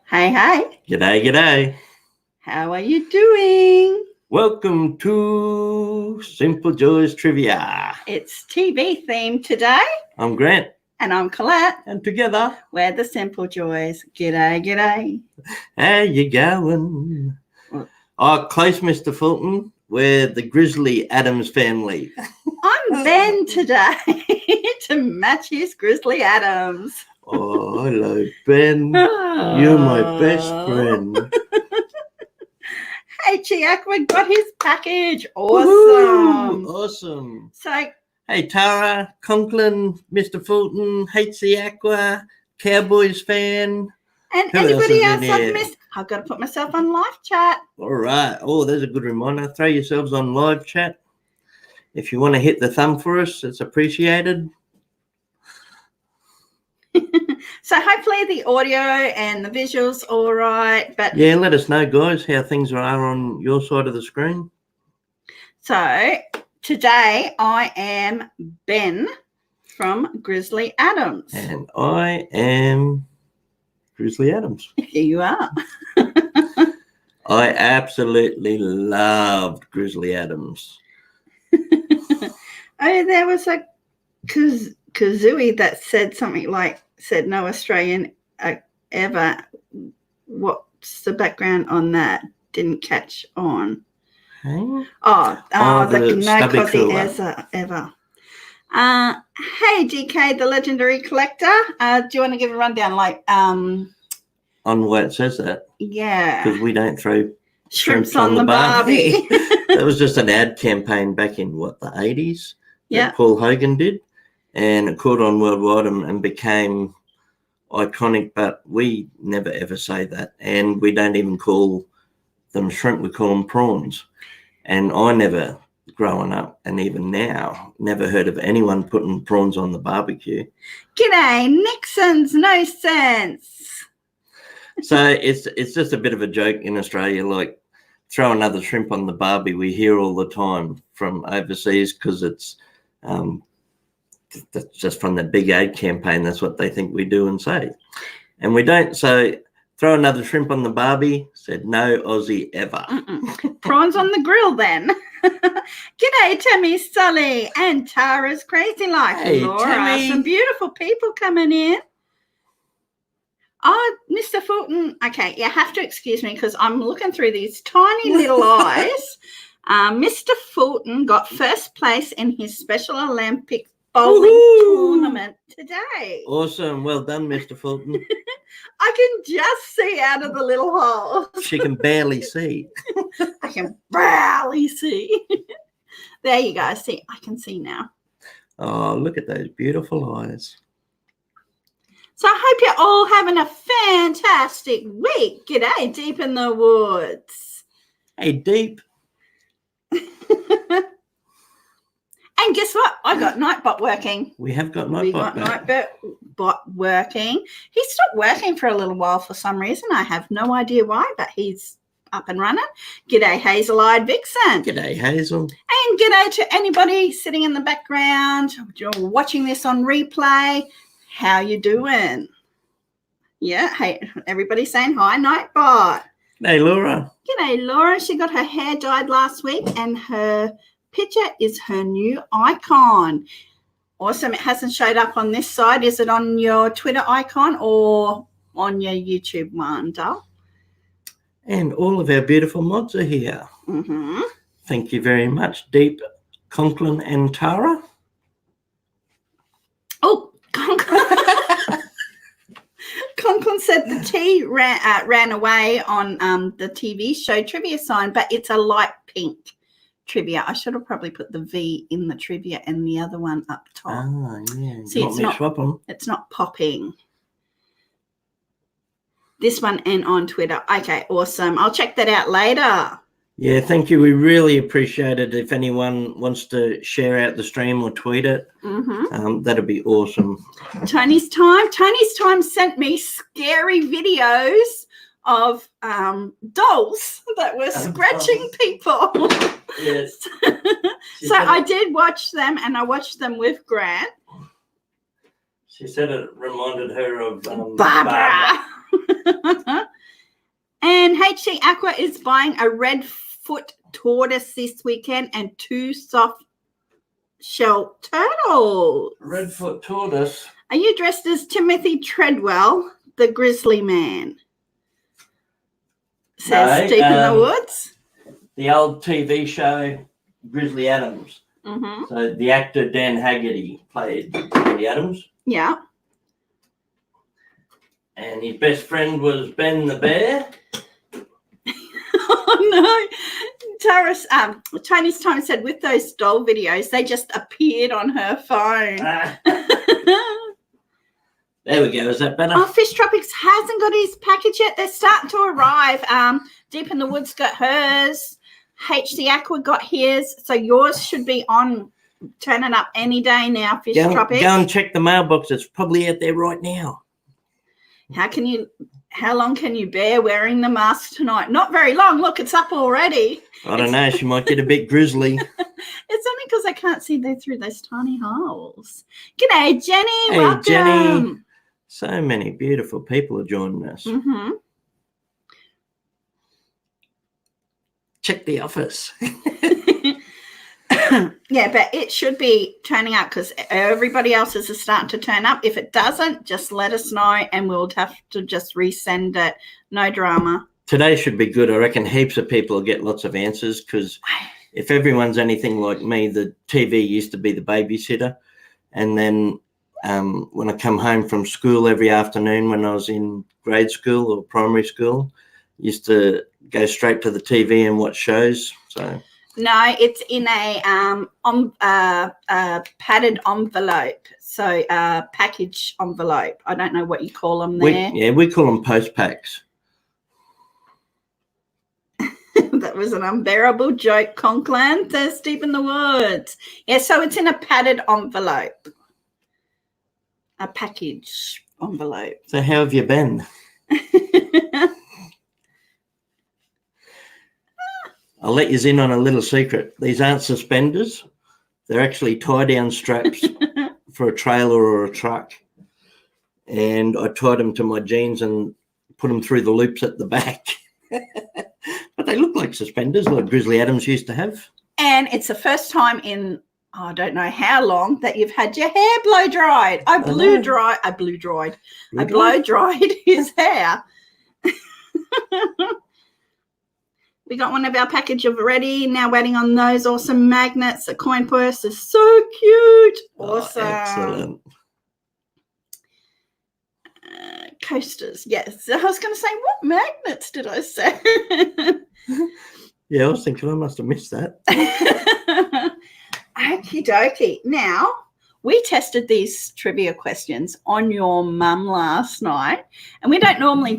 Hey, hey. G'day, g'day. How are you doing? Welcome to Simple Joys Trivia. It's TV theme today. I'm Grant. And I'm Colette. And together, we're the Simple Joys. G'day, g'day. How you going? Oh, close, Mr. Fulton. We're the Grizzly Adams family. I'm Ben today to match his Grizzly Adams. Oh, hello, Ben. You're my best friend. Hey, Chiakwa got his package. Awesome. Woo-hoo! Awesome. So, hey, Tara, Conklin, Mr. Fulton, HC Aqua, Cowboys fan. And anybody else I've missed? I've got to put myself on live chat. All right. Oh, there's a good reminder. Throw yourselves on live chat. If you want to hit the thumb for us, it's appreciated. So hopefully the audio and the visuals all right. But yeah, let us know, guys, how things are on your side of the screen. So today I am Ben from Grizzly Adams. And I am Grizzly Adams. Here you are. I absolutely loved Grizzly Adams. Oh, there was a Kazooie that said something like, said no Australian ever. What's the background on that? Didn't catch on. Hey? Oh, the no Kazooie ever. Hey, DK, the legendary collector. Do you want to give a rundown, like on why it says that? Yeah, because we don't throw shrimps on the Barbie. That was just an ad campaign back in the 80s. Yeah, Paul Hogan did, and it caught on worldwide and became iconic. But we never ever say that, and we don't even call them shrimp. We call them prawns. And I never, growing up, and even now, never heard of anyone putting prawns on the barbecue. G'day, Nixon's no sense. So it's just a bit of a joke in Australia, like throw another shrimp on the barbie. We hear all the time from overseas because it's that's just from the big ad campaign. That's what they think we do and say, and we don't. So throw another shrimp on the barbie. Said no Aussie ever. Prawns on the grill then. G'day, Tammy, Sully, and Tara's Crazy Life. Hey, Laura, Tammy. some beautiful people coming in. Oh, Mr. Fulton. Okay, you have to excuse me because I'm looking through these tiny little eyes. Mr. Fulton got first place in his Special Olympic bowling tournament today. Awesome. Well done, Mr. Fulton. I can just see out of the little hole. She can barely see. I can barely see. There you go. See, I can see now. Oh, look at those beautiful eyes. So I hope you're all having a fantastic week. G'day, Deep in the Woods. Hey, Deep. And guess what? I got Nightbot working. We have got Nightbot Nightbot working. He stopped working for a little while for some reason. I have no idea why, but he's up and running. G'day, Hazel-eyed Vixen. G'day, Hazel. And g'day to anybody sitting in the background. You're watching this on replay. How you doing? Yeah, hey, everybody's saying hi, Nightbot. Hey, Laura. G'day, Laura. She got her hair dyed last week and her picture is her new icon. Awesome. It hasn't showed up on this side. Is it on your Twitter icon or on your YouTube one, Dal? And all of our beautiful mods are here. Mm-hmm. Thank you very much, Deep, Conklin, and Tara. Oh, Conklin said the T ran away on the TV show trivia sign, but it's a light pink trivia. I should have probably put the V in the trivia and the other one up top. Oh, yeah. See, it's not popping. This one and on Twitter. Okay, awesome. I'll check that out later. Yeah, thank you. We really appreciate it. If anyone wants to share out the stream or tweet it, that'd be awesome. Tony's Time sent me scary videos of dolls that were scratching people. Yes. So I did watch them, and I watched them with Grant. She said it reminded her of Barbara. And HC Aqua is buying a red foot tortoise this weekend and 2 soft shell turtles. Redfoot tortoise. Are you dressed as Timothy Treadwell, the grizzly man? Says Deep in the Woods. The old TV show Grizzly Adams. Mm-hmm. So the actor Dan Haggerty played Grizzly Adams. Yeah. And his best friend was Ben the Bear. Oh no. Tony's Time said with those doll videos, they just appeared on her phone. There we go. Is that better? Oh, Fish Tropics hasn't got his package yet. They're starting to arrive. Deep in the Woods got hers. HC Aqua got his. So yours should be on, turning up any day now, Fish Tropics. Go and check the mailbox. It's probably out there right now. How long can you bear wearing the mask tonight? Not very long. Look, it's up already. I don't know. She might get a bit grizzly. It's only because I can't see through those tiny holes. G'day, Jenny. Hey, welcome. Jenny. So many beautiful people are joining us. Mm-hmm. Check the office. Yeah, but it should be turning up because everybody else is starting to turn up. If it doesn't, just let us know and we'll have to just resend it. No drama. Today should be good. I reckon heaps of people will get lots of answers because if everyone's anything like me, the TV used to be the babysitter. And then when I come home from school every afternoon when I was in grade school or primary school, used to go straight to the TV and watch shows. So no, it's in a padded envelope, so package envelope. I don't know what you call them there. We call them post packs. That was an unbearable joke, Conklin. Says Deep in the Woods. Yeah, so it's in a padded envelope, a package envelope. So how have you been? I'll let you in on a little secret. These aren't suspenders. They're actually tie-down straps for a trailer or a truck. And I tied them to my jeans and put them through the loops at the back. But they look like suspenders like Grizzly Adams used to have. And it's the first time in, I don't know how long, that you've had your hair blow dried. I blow dried his hair. We got one of our package already. Now waiting on those awesome magnets. The coin purse is so cute. Awesome. Oh, excellent. Coasters. Yes. I was going to say, what magnets did I say? Yeah, I was thinking I must have missed that. Okie dokie. Now, we tested these trivia questions on your mum last night, and we don't normally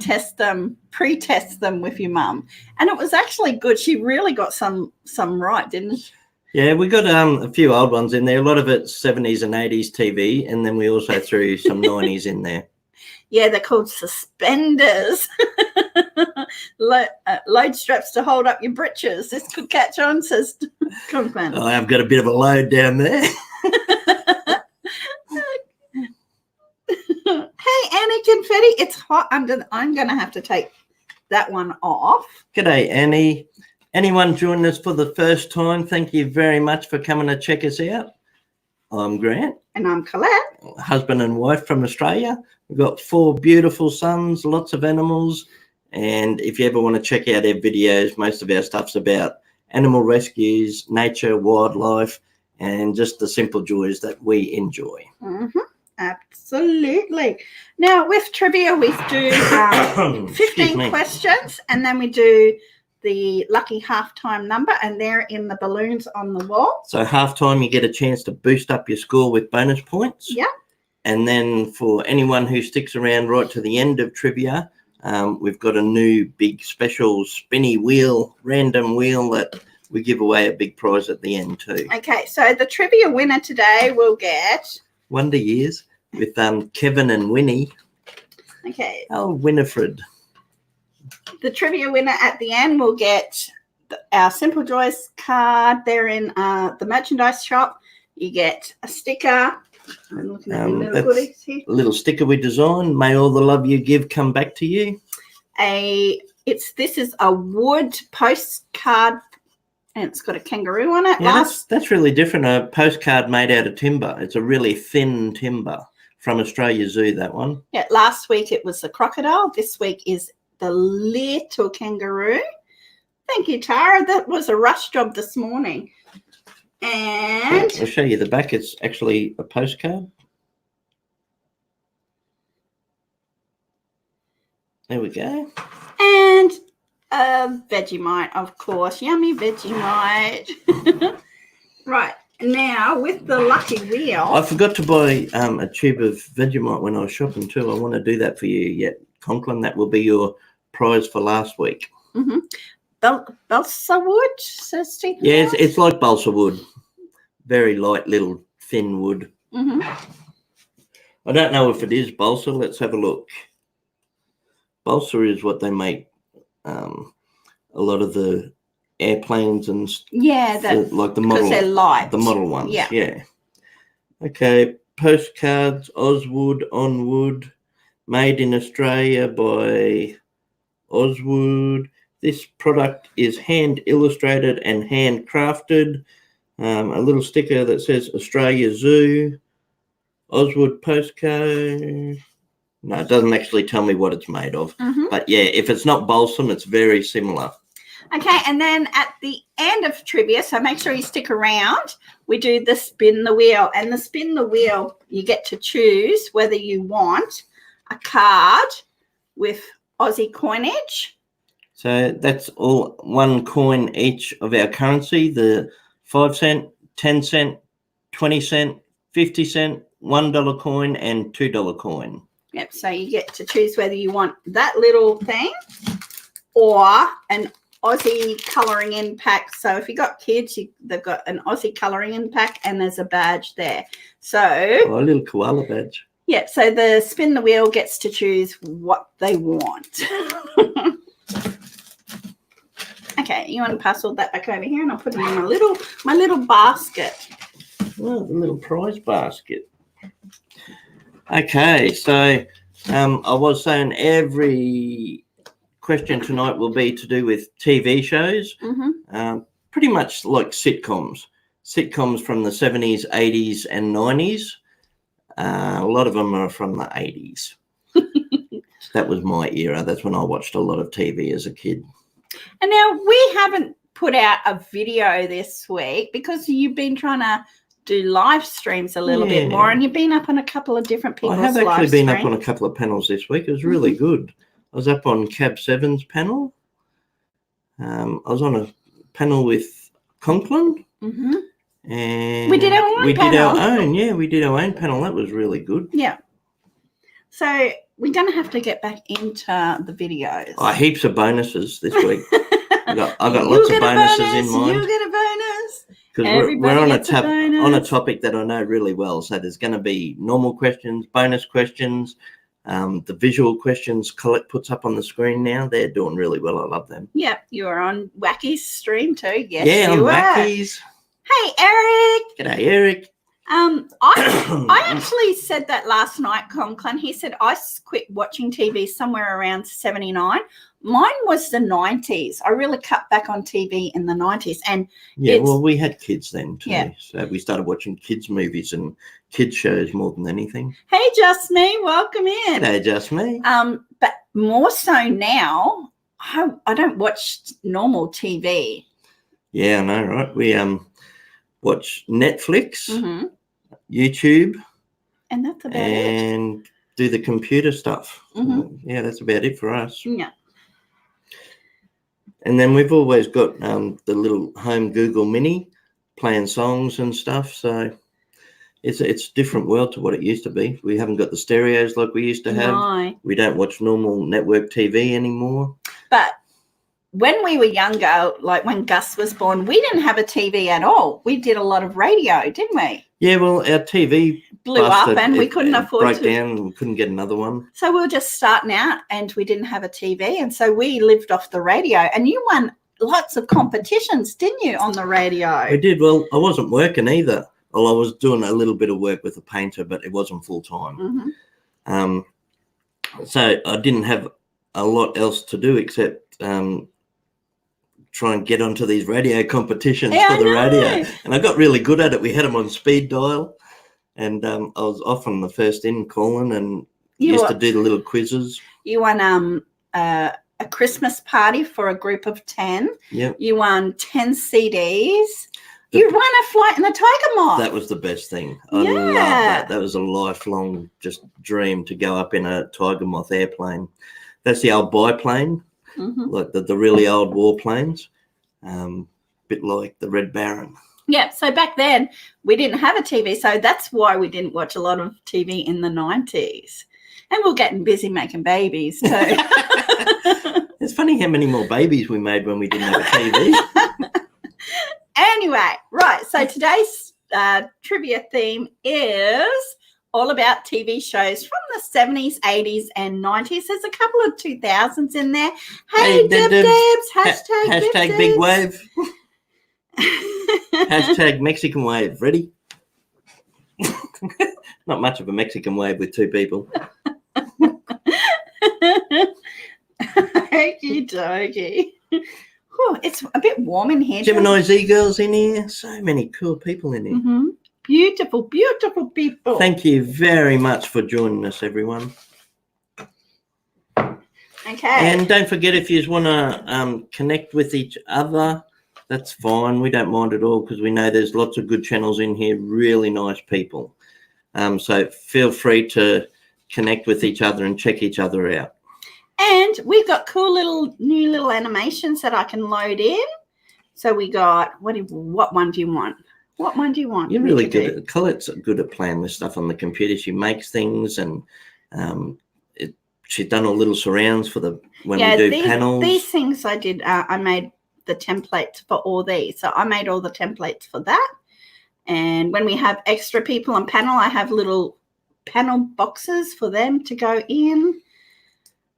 pre-test them with your mum. And it was actually good. She really got some right, didn't she? Yeah, we got a few old ones in there. A lot of it's 70s and 80s TV, and then we also threw some 90s in there. Yeah, they're called suspenders. Load straps to hold up your britches. This could catch on, says Conklin. Oh, I've got a bit of a load down there. Hey, Annie Confetti, it's hot. I'm going to have to take that one off. G'day, Annie. Anyone joining us for the first time, thank you very much for coming to check us out. I'm Grant. And I'm Colette. Husband and wife from Australia. We've got 4 beautiful sons, lots of animals. And if you ever want to check out our videos, most of our stuff's about animal rescues, nature, wildlife, and just the simple joys that we enjoy. Mm-hmm. Absolutely. Now, with trivia, we do 15 questions, and then we do the lucky halftime number, and they're in the balloons on the wall. So halftime, you get a chance to boost up your score with bonus points. Yeah. And then for anyone who sticks around right to the end of trivia, we've got a new big special spinny wheel, random wheel that we give away a big prize at the end too. Okay, so the trivia winner today will get Wonder Years with Kevin and Winnie. Okay. Oh, Winifred. The trivia winner at the end will get our Simple Joys card. They're in the merchandise shop. You get a sticker. I'm looking at little goodies here. A little sticker we designed. May all the love you give come back to you. A This is a wood postcard, and it's got a kangaroo on it. Yeah, that's really different. A postcard made out of timber. It's a really thin timber from Australia Zoo, that one. Yeah, last week it was the crocodile. This week is the little kangaroo. Thank you, Tara. That was a rush job this morning. And I'll show you the back. It's actually a postcard. There we go. And Vegemite, of course. Yummy Vegemite. Right. Now, with the lucky wheel. I forgot to buy a tube of Vegemite when I was shopping too. I want to do that for you yet, Conklin. That will be your prize for last week. Mm-hmm. Balsa wood, says Stephen. Yeah, it's like balsa wood. Very light little thin wood. Mm-hmm. I don't know if it is balsa. Let's have a look. Balsa is what they make a lot of the airplanes and like the model, they're light. the model ones. Yeah. Okay, postcards, Oswood on wood, made in Australia by Oswood. This product is hand illustrated and handcrafted. A little sticker that says Australia Zoo, Oswood postcode. No, it doesn't actually tell me what it's made of. Mm-hmm. But yeah, if it's not balsam, it's very similar. Okay, and then at the end of trivia, so make sure you stick around, we do the spin the wheel. And the spin the wheel, you get to choose whether you want a card with Aussie coinage. So that's all one coin each of our currency, the 5 cent, 10 cent, 20 cent, 50 cent, $1 coin and $2 coin. Yep, so you get to choose whether you want that little thing or an Aussie colouring in pack. So if you've got kids, they've got an Aussie colouring in pack and there's a badge there. So a little koala badge. Yeah, so the spin the wheel gets to choose what they want. Okay, you want to pass all that back over here and I'll put it in my little basket. Oh, the little prize basket. Okay, so I was saying every question tonight will be to do with TV shows, pretty much like sitcoms from the 70s, 80s and 90s. A lot of them are from the 80s. That was my era. That's when I watched a lot of TV as a kid. And now we haven't put out a video this week because you've been trying to do live streams a little bit more, and you've been up on a couple of different people's live streams. I have actually been up on a couple of panels this week. It was really good. I was up on Cab 7's panel. I was on a panel with Conklin. And we did our own panel. We did our own panel. That was really good. Yeah. So we're going to have to get back into the videos. Heaps of bonuses this week. I got lots of bonuses in mind. You get a bonus. Because we're on a topic that I know really well. So there's going to be normal questions, bonus questions, the visual questions Colette puts up on the screen now. They're doing really well. I love them. Yeah, you're on Wacky's stream too. Yes, yeah, you on are. Wacky's. Hey, Eric. G'day, Eric. I actually said that last night, Conklin. He said I quit watching TV somewhere around 79. Mine was the 90s. I really cut back on TV in the 90s. And well, we had kids then too. Yeah. So we started watching kids movies and kids shows more than anything. Hey, Just Me, welcome in. Hey, Just Me. But more so now, I don't watch normal TV. Yeah, I know, right? We watch Netflix, YouTube, and that's about and do the computer stuff. Yeah, that's about it for us. Yeah. And then we've always got the little home Google Mini playing songs and stuff. So it's a different world to what it used to be. We haven't got the stereos like we used to have. No. We don't watch normal network TV anymore. But when we were younger, like when Gus was born, we didn't have a TV at all. We did a lot of radio, didn't we? Yeah, well, our TV blew up and we couldn't afford broke down and we couldn't get another one. So we were just starting out and we didn't have a TV. And so we lived off the radio. And you won lots of competitions, didn't you, on the radio? I did. Well, I wasn't working either. Well, I was doing a little bit of work with a painter, but it wasn't full time. So I didn't have a lot else to do except try and get onto these radio competitions Yeah, for the I radio. know. And I got really good at it. We had them on speed dial. And I was often the first in calling and used to do the little quizzes. You won a Christmas party for a group of 10. Yep. You won 10 CDs. You won a flight in the Tiger Moth. That was the best thing. I love that. That was a lifelong just dream to go up in a Tiger Moth airplane. That's the old biplane, like the really old warplanes, bit like the Red Baron. Yeah, so back then we didn't have a TV, so that's why we didn't watch a lot of TV in the 90s. And we're getting busy making babies too. It's funny how many more babies we made when we didn't have a TV. Anyway, right, so today's trivia theme is all about TV shows from the 70s, 80s, and 90s. There's a couple of 2000s in there. Hey, Debs, hashtag big wave. Hashtag Mexican wave. Ready? Not much of a Mexican wave with two people. Okie dokie. It's a bit warm in here. Gemini Z girls in here. So many cool people in here. Beautiful, beautiful people. Thank you very much for joining us, everyone. Okay. And don't forget, if you want to connect with each other, that's fine. We don't mind at all because we know there's lots of good channels in here, really nice people. So feel free to connect with each other and check each other out. And we've got cool new little animations that I can load in. So we got, what one do you want? What one do you want? You're really good at, Colette's good at playing with stuff on the computer. She makes things and she's done all little surrounds for when we do panels. These things I did, I made the templates for all these. So I made all the templates for that. And when we have extra people on panel, I have little panel boxes for them to go in.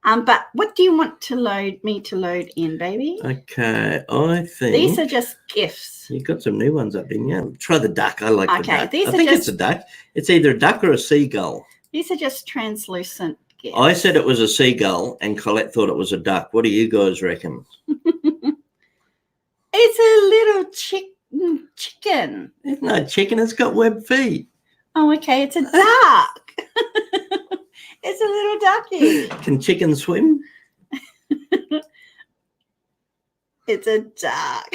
But what do you want to load in, baby? Okay, I think these are just GIFs. You got some new ones up, didn't you? Try the duck. I like the duck. I think it's a duck. It's either a duck or a seagull. These are just translucent GIFs. I said it was a seagull, and Colette thought it was a duck. What do you guys reckon? It's a little chicken. It's not chicken. It's got webbed feet. Oh, okay. It's a duck. It's a little ducky. Can chickens swim? It's a duck.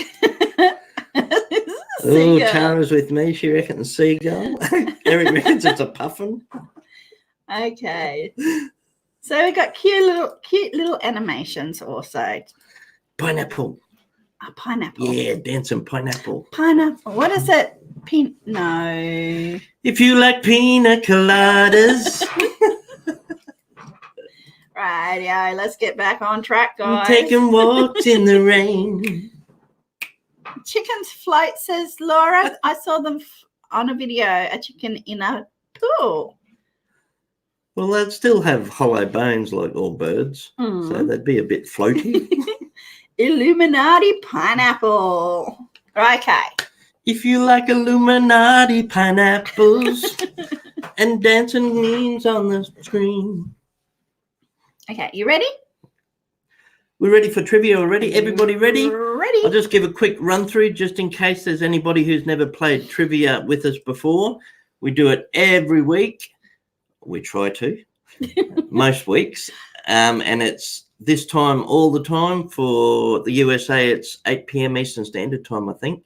Oh, Tara's with me. She reckons seagull. Eric reckons it's a puffin. Okay. So we've got cute little animations also. Pineapple. A pineapple. Yeah, dancing pineapple. Pineapple. What is it? No. If you like pina coladas. Rightio, let's get back on track, guys. Taking walks in the rain. Chickens float, says Laura. I saw them on a video, a chicken in a pool. Well, they'd still have hollow bones like all birds, so they'd be a bit floaty. Illuminati pineapple. Okay. If you like Illuminati pineapples and dancing memes on the screen. Okay, you ready? We're ready for trivia already? Everybody ready? Ready. I'll just give a quick run through just in case there's anybody who's never played trivia with us before. We do it every week. We try to, most weeks. And it's this time all the time. For the USA, it's 8 p.m. Eastern Standard Time, I think.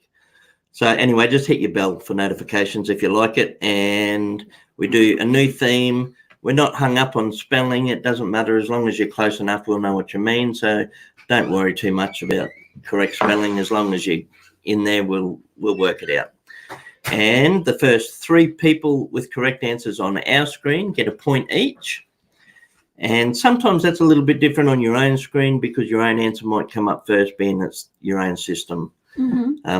So anyway, just hit your bell for notifications if you like it. And we do a new theme. We're not hung up on spelling. It doesn't matter. As long as you're close enough, we'll know what you mean. So don't worry too much about correct spelling. As long as you're in there, we'll work it out. And the first 3 people with correct answers on our screen get a point each. And sometimes that's a little bit different on your own screen because your own answer might come up first, being it's your own system.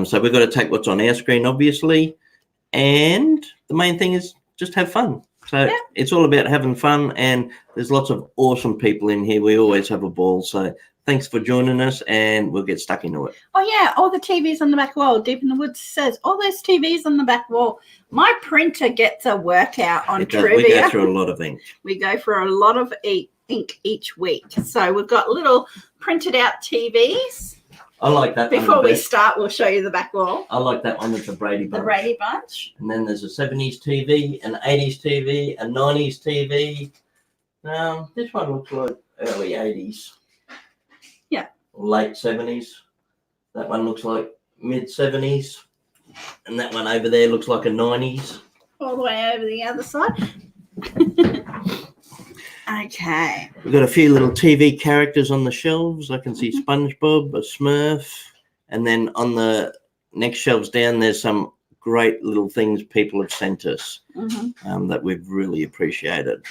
So we've got to take what's on our screen, obviously. And the main thing is just have fun. So it's all about having fun, and there's lots of awesome people in here. We always have a ball. So thanks for joining us, and we'll get stuck into it. Oh, yeah, all the TVs on the back wall. Deep in the Woods says, all those TVs on the back wall. My printer gets a workout on trivia. We go through a lot of ink. We go for a lot of ink each week. So we've got little printed out TVs. I like that one. Before we start, we'll show you the back wall. I like that one with the Brady Bunch. The Brady Bunch. And then there's a 70s TV, an 80s TV, a 90s TV. This one looks like early 80s. Yeah. Late 70s. That one looks like mid 70s. And that one over there looks like a 90s. All the way over the other side. Okay. We've got a few little TV characters on the shelves. I can see SpongeBob, a Smurf. And then on the next shelves down, there's some great little things people have sent us that we've really appreciated.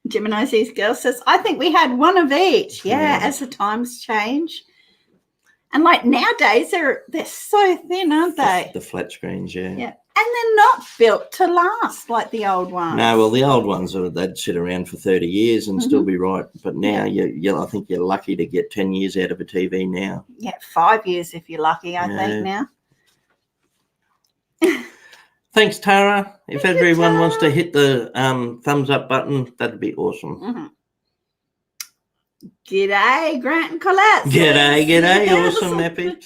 Gemini Z's girl says, I think we had one of each. Yeah, as the times change. And like nowadays, they're so thin, aren't they? The flat screens, yeah. Yeah. And they're not built to last like the old ones. No, well, the old ones, they'd sit around for 30 years and still be right. But now, I think you're lucky to get 10 years out of a TV now. Yeah, 5 years if you're lucky, I think now. Thanks, Tara. If everyone wants to hit the thumbs up button, that'd be awesome. G'day, Grant and Colette. G'day. Awesome, Epic.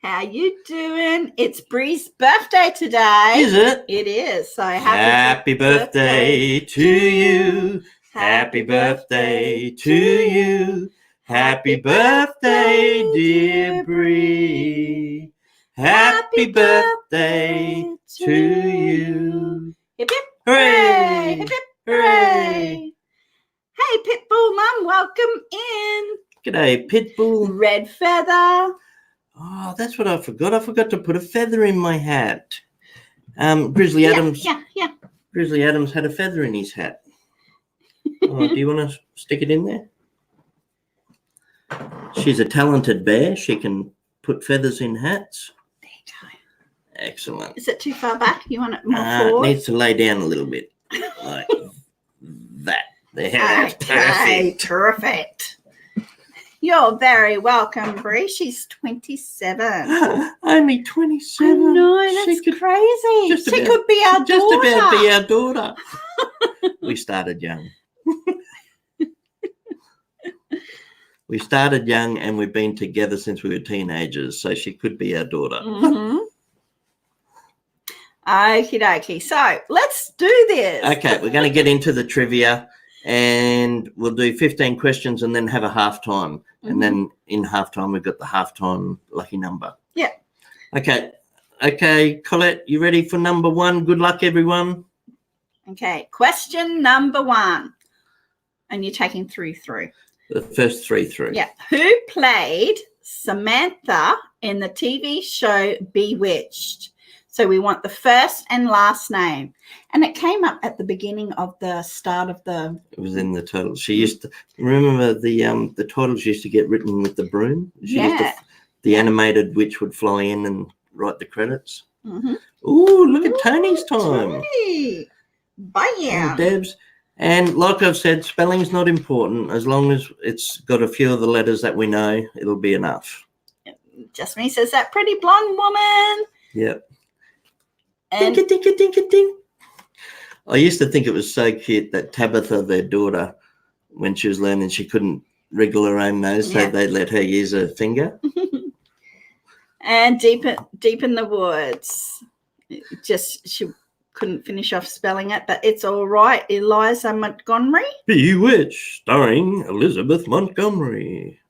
How you doing? It's Bree's birthday today. Is it? It is. So happy birthday to you. Happy birthday to you. Happy birthday, dear Bree. Happy birthday to you. Hip hip. Hooray. Hip hip. Hooray. Hey, Pitbull Mum, welcome in. G'day, Pitbull. Red feather. Oh, that's what I forgot. I forgot to put a feather in my hat. Grizzly Adams. Yeah. Grizzly Adams had a feather in his hat. Oh, do you want to stick it in there? She's a talented bear. She can put feathers in hats. There you go. Excellent. Is it too far back? You want it more forward? It needs to lay down a little bit. Like that. There. Okay, perfect. You're very welcome, Bree. She's 27. Only 27. I know, that's crazy. She could be our daughter. Just about be our daughter. We started young. We started young and we've been together since we were teenagers, so she could be our daughter. Okie dokie. So let's do this. Okay, we're going to get into the trivia. And we'll do 15 questions and then have a halftime. And then in halftime, we've got the halftime lucky number. Yeah. Okay, Colette, you ready for number one? Good luck, everyone. Okay, question number one. And you're taking through. The first three through. Yeah. Who played Samantha in the TV show Bewitched? So we want the first and last name. And it came up at the beginning of the start of the... It was in the title. She used to... Remember the titles used to get written with the broom? The animated witch would fly in and write the credits. Ooh, look at Tony's time. Tony. Bam. Debs. And like I've said, spelling's not important. As long as it's got a few of the letters that we know, it'll be enough. Just me says that pretty blonde woman. Yep. And ding. I used to think it was so cute that Tabitha, their daughter, when she was learning, she couldn't wriggle her own nose, so they let her use her finger. And deep in the woods. She couldn't finish off spelling it, but it's all right. Eliza Montgomery. Bewitched, starring Elizabeth Montgomery.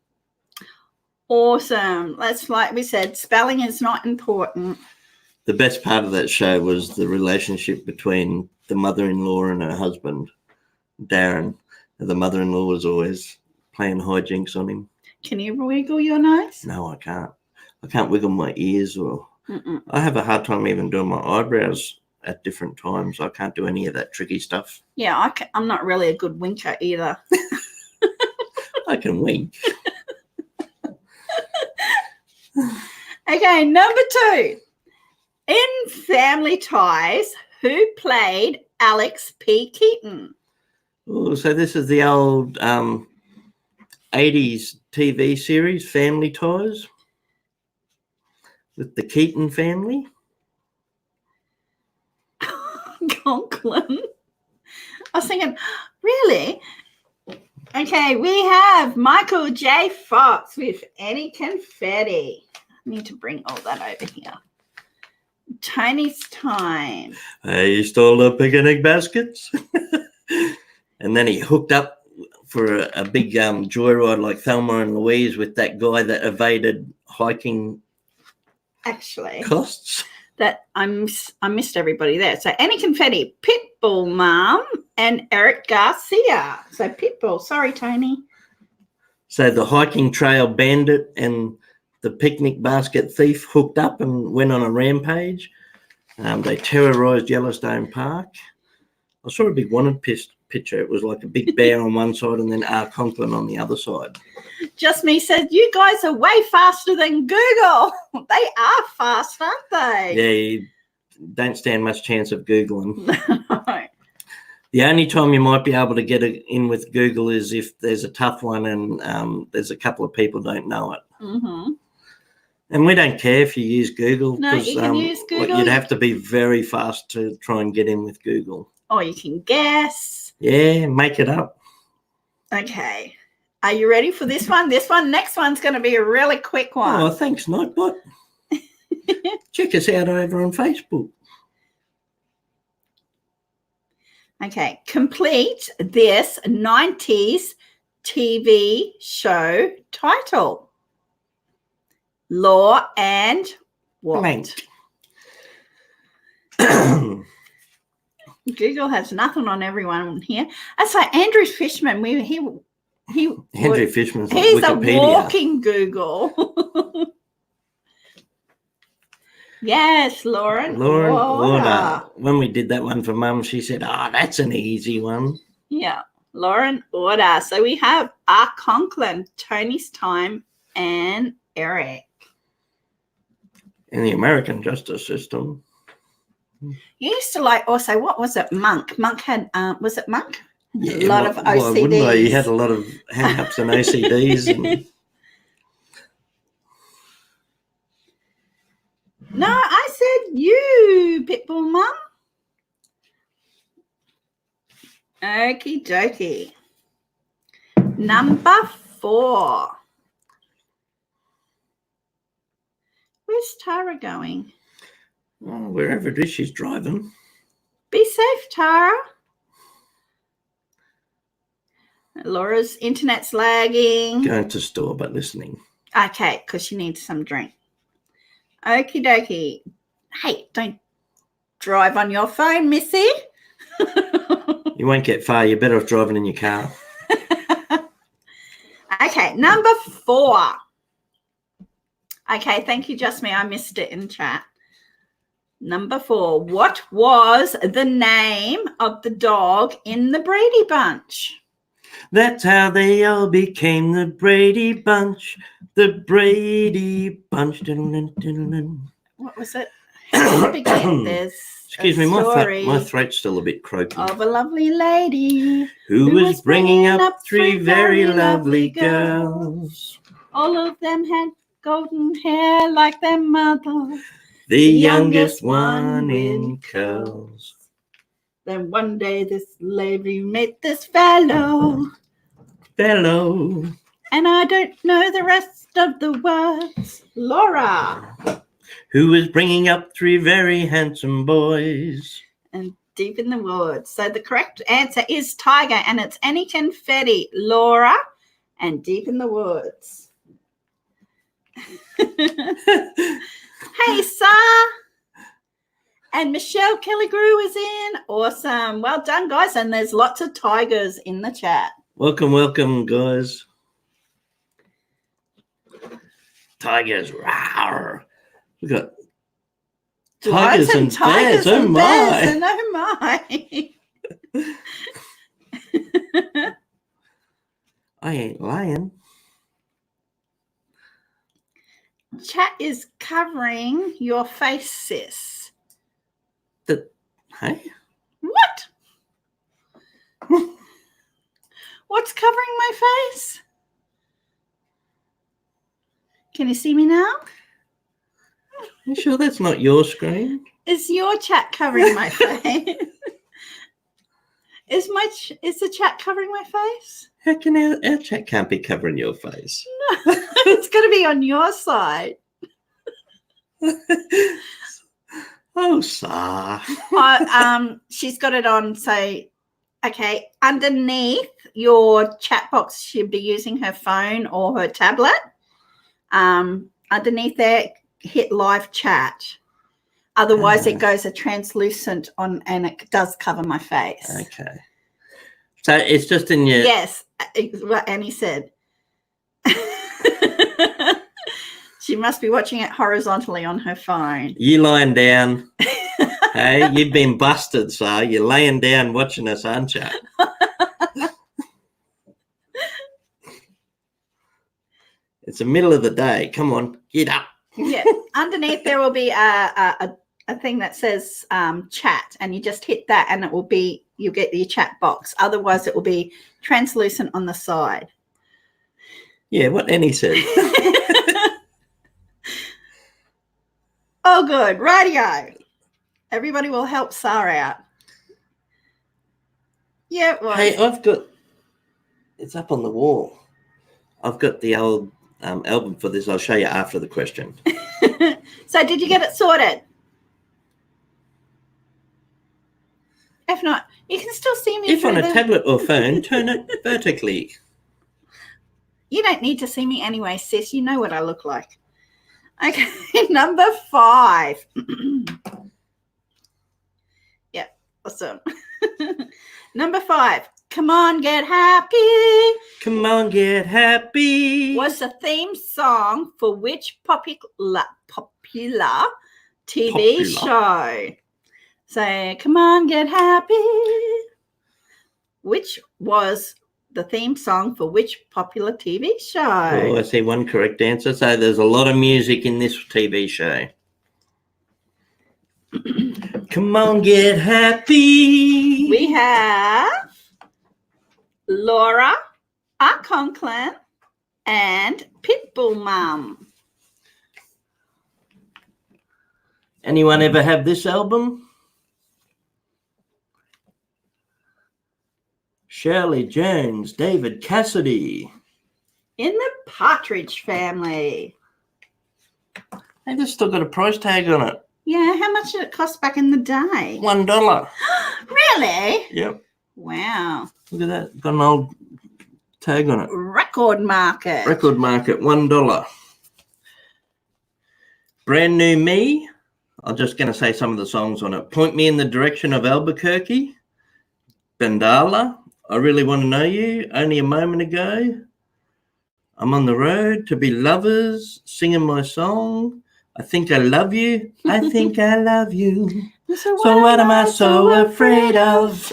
Awesome. That's like we said, spelling is not important. The best part of that show was the relationship between the mother-in-law and her husband, Darren. The mother-in-law was always playing hijinks on him. Can you wiggle your nose? No, I can't. I can't wiggle my ears or... I have a hard time even doing my eyebrows at different times. I can't do any of that tricky stuff. Yeah, I'm not really a good winker either. I can wink. Okay, number 2. In Family Ties, who played Alex P. Keaton? Oh, so this is the old 80s TV series, Family Ties, with the Keaton family. Conklin. I was thinking, really? Okay, we have Michael J. Fox with Any Confetti. I need to bring all that over here. Tony's Time. He stole the picnic baskets. And then he hooked up for a big joyride like Thelma and Louise with that guy that evaded hiking costs. That I missed everybody there. So Any Confetti, Pitbull Mom, and Eric Garcia. So Pitbull, sorry, Tony. So the hiking trail bandit and the picnic basket thief hooked up and went on a rampage. They terrorized Yellowstone Park. I saw a big wanted picture. It was like a big bear on one side and then R. Conklin on the other side. Just Me said, you guys are way faster than Google. They are fast, aren't they? Yeah, you don't stand much chance of Googling. No. The only time you might be able to get it in with Google is if there's a tough one and there's a couple of people don't know it. Mm-hmm. And we don't care if you use Google. No, you can use Google. You'd have to be very fast to try and get in with Google. Or you can guess. Yeah, make it up. Okay. Are you ready for this one? Next one's going to be a really quick one. Oh, thanks, Nightbot. Check us out over on Facebook. Okay. Complete this 90s TV show title. Law and what? Blank. Google has nothing on everyone here. That's like Andrew Fishman. Andrew Fishman's like he's Wikipedia. A walking Google. Yes, Lauren Order. When we did that one for Mum, she said, "Oh, that's an easy one." Yeah, Lauren Order. So we have R. Conklin, Tony's Time, and Eric. In the American justice system. You used to like also, what was it? Monk. Monk had, was it Monk? Yeah, a lot of OCDs. Why wouldn't I? He had a lot of hang-ups and OCDs. And... No, I said you, Pitbull Mum. Okie dokie. Number 4. Where's Tara going? Oh, wherever it is she's driving. Be safe, Tara. Laura's internet's lagging. Going to store but listening. Okay, because she needs some drink. Okie dokie. Hey, don't drive on your phone, Missy. You won't get far. You're better off driving in your car. Okay, number 4. Okay, thank you, Just Me. I missed it in chat. Number 4. What was the name of the dog in the Brady Bunch? That's how they all became the Brady Bunch. The Brady Bunch. What was it? How did it begin? There's Excuse me, my throat's still a bit croaky. Of a lovely lady who was bringing up 3 very lovely girls. All of them had golden hair like their mother. The youngest one in curls. Then one day this lady met this fellow. And I don't know the rest of the words. Laura. Who was bringing up 3 very handsome boys. And deep in the woods. So the correct answer is Tiger, and it's Any Confetti, Laura, and Deep in the Woods. Hey, Sa. And Michelle Kelligrew is in. Awesome. Well done, guys. And there's lots of tigers in the chat. Welcome, guys. Tigers, rawr. We've got tigers and bears. Oh, my. I ain't lying. Chat is covering your face, sis. Hey? What? What's covering my face? Can you see me now? You sure that's not your screen? Is your chat covering my face? Is the chat covering my face? How can our chat can't be covering your face? No, it's got to be on your side. Oh, Sar. She's got it on. So, okay, underneath your chat box, she'll be using her phone or her tablet. Underneath there, hit live chat. Otherwise, it goes a translucent on, and it does cover my face. Okay. So it's just in your... Yes, what Annie said. She must be watching it horizontally on her phone. You lying down. Hey, you've been busted, Sar. You're laying down watching us, aren't you? It's the middle of the day. Come on, get up. Yeah. Underneath there will be a thing that says chat, and you just hit that and it will be, you'll get your chat box. Otherwise it will be translucent on the side. Yeah, what Annie said. Oh, good. Radio. Everybody will help Sarah out. Yeah, it was. Hey, I've got, it's up on the wall. I've got the old album for this. I'll show you after the question. So did you get it sorted? If not, you can still see me. If on a tablet or phone, turn it vertically. You don't need to see me anyway, sis. You know what I look like. Okay, number 5. Yeah, awesome. Number 5. Come on, get happy. Come on, get happy. Was the theme song for which popular TV show? So, come on, get happy. Which was the theme song for which popular TV show? Oh, I see one correct answer. So there's a lot of music in this TV show. Come on, get happy. We have Laura, Conklin, and Pitbull Mum. Anyone ever have this album? Shirley Jones, David Cassidy. In the Partridge Family. Hey, this still got a price tag on it. Yeah, how much did it cost back in the day? $1. Really? Yep. Wow. Look at that. Got an old tag on it. Record market. Record market, $1. Brand New Me. I'm just going to say some of the songs on it. Point Me in the Direction of Albuquerque. Bandala. I Really Want to Know You. Only a Moment Ago. I'm on the Road. To Be Lovers. Singing My Song. I Think I Love You. I Think I Love You. So what am I so afraid of?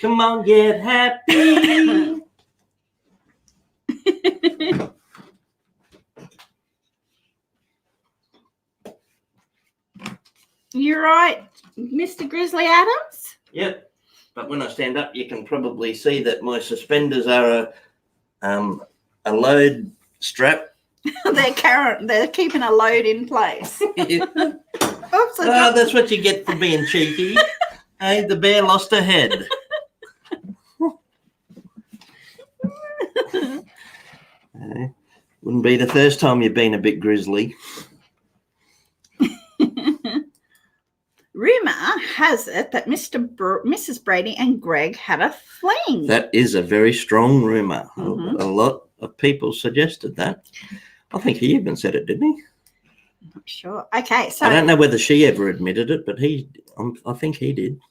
Come on, get happy. You're right, Mr. Grizzly Adams. Yep. But when I stand up, you can probably see that my suspenders are a load strap. They're keeping a load in place. Yeah. Oops, That's what you get for being cheeky. Hey, the bear lost her head. Wouldn't be the first time you've been a bit grizzly. Rumour has it that Mrs. Brady and Greg had a fling. That is a very strong rumour. Mm-hmm. A lot of people suggested that. I think he even said it, didn't he? I'm not sure. Okay, so I don't know whether she ever admitted it, but I think he did.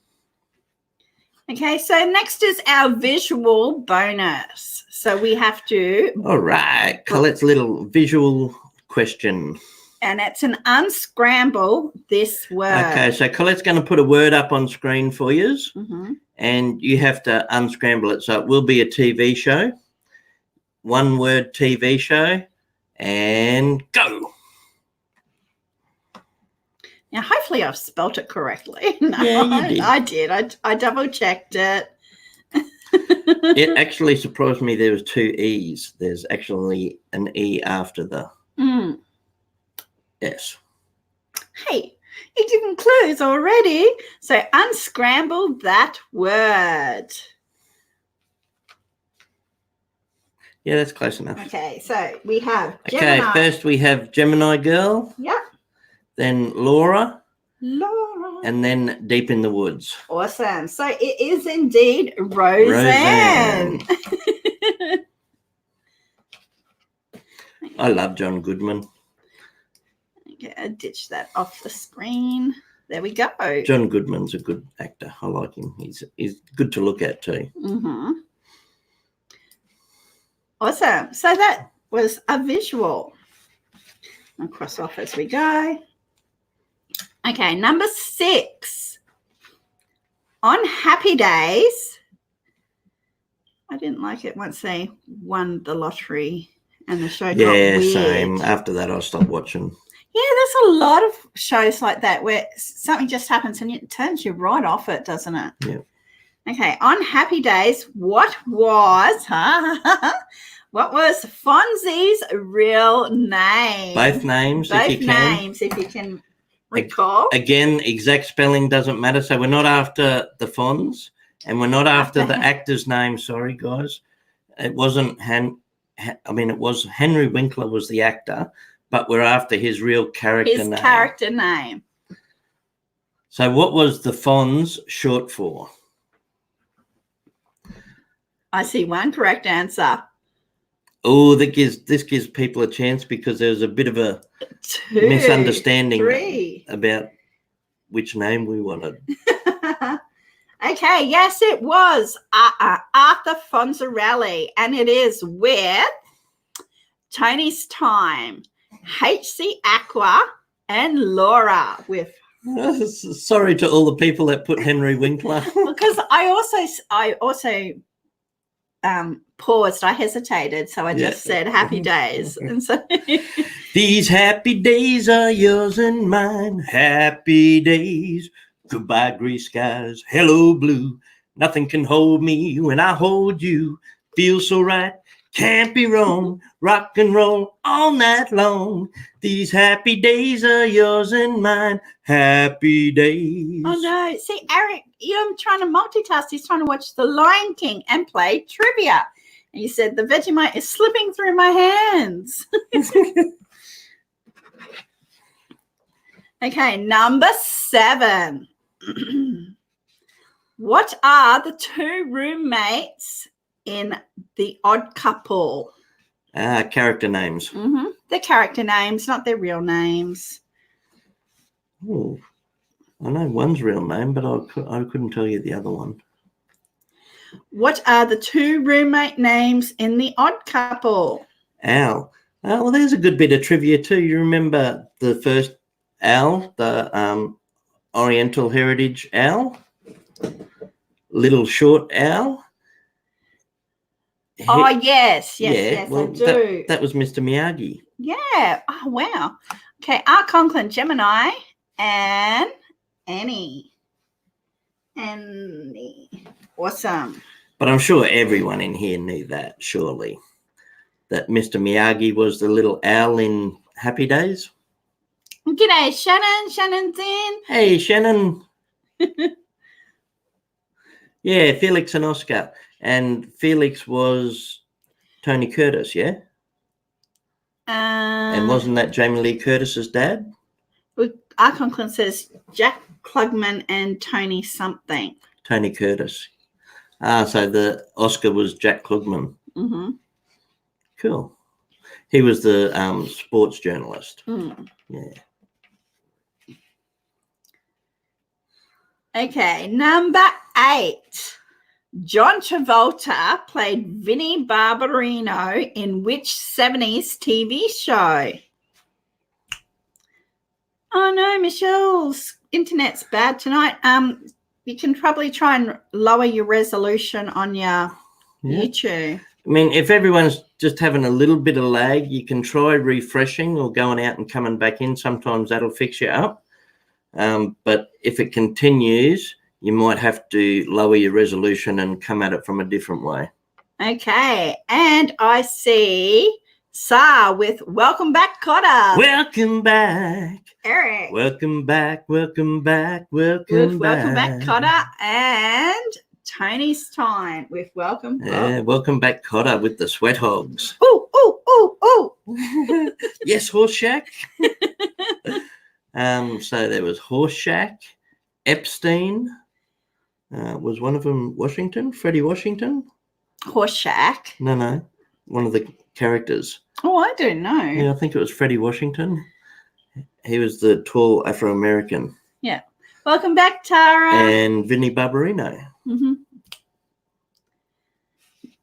Okay, so next is our visual bonus. So we have to... All right, Colette's little visual question. And it's an unscramble this word. Okay, so Colette's going to put a word up on screen for you, and you have to unscramble it. So it will be a TV show, one-word TV show, and go. Now, hopefully I've spelt it correctly. No, yeah, you did. I did. I double-checked it. It actually surprised me there was 2 E's. There's actually an E after the S. Hey, You're giving clues already. So unscramble that word. Yeah, that's close enough. Okay, so we have Okay, Gemini. first we have Gemini Girl. Yep. Then Laura. Laura. And then Deep in the Woods. Awesome. So it is indeed Roseanne. I love John Goodman. Okay, I ditched that off the screen. There we go. John Goodman's a good actor. I like him. He's good to look at too. Mm-hmm. Awesome. So that was a visual. I'll cross off as we go. Okay, number 6. On Happy Days, I didn't like it once they won the lottery and the show got weird. Yeah, same. After that, I stopped watching. Yeah, there's a lot of shows like that where something just happens and it turns you right off it, doesn't it? Yeah. Okay, on Happy Days, what was Fonzie's real name? Both names, if you can. Both names, if you can recall. Again, exact spelling doesn't matter. So we're not after the Fonz, and we're not after the actor's name. Sorry, guys. It wasn't it was Henry Winkler was the actor, but we're after his real character name. His character name. So what was the Fonz short for? I see one correct answer. Oh, this gives people a chance because there's a bit of a 2, misunderstanding 3. about which name we wanted. Okay, yes, it was Arthur Fonzarelli, and it is with Tony's Time, HC Aqua, and Laura with. Sorry to all the people that put Henry Winkler. Because I also paused. I hesitated, so I just said Happy Days, and so these happy days are yours and mine. Happy days. Goodbye, gray skies. Hello, blue. Nothing can hold me when I hold you. Feel so right. Can't be wrong. Rock and roll all night long. These happy days are yours and mine. Happy days. Oh no! See, Eric, I'm trying to multitask. He's trying to watch The Lion King and play trivia. And you said the Vegemite is slipping through my hands. Okay, number 7. What are the 2 roommates in The Odd Couple? Character names. Mm-hmm. They're character names, not their real names. Oh, I know one's real name, but I couldn't tell you the other one. What are the 2 roommate names in The Odd Couple? Al. Well, there's a good bit of trivia too. You remember the first Al, the Oriental Heritage Al? Little Short Al? Oh, yes, well, I do. That was Mr. Miyagi. Yeah. Oh, wow. Okay, Art Conklin, Gemini, and Annie. Awesome. But I'm sure everyone in here knew that, surely, that Mr. Miyagi was the little owl in Happy Days. G'day, Shannon. Shannon's in. Hey, Shannon. Yeah, Felix and Oscar. And Felix was Tony Curtis, yeah? And wasn't that Jamie Lee Curtis's dad? Art Conklin says Jack Klugman and Tony something. Tony Curtis. So the Oscar was Jack Klugman. Mm-hmm. Cool. He was the sports journalist. Mm. Yeah. Okay, number 8. John Travolta played Vinnie Barbarino in which 70s TV show? Oh no, Michelle's internet's bad tonight. You can probably try and lower your resolution on your YouTube. I mean, if everyone's just having a little bit of lag, you can try refreshing or going out and coming back in. Sometimes that'll fix you up. But if it continues, you might have to lower your resolution and come at it from a different way. Okay, and I see Sa with Welcome Back, Cotter. Welcome back. Eric. Welcome back. Welcome back. With Welcome Welcome back. Back, Cotter. And Tony's Time with Welcome Back. Yeah, welcome back, Cotter, with the Sweat Hogs. Ooh, ooh, ooh, ooh. Yes, Horse Shack. So there was Horse Shack, Epstein. Was one of them Washington? Freddie Washington? Horse Shack. No. One of the characters. Oh, I don't know. Yeah, I think it was Freddie Washington. He was the tall Afro-American. Yeah. Welcome back, Tara. And Vinnie Barbarino. Mm-hmm.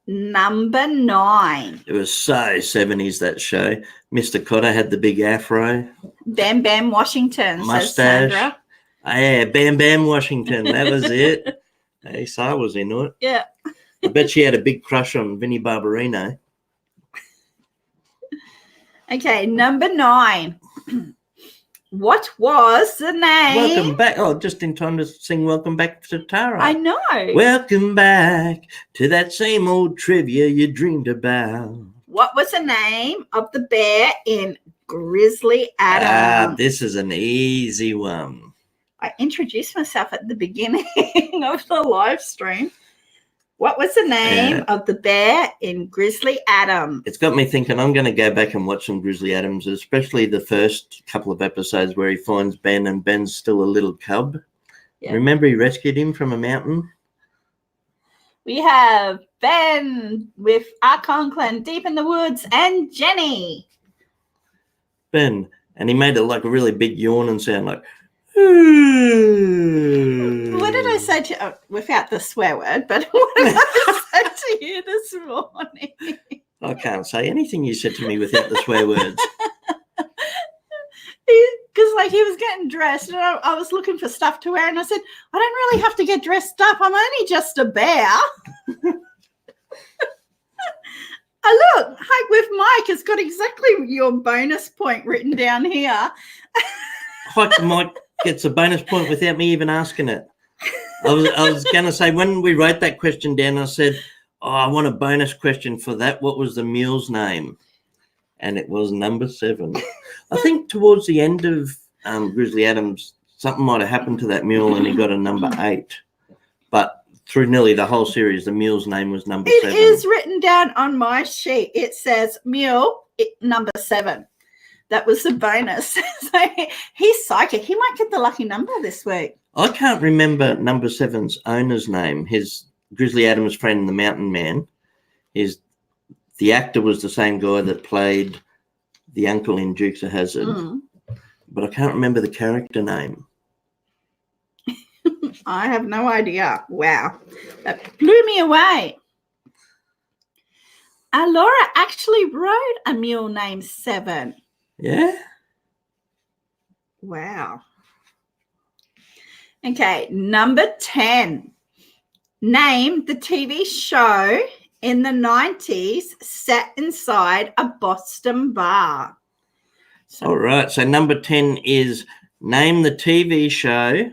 Number 9. It was so 70s, that show. Mr. Cotter had the big afro. Bam Bam Washington. Mustache. Says Sandra. Oh, yeah, Bam Bam Washington. That was it. Hey, Sarah was into it. Yeah. I bet she had a big crush on Vinnie Barbarino. Okay, number 9. What was the name? Welcome back. Oh, just in time to sing Welcome Back to Tara. I know. Welcome back to that same old trivia you dreamed about. What was the name of the bear in Grizzly Adams? This is an easy one. I introduced myself at the beginning of the live stream. What was the name of the bear in Grizzly Adams? It's got me thinking I'm going to go back and watch some Grizzly Adams, especially the first couple of episodes where he finds Ben and Ben's still a little cub. Yeah. Remember he rescued him from a mountain? We have Ben with Archon Clan Deep in the Woods and Jenny. Ben. And he made a really big yawn and sound like... What did I say to you? Without the swear word, but what did I say to you this morning? I can't say anything you said to me without the swear words. Because he was getting dressed and I was looking for stuff to wear and I said, I don't really have to get dressed up. I'm only just a bear. Look, Hike with Mike has got exactly your bonus point written down here. Hike with Mike gets a bonus point without me even asking it. I was going to say, when we wrote that question down, I said, I want a bonus question for that. What was the mule's name? And it was number 7. I think towards the end of Grizzly Adams, something might have happened to that mule and he got a number 8. But through nearly the whole series, the mule's name was number 7. It is written down on my sheet. It says mule, number 7. That was the bonus. So he's psychic. He might get the lucky number this week. I can't remember number 7's owner's name. His Grizzly Adams friend, the Mountain Man. The actor was the same guy that played the uncle in Dukes of Hazzard. But I can't remember the character name. I have no idea. Wow. That blew me away. Laura actually wrote a mule named 7. Yeah? Wow. Okay, number 10. Name the TV show in the 90s set inside a Boston bar. All right, so number 10 is name the TV show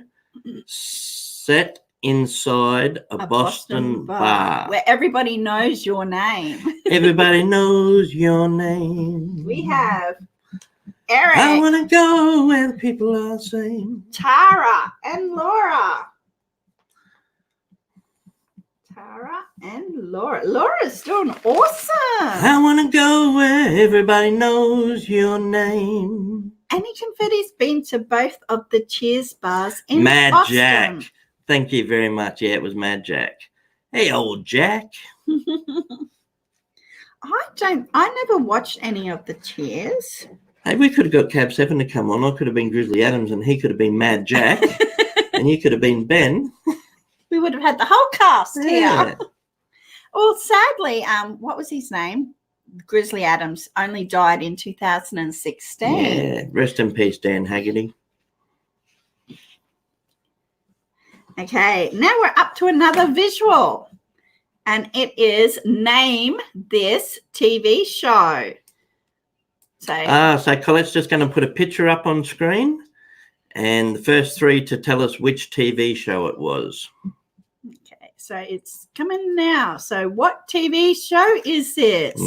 set inside a Boston bar. Where everybody knows your name. Everybody knows your name. We have Eric. I want to go where the people are saying. Tara and Laura. Tara and Laura. Laura's doing awesome. I want to go where everybody knows your name. Annie Confetti's been to both of the Cheers bars in Mad Boston. Jack. Thank you very much. Yeah, it was Mad Jack. Hey, old Jack. I never watched any of the Cheers. Hey, we could have got Cab 7 to come on. I could have been Grizzly Adams and he could have been Mad Jack. And you could have been Ben. We would have had the whole cast Yeah. here. Well, sadly, what was his name? Grizzly Adams only died in 2016. Yeah, rest in peace, Dan Haggerty. Okay, now we're up to another visual. And it is name this TV show. So Colette's just going to put a picture up on screen and the first 3 to tell us which TV show it was. Okay, so it's coming now. So what TV show is this?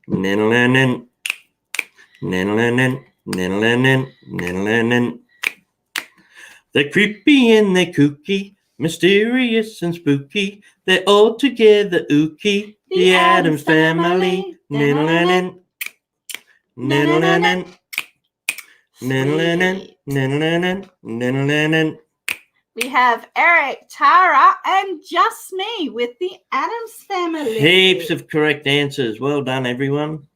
Nanalanan. Nanalanan. Nanalanan. Nanalanan. They're creepy and they're kooky, mysterious and spooky. They're all together ooky. The Addams Family. Nanalanan. Nanalanan. Nanalanan. Nanalanan. Nanalanan. We have Eric, Tara, and just me with the Addams Family. Heaps of correct answers. Well done, everyone.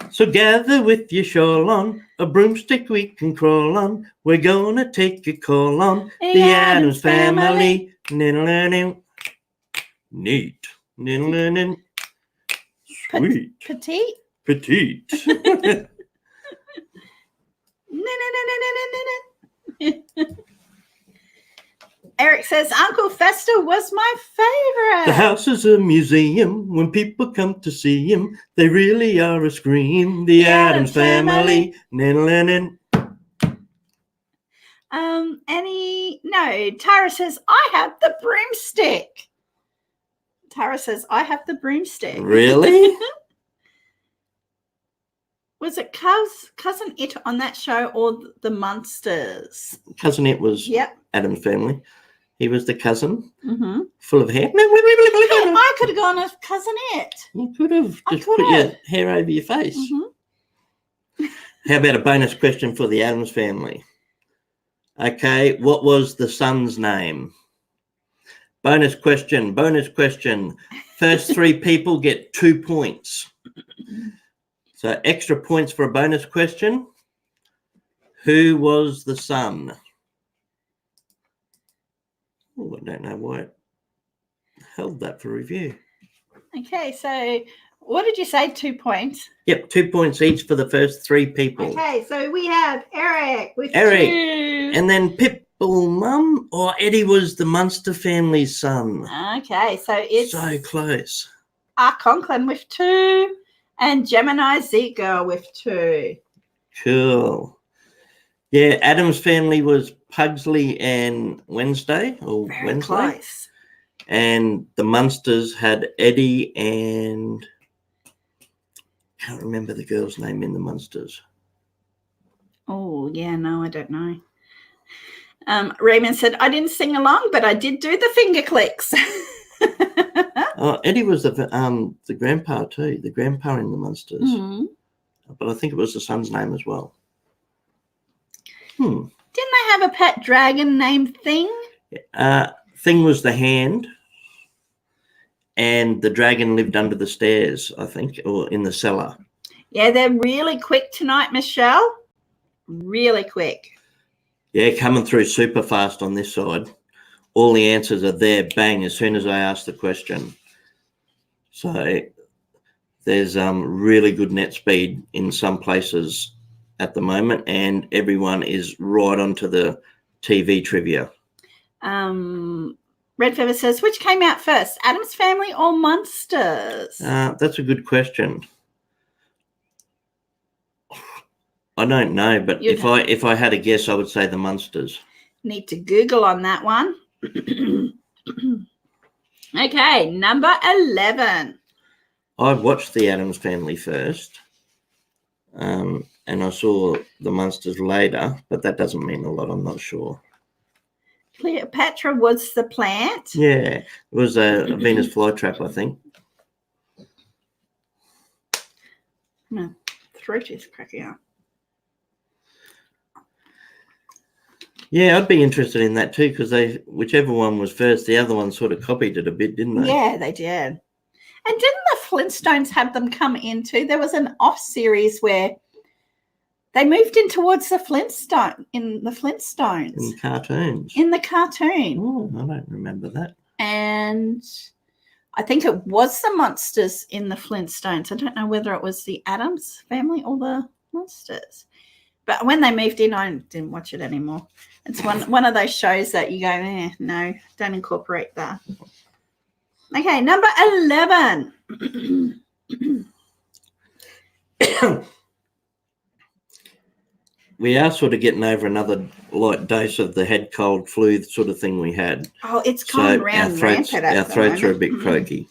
So gather with your shawl on, a broomstick we can crawl on. We're gonna take a call on the Addams Family. Niddle-a-ning. Neat. Niddle-a-ning. Sweet. Petite. Petite. Eric says, Uncle Fester was my favorite. The house is a museum. When people come to see him, they really are a scream. The Addams Family. Niddle-a-ning. Tara says, I have the broomstick. Tara says, I have the broomstick. Really? Was it Cousin It on that show or the Munsters? Cousin It was Yep. Addams Family. He was the cousin, Mm-hmm. full of hair. I could have gone as Cousin It. You could have I just could put have. your hair over your face. Mm-hmm. How about a bonus question for the Addams Family? Okay, what was the son's name? Bonus question. First 3 people get 2 points. So extra points for a bonus question. Who was the son? Oh, I don't know why it held that for review. Okay, so what did you say? 2 points. Yep, 2 points each for the first 3 people. Okay, so we have Eric with Eric. 2. And then Pitbull Mum or Eddie was the Munster family's son. Okay, so it's So close. Conklin with 2 and Gemini Z Girl with 2. Cool. Yeah, Addams family was Pugsley and Wednesday or Very Wednesday. close. And the Munsters had Eddie and can't remember the girl's name in the Munsters. Oh, yeah, no, I don't know. Raymond said, I didn't sing along, but I did do the finger clicks. Oh, Eddie was the grandpa too, the grandpa in the Munsters. Mm-hmm. But I think it was the son's name as well. Didn't they have a pet dragon named Thing? Thing was the hand, and the dragon lived under the stairs, I think, or in the cellar. Yeah, they're really quick tonight, Michelle. Really quick. Yeah, coming through super fast on this side. All the answers are there, bang, as soon as I ask the question. So there's really good net speed in some places at the moment, and everyone is right onto the TV trivia. Red Feather says, which came out first, Addams Family or Munsters? That's a good question. I don't know, but if I had a guess, I would say the Munsters. Need to Google on that one. Okay, number 11. I watched the Addams Family first, and I saw the Munsters later, but that doesn't mean a lot. I'm not sure. Cleopatra was the plant. Yeah, it was a Venus flytrap, I think. My throat is cracking up. Yeah, I'd be interested in that too, because whichever one was first, the other one sort of copied it a bit, didn't they? Yeah, they did. And didn't the Flintstones have them come into? There was an off series where they moved in towards the Flintstones. In cartoons. In the cartoon. Oh, I don't remember that. And I think it was the Monsters in the Flintstones. I don't know whether it was the Addams Family or the Monsters. But when they moved in, I didn't watch it anymore. It's one of those shows that you go, no, don't incorporate that. Okay, number 11. We are sort of getting over another light dose of the head cold flu sort of thing we had. Oh, it's gone round rampant. Our throats are a bit croaky.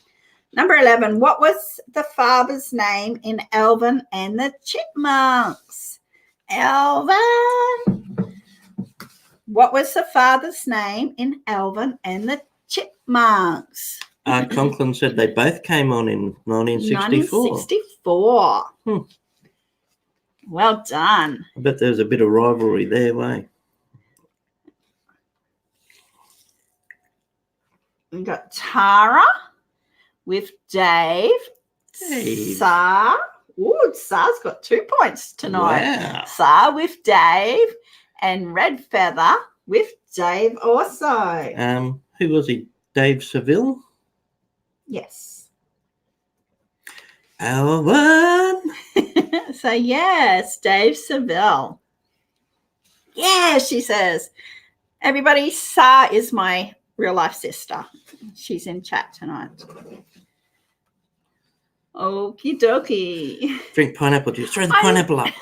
Number 11. What was the father's name in Alvin and the Chipmunks? Alvin. What was the father's name in Alvin and the Chipmunks? Conklin said they both came on in 1964. 1964. Well done. I bet there was a bit of rivalry there, way. We've got Tara with Dave. Sar. Ooh, Sar's got 2 points tonight. Wow. Sar with Dave and Red Feather with Dave also. Who was he? Dave Seville? Yes. Alvin. So, yes, Dave Seville. Yeah, she says. Everybody, Sar is my real-life sister. She's in chat tonight. Okie dokie. Drink pineapple juice. Throw the pineapple up.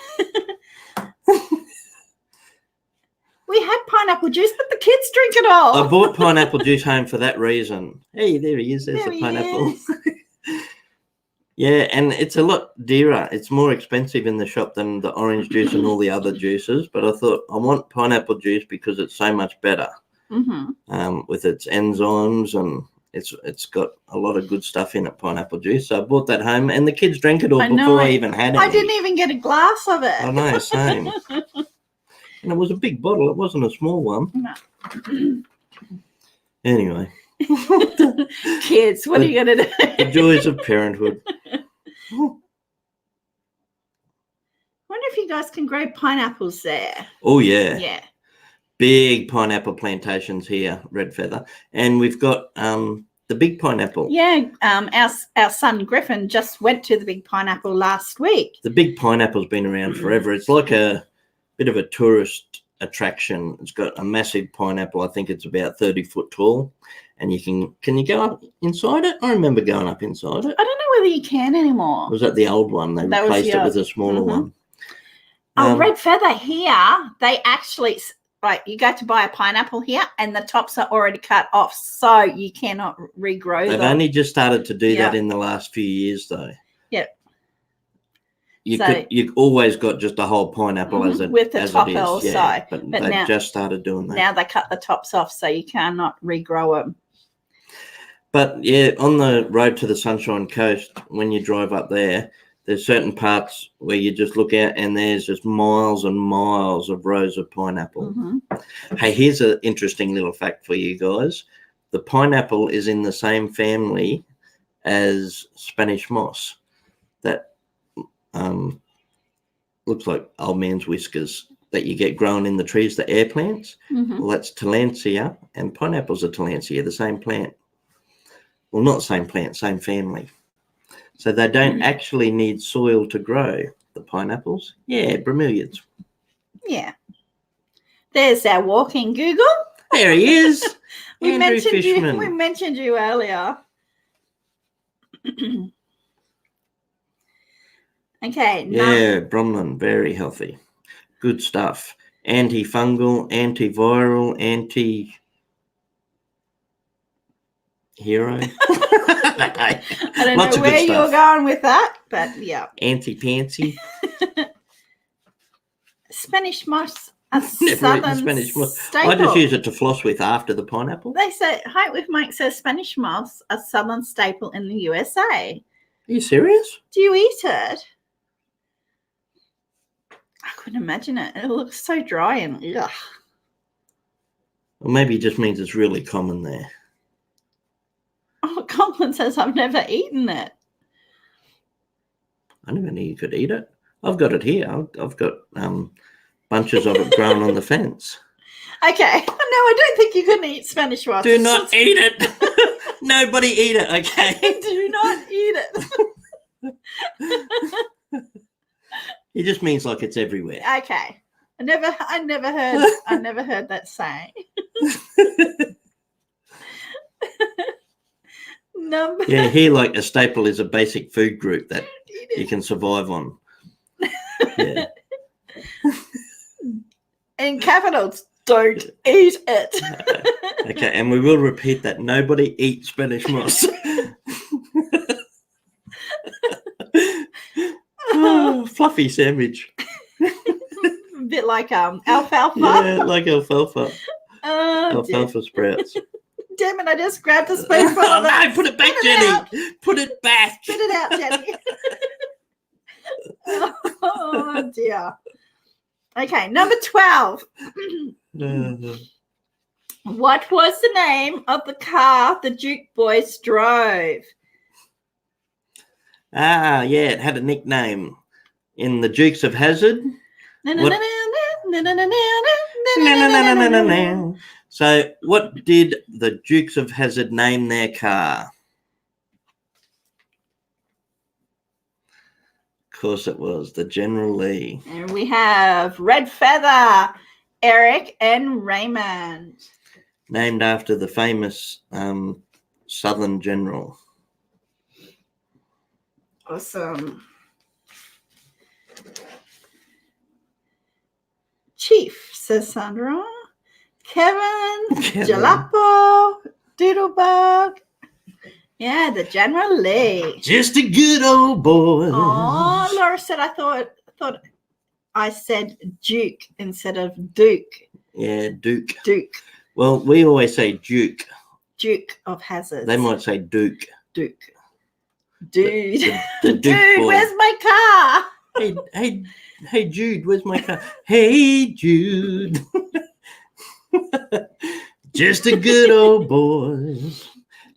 We had pineapple juice, but the kids drink it all. I bought pineapple juice home for that reason. Hey, there he is. There's There the he pineapple. is. Yeah, and it's a lot dearer. It's more expensive in the shop than the orange juice and all the other juices. But I thought I want pineapple juice because it's so much better with its enzymes, and it's got a lot of good stuff in it, pineapple juice. So I bought that home, and the kids drank it all before I even had it. I didn't even get a glass of it. I know, same. And it was a big bottle. It wasn't a small one. No. Anyway. Kids, what are you going to do? The joys of parenthood. Wonder if you guys can grow pineapples there. Oh, yeah. Yeah. Big pineapple plantations here, Red Feather. And we've got the big pineapple. Yeah, our son Griffin just went to the big pineapple last week. The big pineapple's been around forever. It's like a bit of a tourist attraction. It's got a massive pineapple. I think it's about 30 foot tall. And you can you go up inside it? I remember going up inside it. I don't know whether you can anymore. Was that the old one? They replaced it with a smaller one. Red Feather here, they actually, like, you go to buy a pineapple here and the tops are already cut off, so you cannot regrow them. They've only just started to do that in the last few years, though. Yep. You always got just a whole pineapple as it with the as top it is. also. Yeah, but they've now, just started doing that. Now they cut the tops off, so you cannot regrow them. But yeah, on the road to the Sunshine Coast, when you drive up there, there's certain parts where you just look out and there's just miles and miles of rows of pineapple. Hey, here's an interesting little fact for you guys. The pineapple is in the same family as Spanish moss. That looks like old man's whiskers that you get growing in the trees, the air plants. Well, that's Tillandsia, and pineapples are Tillandsia, the same plant. Well, not same plant, same family. So they don't actually need soil to grow the pineapples. Yeah, bromeliads. Yeah. There's our walking Google. There he is. We Andrew Fishman. We mentioned you earlier. Okay. Yeah, bromelain, very healthy. Good stuff. Antifungal, antiviral, hero. I don't know where you're going with that, but yeah. Anti-pantsy. Spanish moss, a Never eaten southern Spanish moss. staple. I just use it to floss with after the pineapple. They say, Height with Mike says Spanish moss, a southern staple in the USA. Are you serious? Do you eat it? I couldn't imagine it. It looks so dry and ugh. Or maybe it just means it's really common there. Oh, Conklin says I've never eaten it. I never knew you could eat it. I've got it here. I've got bunches of it growing on the fence. Okay. No, I don't think you can eat Spanish moss. Do not eat it. Nobody eat it, okay? Do not eat it. It just means like it's everywhere. Okay. I never heard that saying. Yeah, here like a staple is a basic food group that you can survive on. Yeah. In capitals, don't eat it. Okay, and we will repeat that. Nobody eats Spanish moss. fluffy sandwich. A bit like alfalfa. Yeah, like alfalfa. Oh, Alfalfa sprouts. damn it, I just grabbed a spoonful Oh, of it. no, put it back, Spit it out. Jenny. Put it back. Spit it out, Jenny. Oh, dear. Okay, number 12. What was the name of the car the Duke boys drove? Yeah, it had a nickname in the Dukes of Hazzard. So, what did the Dukes of Hazzard name their car? Of course, it was the General Lee. And we have Red Feather, Eric, and Raymond. Named after the famous Southern general. Awesome. Chief, says Sandra. Kevin, Jalappo, Doodlebug. Yeah, the General Lee. Just a good old boy. Oh, Laura said I thought I said Duke instead of Duke. Yeah, Duke. Duke. Well, we always say Duke. Duke of Hazzards. They might say Duke. Duke. Dude. The Duke Dude, boy. where's my car? Hey, Jude, where's my car? Hey, Jude. Just a good old boy.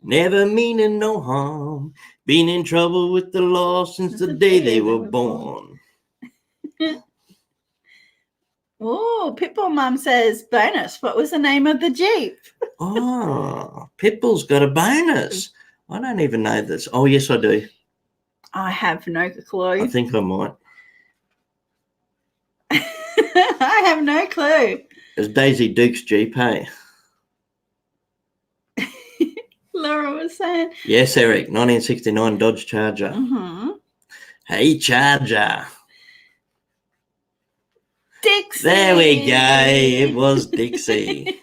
Never meaning no harm. Been in trouble with the law since the day they were born. Oh, Pitbull Mum says bonus. What was the name of the Jeep? Oh, Pitbull's got a bonus. I don't even know this. Oh, yes, I do. I have no clue. I think I might. I have no clue. It's Daisy Duke's Jeep, hey? Laura was saying. Yes, Eric, 1969 Dodge Charger. Mm-hmm. Hey, Charger. Dixie. There we go. It was Dixie.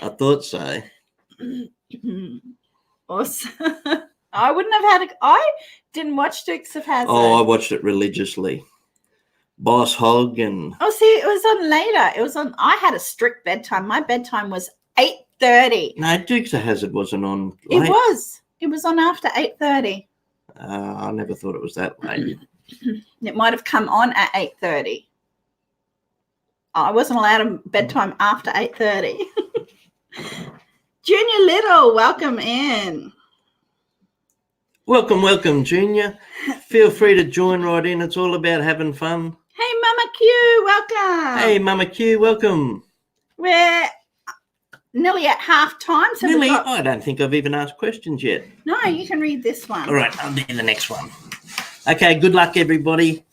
I thought so. Awesome. I wouldn't have had I didn't watch Dukes of Hazzard. Oh, I watched it religiously. Boss Hogg and... Oh, see, it was on later. It was on... I had a strict bedtime. My bedtime was 8:30. No, Dukes of Hazzard wasn't on late. It was. It was on after 8:30. I never thought it was that late. It might have come on at 8:30. I wasn't allowed a bedtime after 8:30. Junior Little, welcome in. Welcome, Junior. Feel free to join right in. It's all about having fun. Hey, Mama Q, welcome. Hey, Mama Q, welcome. We're nearly at half time. So Really? I don't think I've even asked questions yet. No, you can read this one. All right, I'll do the next one. Okay, good luck, everybody.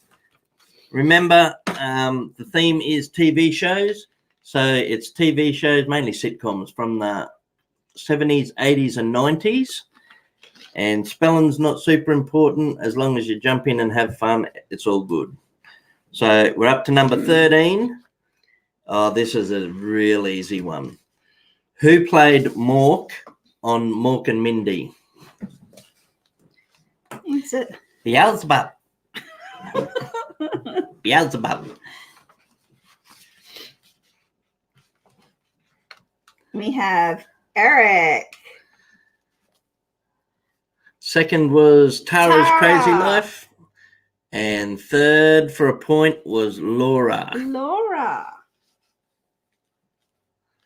Remember, the theme is TV shows. So it's TV shows, mainly sitcoms from the 70s, 80s, and 90s. And spelling's not super important. As long as you jump in and have fun, it's all good. So we're up to number 13. Oh, this is a real easy one. Who played Mork on Mork and Mindy? Is it? Beelzebub. Beelzebub. We have Eric. Second was Tara's Tara. Crazy Life. And third for a point was Laura. Laura.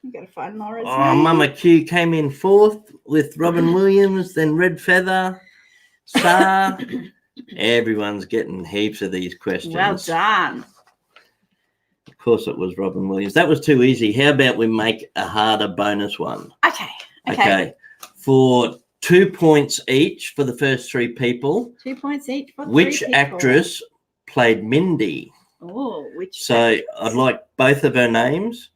You got to find Laura's Oh, name. Mama Q came in fourth with Robin Williams, then Red Feather, Star. Everyone's getting heaps of these questions. Well done. Of course it was Robin Williams. That was too easy. How about we make a harder bonus one? Okay. For 2 points each for the first three people. 2 points each for Which 3 people. actress played Mindy? Oh, which? So actress? I'd like both of her names,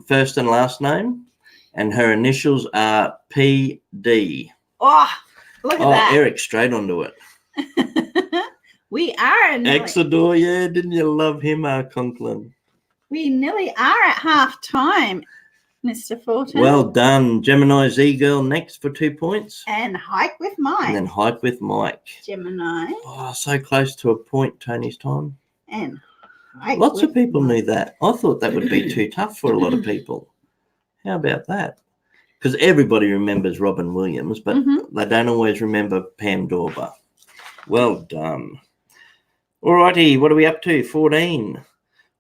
first and last name, and her initials are PD. Oh, look at that. Eric, straight onto it. We are nearly, Exodore, yeah, didn't you love him, Conklin? we nearly are at half time. Mr. Fulton. Well done. Gemini Z Girl next for 2 points. And Hike with Mike. And then Hike with Mike. Gemini. Oh, so close to a point, Tony's time. And Hike Lots of with people Mike. knew that. I thought that would be too tough for a lot of people. How about that? Because everybody remembers Robin Williams, but they don't always remember Pam Dorber. Well done. All righty, what are we up to? 14.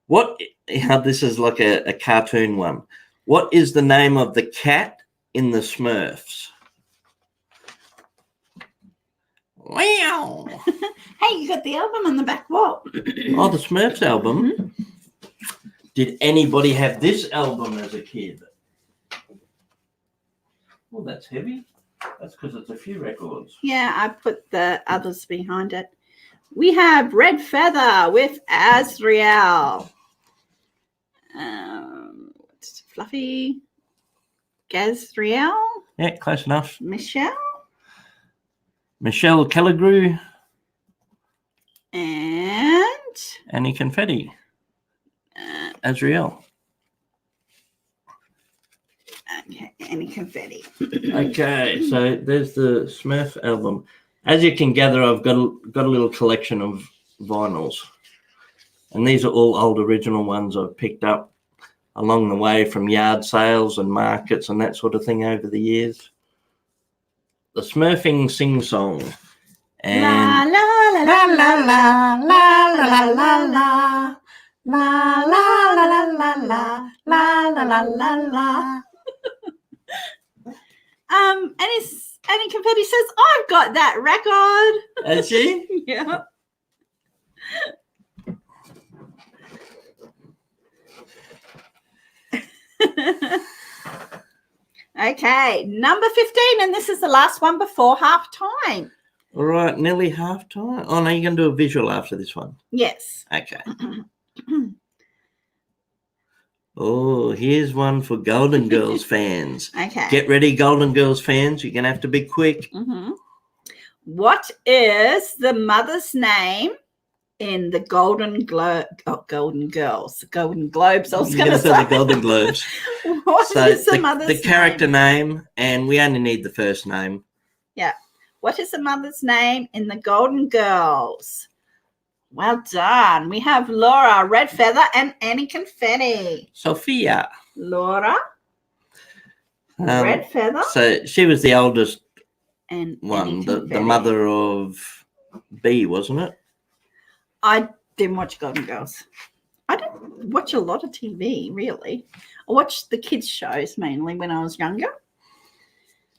What? This is like a cartoon one. What is the name of the cat in the Smurfs? Wow. Hey, you got the album on the back wall. Oh, the Smurfs album. Did anybody have this album as a kid? Oh, that's heavy. That's because it's a few records. Yeah, I put the others behind it. We have Red Feather with Azrael. Fluffy. Gazriel. Yeah, close enough. Michelle. Michelle Kelligrew. And Annie Confetti. Azrael. Okay, Annie Confetti. Okay, so there's the Smurf album. As you can gather, I've got a little collection of vinyls. And these are all old original ones I've picked up along the way from yard sales and markets and that sort of thing over the years. The Smurfing sing-song. And La la la la la la la la la la la la la la la la la la la la. Annie Confetti says, I've got that record. Has she? Yeah. Okay, number 15, and this is the last one before half time. All right, nearly half time. Oh, no, you're going to do a visual after this one. Yes. Okay. Oh, here's one for Golden Girls fans. Okay. Get ready, Golden Girls fans. You're going to have to be quick. What is the mother's name in the Golden Globes? Golden Globes, I was going to say. The Golden Globes. What is the mother's name? The character name, and we only need the first name. Yeah. What is the mother's name in the Golden Girls? Well done. We have Laura, Red Feather, and Annie Confetti. Sophia. Laura, Red Feather. So she was the oldest and one, the mother of B, wasn't it? I didn't watch Golden Girls. I didn't watch a lot of TV, really. I watched the kids' shows mainly when I was younger.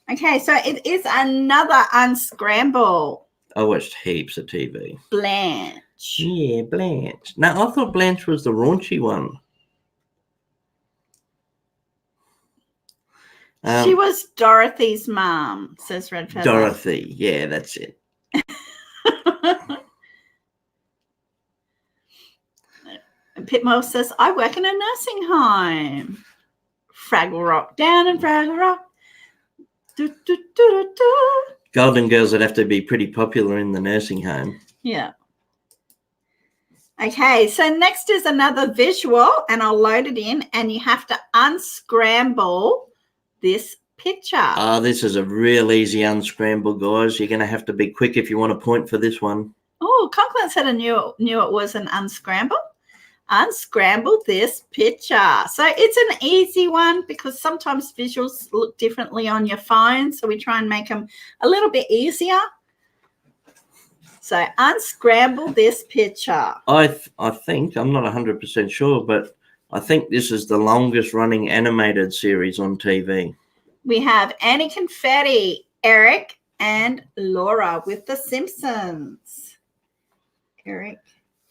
Okay, so it is another unscramble. I watched heaps of TV. Blanche. Yeah, Blanche. No, I thought Blanche was the raunchy one. She was Dorothy's mom, says Red Feather. Dorothy, yeah, that's it. And Pitmore says, I work in a nursing home. Fraggle Rock, down in Fraggle Rock. Do, do, do, do, do. Golden Girls would have to be pretty popular in the nursing home. Yeah. Okay, so next is another visual, and I'll load it in, and you have to unscramble this picture. Oh, this is a real easy unscramble, guys. You're going to have to be quick if you want a point for this one. Oh, Conklin said I knew it was an unscramble. Unscramble this picture. So it's an easy one because sometimes visuals look differently on your phone, so we try and make them a little bit easier. So unscramble this picture. I think, I'm not 100% sure, but I think this is the longest running animated series on TV. We have Annie Confetti, Eric, and Laura with The Simpsons. Eric.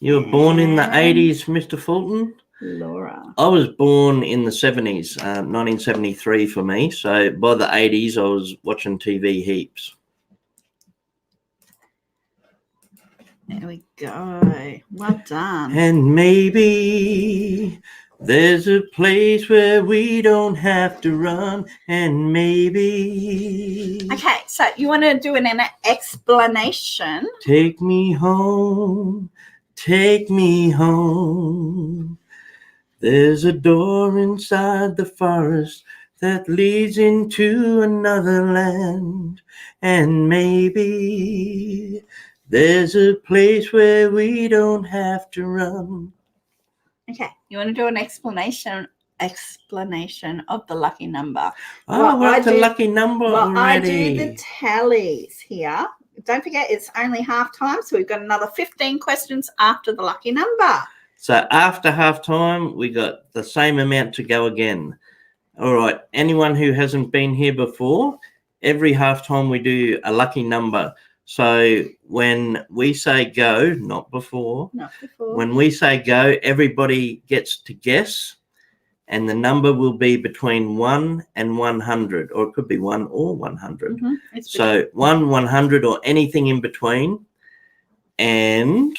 You were born in the 80s, Mr. Fulton? Laura. I was born in the 70s, 1973 for me. So by the 80s, I was watching TV heaps. There we go. Well done. And maybe there's a place where we don't have to run, and maybe... Okay, so you want to do an explanation? Take me home, take me home. There's a door inside the forest that leads into another land, and maybe there's a place where we don't have to run. Okay, you want to do an explanation of the lucky number? Oh, what's the lucky number already? I do the tallies here. Don't forget, it's only half time, so we've got another 15 questions after the lucky number. So after half time, we got the same amount to go again. All right, anyone who hasn't been here before, every half time we do a lucky number. So when we say go, not before. When we say go, everybody gets to guess, and the number will be between 1 and 100, or it could be 1 or 100. So 1, 100, or anything in between, and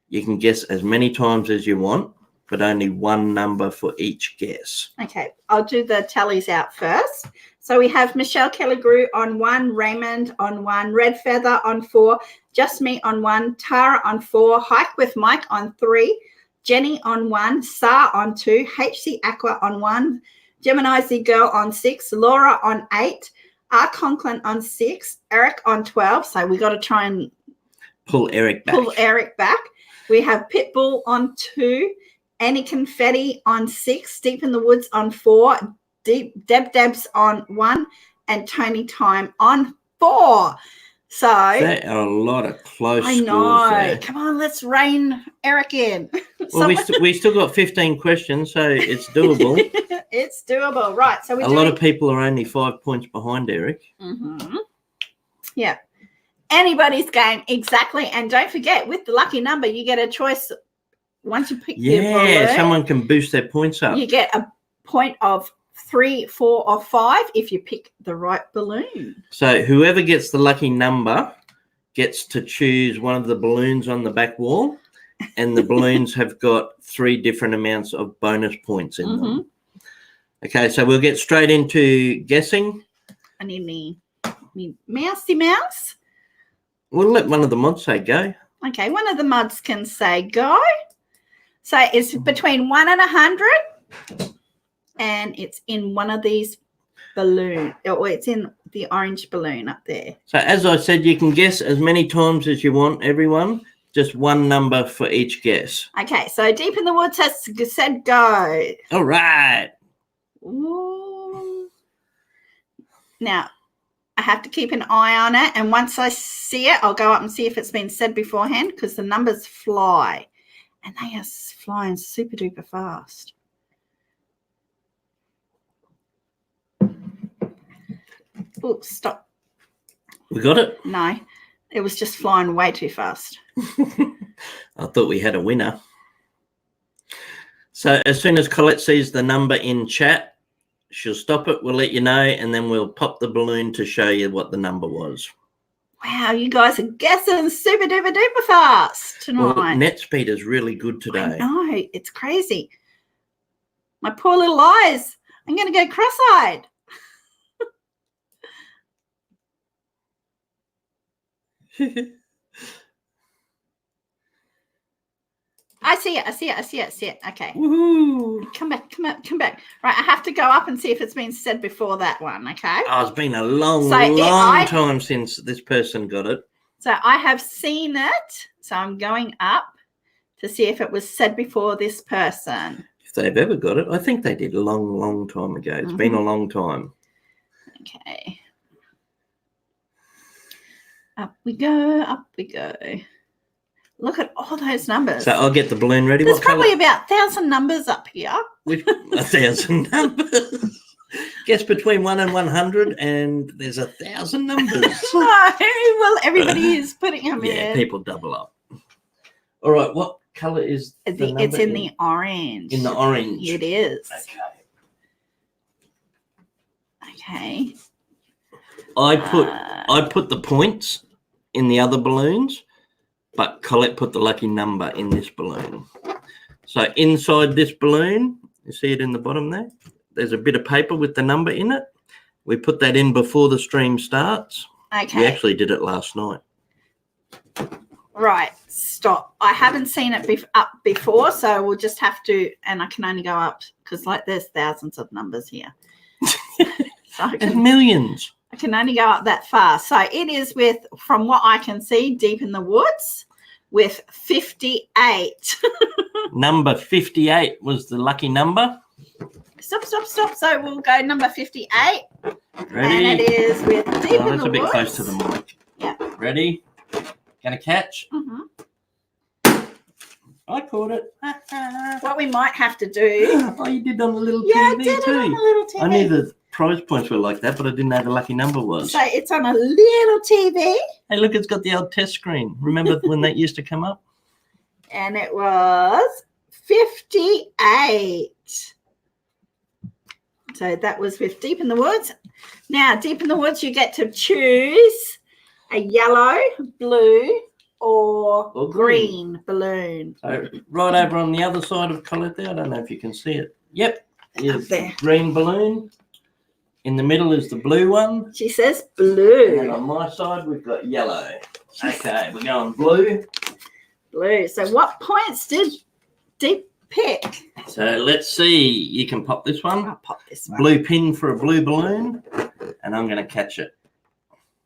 you can guess as many times as you want, but only one number for each guess. Okay, I'll do the tallies out first. So we have Michelle Kelly-Grew on 1, Raymond on 1, Red Feather on 4, Just Me on 1, Tara on 4, Hike with Mike on 3, Jenny on 1, Sa on 2, HC Aqua on 1, Gemini Z Girl on 6, Laura on 8, R. Conklin on 6, Eric on 12. So we got to try and pull Eric back. We have Pitbull on 2, Annie Confetti on 6, Deep in the Woods on 4, Debs on 1, and Tony Time on 4. So there are a lot of close scores there. Come on, let's rein Eric in. Well, we still got 15 questions, so it's doable. It's doable, right? So a lot of people are only 5 points behind Eric. Yeah. Anybody's game, exactly. And don't forget, with the lucky number, you get a choice. Once you pick your balloon, someone can boost their points up. You get a point of 3, 4, or 5 if you pick the right balloon. So whoever gets the lucky number gets to choose one of the balloons on the back wall, and the balloons have got 3 different amounts of bonus points in them. Okay, so we'll get straight into guessing. I need me mousey mouse. We'll let one of the mods say go. Okay, one of the mods can say go. So it's between 1 and 100, and it's in one of these balloons, or it's in the orange balloon up there. So as I said, you can guess as many times as you want, everyone. Just one number for each guess. Okay, so Deep in the Woods has said go. All right. Ooh. Now, I have to keep an eye on it, and once I see it, I'll go up and see if it's been said beforehand, because the numbers fly, and they are flying super duper fast. Oops, stop. We got it? No, it was just flying way too fast. I thought we had a winner. So as soon as Colette sees the number in chat, she'll stop it, we'll let you know, and then we'll pop the balloon to show you what the number was. Wow, you guys are guessing super duper duper fast tonight. Well, net speed is really good today. I know, it's crazy. My poor little eyes. I'm going to go cross-eyed. I see it. Okay. Woohoo. Come back. Right, I have to go up and see if it's been said before that one, okay? Oh, it's been a long time since this person got it. So I have seen it, so I'm going up to see if it was said before this person. If they've ever got it. I think they did a long time ago. It's been a long time. Okay. Up we go. Look at all those numbers. So I'll get the balloon ready. There's probably about 1,000 numbers up here. 1,000 numbers. Guess between 1 and 100, and there's 1,000 numbers. No, well, everybody is putting them in. Yeah, people double up. All right, what colour is the number? It's in the orange. In the orange. It is. Okay. Okay. I put the points in the other balloons, but Colette put the lucky number in this balloon. So inside this balloon, you see it in the bottom there? There's a bit of paper with the number in it. We put that in before the stream starts. Okay. We actually did it last night. Right, stop. I haven't seen it up before, so we'll just have to, and I can only go up because like there's thousands of numbers here. So There's millions. I can only go up that far. So it is with, from what I can see, Deep in the Woods with 58. Number 58 was the lucky number. Stop. So we'll go number 58. Ready? And it is with Deep in the Woods. That's a bit close to the mic. Yeah. Ready? Gonna catch? Mm-hmm. I caught it. What we might have to do. Oh, you did on the little Yeah, TV I did too. it on the little TV. I knew the prize points were like that, but I didn't know the lucky number was. So it's on a little TV. Hey, look, it's got the old test screen. Remember when that used to come up? And it was 58. So that was with Deep in the Woods. Now, Deep in the Woods, you get to choose a yellow, blue, or green balloon. So right over on the other side of Colette there, I don't know if you can see it. Yep, is the there. green balloon. In the middle is the blue one. She says And then blue. on my side, we've got yellow. Okay, we're going blue. Blue. So what points did Deep pick? So let's see. You can pop this one. I'll pop this one. Blue pin for a blue balloon. And I'm going to catch it.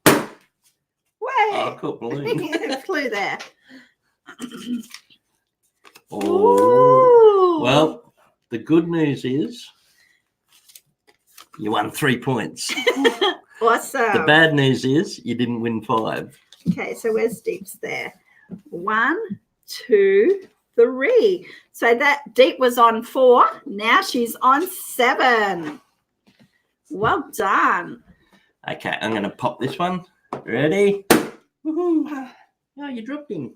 Way. Oh, I caught balloon. It flew there. Oh. Ooh. Well, the good news is you won 3 points. Awesome. The bad news is you didn't win 5. Okay, so where's Deep's there? 1, 2, 3. So that Deep was on 4. Now she's on 7. Well done. Okay, I'm going to pop this one. Ready? Woohoo. Oh, you dropped him.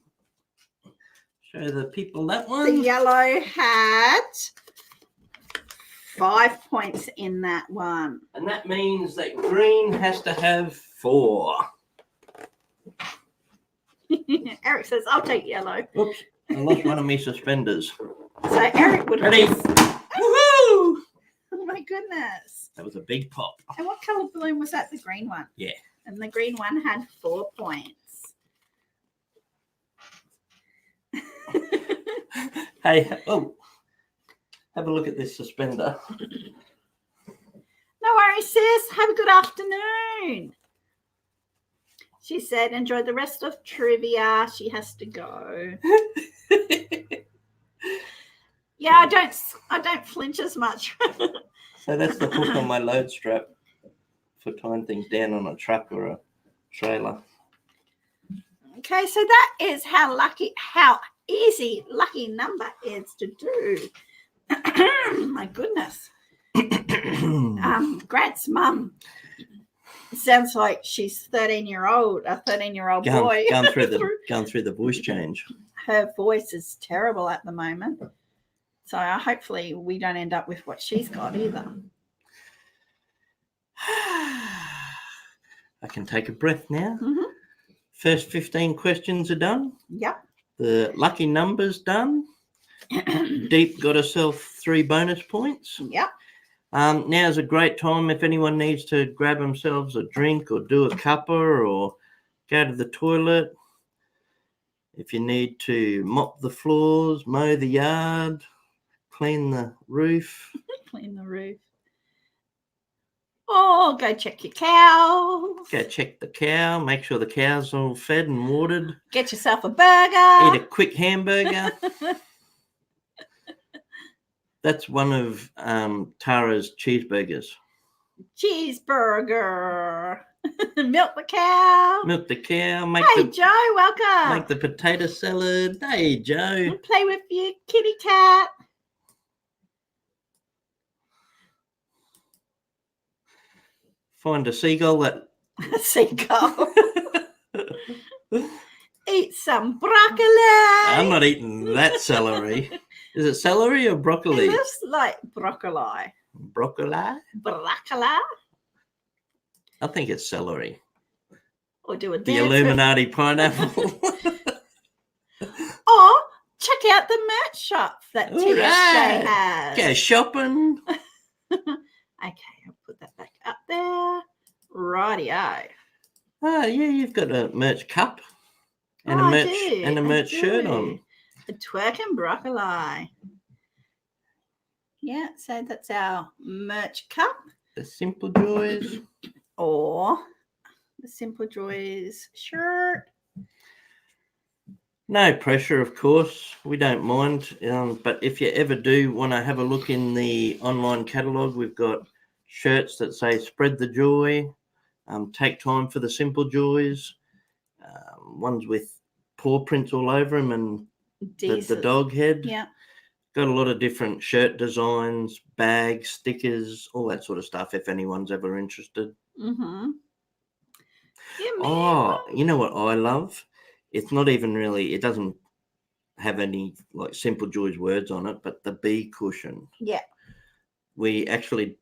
Show the people that The one. yellow had 5 points in that one. And that means that green has to have 4. Eric says, I'll take yellow. Oops, I lost one of my suspenders. So Eric would Ready? have. Woohoo! Oh my goodness. That was a big pop. And what colour balloon was that? The green one? Yeah. And the green one had 4 points. Hey, oh, have a look at this suspender. No worries, sis. Have a good afternoon. She said, enjoy the rest of trivia. She has to go. Yeah, I don't flinch as much. So that's the hook on my load strap for tying things down on a truck or a trailer. Okay, so that is how easy lucky number is to do. My goodness. Grant's mum sounds like she's a 13-year-old boy. Going through the voice change. Her voice is terrible at the moment. So hopefully we don't end up with what she's got either. I can take a breath now. Mm-hmm. First 15 questions are done. Yep. The lucky numbers done. Deep got herself 3 bonus points. Yep. Now's a great time if anyone needs to grab themselves a drink or do a cuppa or go to the toilet. If you need to mop the floors, mow the yard, clean the roof. Clean the roof. Oh, go check your cows. Go check the cow, make sure the cow's all fed and watered. Get yourself a burger. Eat a quick hamburger. That's one of Tara's cheeseburgers. Cheeseburger. Milk the cow. Milk the cow. Hey, Joe, welcome. Make the potato salad. Hey, Joe. Play with your kitty cat. Find a seagull that... Seagull. Eat some broccoli. I'm not eating that celery. Is it celery or broccoli? It looks like broccoli. Broccoli? Broccoli. I think it's celery. Or do a The dance with- Illuminati pineapple. Or check out the merch shop that All TSJ right. has. Go shopping. Okay, I'll put that back up there. Rightio. Oh, yeah, you've got a merch cup. and Oh, a I merch do, and a I merch shirt do. on. A twerking broccoli. Yeah, so that's our merch cup. The Simple Joys. Or the Simple Joys shirt. No pressure, of course. We don't mind. But if you ever do want to have a look in the online catalogue, we've got shirts that say "Spread the Joy," "Take Time for the Simple Joys," ones with paw prints all over them and the dog head. Yeah. Got a lot of different shirt designs, bags, stickers, all that sort of stuff. If anyone's ever interested. Mm-hmm. Yeah, Oh, you know what I love? It's not even really. It doesn't have any like Simple Joys words on it, but the bee cushion. Yeah. We actually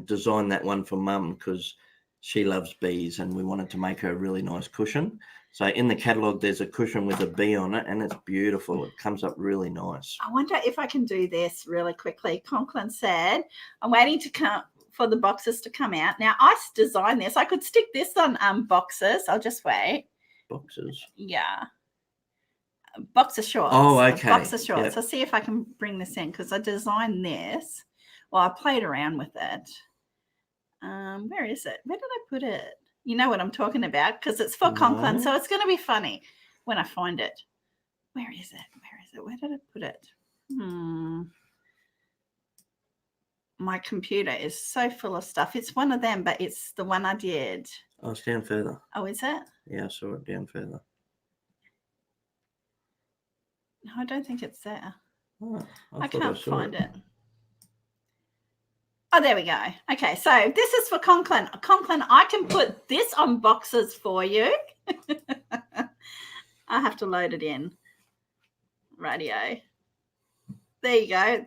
designed that one for Mum because she loves bees, and we wanted to make her a really nice cushion. So in the catalogue, there's a cushion with a bee on it, and it's beautiful. It comes up really nice. I wonder if I can do this really quickly. Conklin said, I'm waiting for the boxes to come out. Now, I designed this. I could stick this on boxes. I'll just wait. Boxes? Yeah. Boxer shorts. Oh, okay. Boxer shorts. Yep. I'll see if I can bring this in because I designed this. Well, I played around with it. Where is it? Where did I put it? You know what I'm talking about because it's for Conklin, so it's going to be funny when I find it. Where is it? Where is it? Where did I put it? My computer is so full of stuff. It's one of them, but it's the one I did. Oh, it's down further. Oh, is it? Yeah, I saw it down further. No, I don't think it's there. Oh, I can't find it. Oh, there we go. Okay, so this is for Conklin. Conklin, I can put this on boxes for you. I have to load it in. Radio. There you go.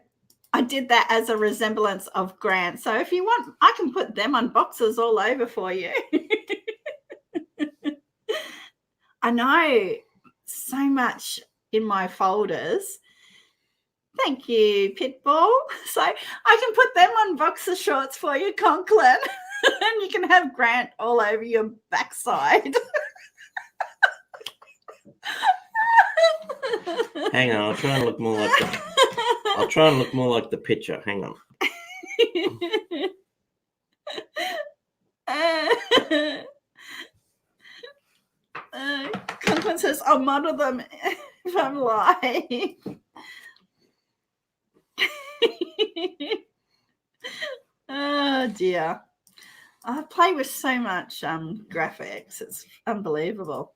I did that as a resemblance of Grant. So if you want, I can put them on boxes all over for you. I know so much in my folders. Thank you, Pitbull. So I can put them on boxer shorts for you, Conklin. And you can have Grant all over your backside. Hang on, I'll try and look more like the picture. Hang on. Conklin says, I'll model them if I'm live. Oh dear. I play with so much graphics. It's unbelievable.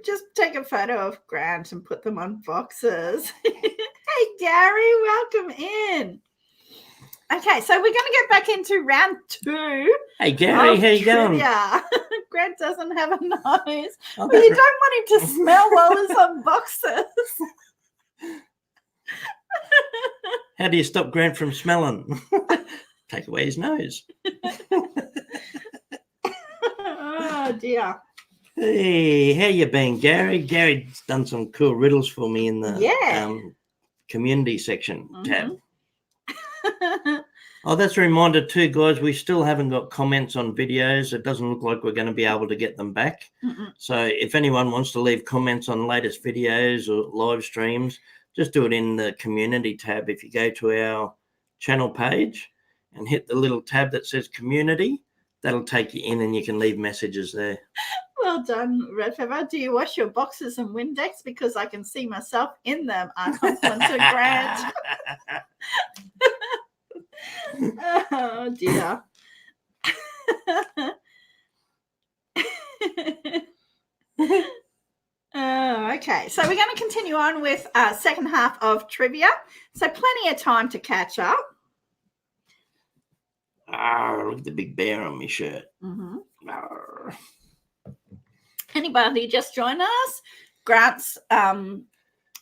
Just take a photo of Grant and put them on boxes. Hey Gary, welcome in. Okay, so we're going to get back into round 2. Hey Gary, how you going? Grant doesn't have a nose. Oh, well, you don't want him to smell while he's on boxes. How do you stop Grant from smelling? Take away his nose. Oh dear. Hey, how you been, Gary? Gary's done some cool riddles for me in the community section tab. Oh, that's a reminder too, guys. We still haven't got comments on videos. It doesn't look like we're going to be able to get them back. So if anyone wants to leave comments on latest videos or live streams, just do it in the community tab. If you go to our channel page and hit the little tab that says community, that'll take you in and you can leave messages there. Well done, Red Feather. Do you wash your boxes and Windex? Because I can see myself in them. I compliment to Grant. Oh, dear. Oh, okay. So we're going to continue on with second half of trivia. So plenty of time to catch up. Look at the big bear on my shirt. Anybody just join us? Grant's.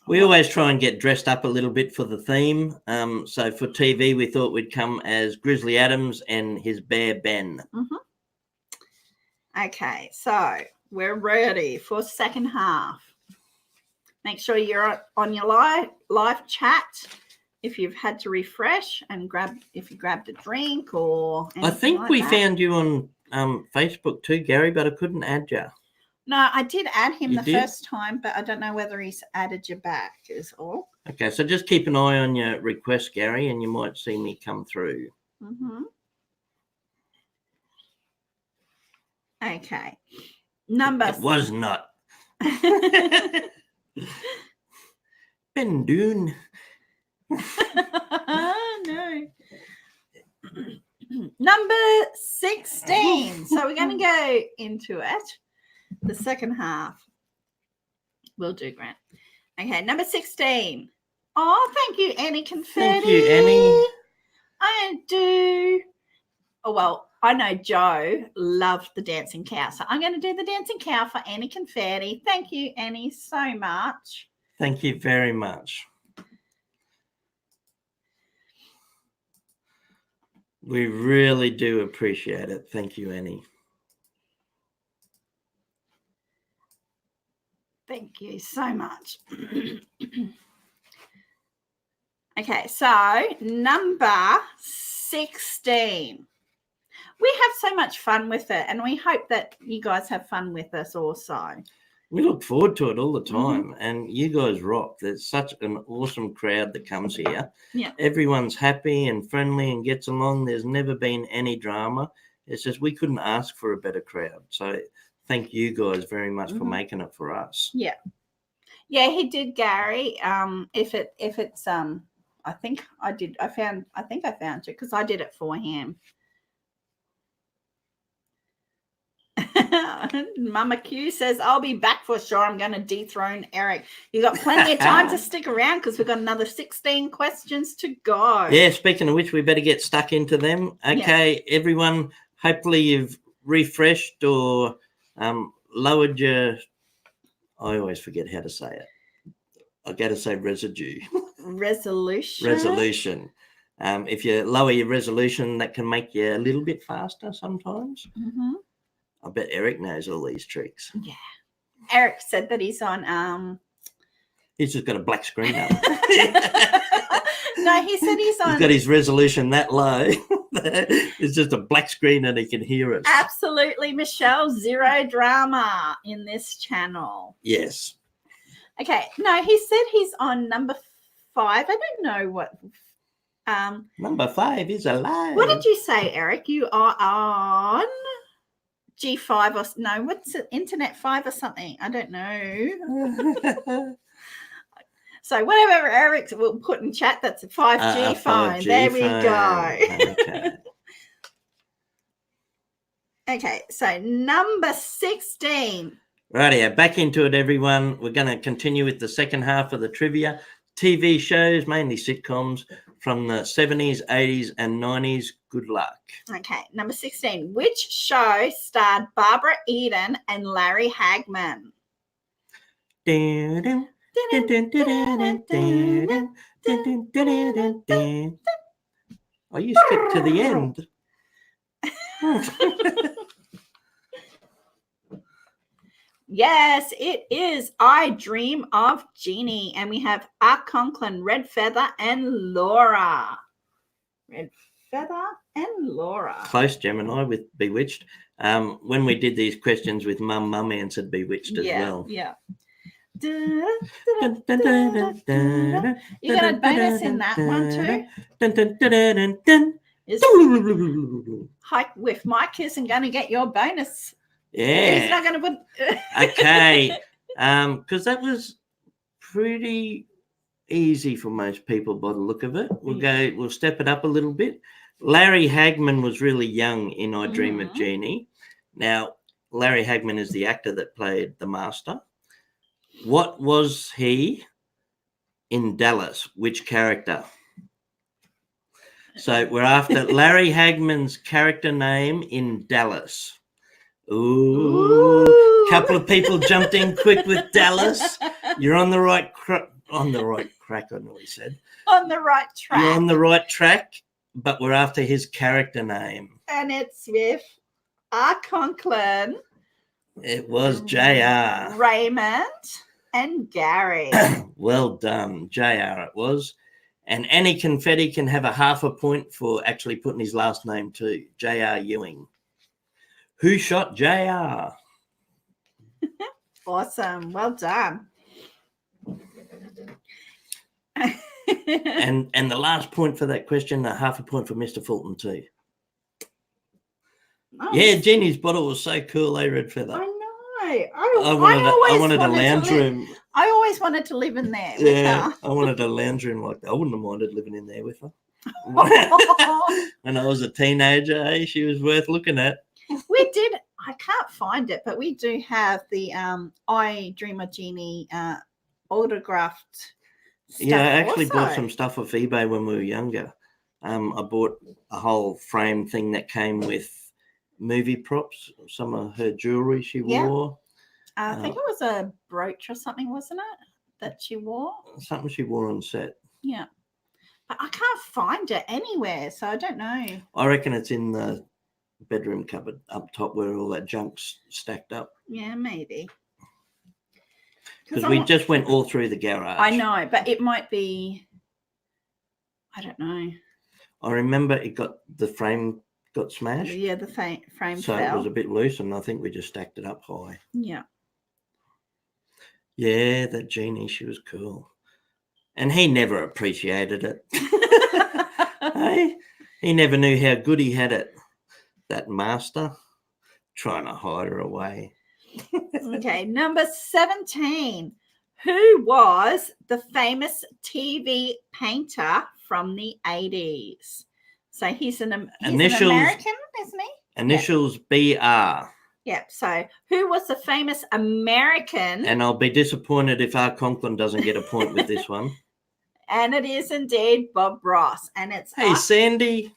We always try and get dressed up a little bit for the theme. So for TV, we thought we'd come as Grizzly Adams and his bear Ben. Okay, so we're ready for second half. Make sure you're on your live chat. If you've had to refresh and if you grabbed a drink or anything I think like we that. found you on Facebook too, Gary, but I couldn't add you. No, I did add him You the did? first time, but I don't know whether he's added you back is all. Okay, so just keep an eye on your request, Gary, and you might see me come through. Mm-hmm. Okay. Number. It was not. Ben Doon. No. Number 16. So we're going to go into it. The second half. Will do, Grant. Okay, number 16. Oh, thank you, Annie Confetti. Thank you, Annie. I do. Oh, well, I know Joe loved the dancing cow. So I'm going to do the dancing cow for Annie Confetti. Thank you, Annie, so much. Thank you very much. We really do appreciate it. Thank you, Annie. Thank you so much. Okay, so number 16. We have so much fun with it, and we hope that you guys have fun with us also. We look forward to it all the time, and you guys rock. There's such an awesome crowd that comes here. Yeah. Everyone's happy and friendly and gets along. There's never been any drama. It's just we couldn't ask for a better crowd. So thank you guys very much for making it for us. Yeah. Yeah, he did, Gary. If it's I think I found you because I did it for him. Mama Q says, I'll be back for sure. I'm going to dethrone Eric. You've got plenty of time to stick around because we've got another 16 questions to go. Yeah, speaking of which, we better get stuck into them. Okay, everyone, hopefully you've refreshed or lowered your... I always forget how to say it. I got to say residue. Resolution. If you lower your resolution, that can make you a little bit faster sometimes. I bet Eric knows all these tricks. Yeah. Eric said that he's on... He's just got a black screen up. No, he said he's on... He's got his resolution that low. It's just a black screen and he can hear us. Absolutely, Michelle. Zero drama in this channel. Yes. Okay. No, he said he's on number 5. I don't know what... Number 5 is alive. What did you say, Eric? You are on... G5 or no, what's it? Internet 5 or something? I don't know. So whatever Eric will put in chat, that's a 5G phone. 5G there we phone. go. Okay. Okay, so number 16. Rightio, back into it, everyone. We're going to continue with the second half of the trivia. TV shows, mainly sitcoms from the 70s, 80s, and 90s. Good luck. Okay, number 16. Which show starred Barbara Eden and Larry Hagman? Oh, you skipped to the end. Yes, it is I Dream of Jeannie. And we have R. Conklin, Red Feather, and Laura. Red Feather and Laura. Close, Gemini, with Bewitched. When we did these questions with Mum answered Bewitched as well. Yeah. You got a bonus in that one too? Hike with Mike isn't going to get your bonus. Yeah. He's not going to put... Okay. Because that was pretty easy for most people by the look of it. We'll step it up a little bit. Larry Hagman was really young in I Dream of Jeannie. Now, Larry Hagman is the actor that played the master. What was he in Dallas? Which character? So we're after Larry Hagman's character name in Dallas. Ooh. Couple of people jumped in quick with Dallas. You're on the right track, I know he said. On the right track. You're on the right track, but we're after his character name. And it's with R. Conklin. It was JR. Raymond and Gary. Well done, JR it was. And Annie Confetti can have a half a point for actually putting his last name too, JR Ewing. Who shot JR? Awesome. Well done. And the last point for that question, a half a point for Mr. Fulton too. Nice. Yeah, Jeannie's bottle was so cool, Red Feather. I know. I wanted a lounge room. I always wanted to live in there. Yeah, I wanted a lounge room like that. I wouldn't have minded living in there with her. When I was a teenager, hey, she was worth looking at. We did. I can't find it, but we do have the I Dream of Jeannie autographed stuff. Yeah, I actually bought some stuff off eBay when we were younger. I bought a whole frame thing that came with movie props, some of her jewelry she wore. I think it was a brooch or something, wasn't it, that she wore? Something she wore on set. Yeah. But I can't find it anywhere, so I don't know. I reckon it's in the bedroom cupboard up top where all that junk's stacked up. Yeah, maybe. Because we just went all through the garage. I know, but it might be, I don't know. I remember the frame got smashed. Yeah, the frame so fell. It was a bit loose, and I think we just stacked it up high. Yeah. Yeah, that Jeannie, she was cool. And he never appreciated it. Hey, he never knew how good he had it. That master, trying to hide her away. Okay, number 17. Who was the famous TV painter from the 80s? So he's an American, isn't he? Initials BR. Yep. So who was the famous American? And I'll be disappointed if R. Conklin doesn't get a point with this one. And it is indeed Bob Ross. And it's Hey, Sandy.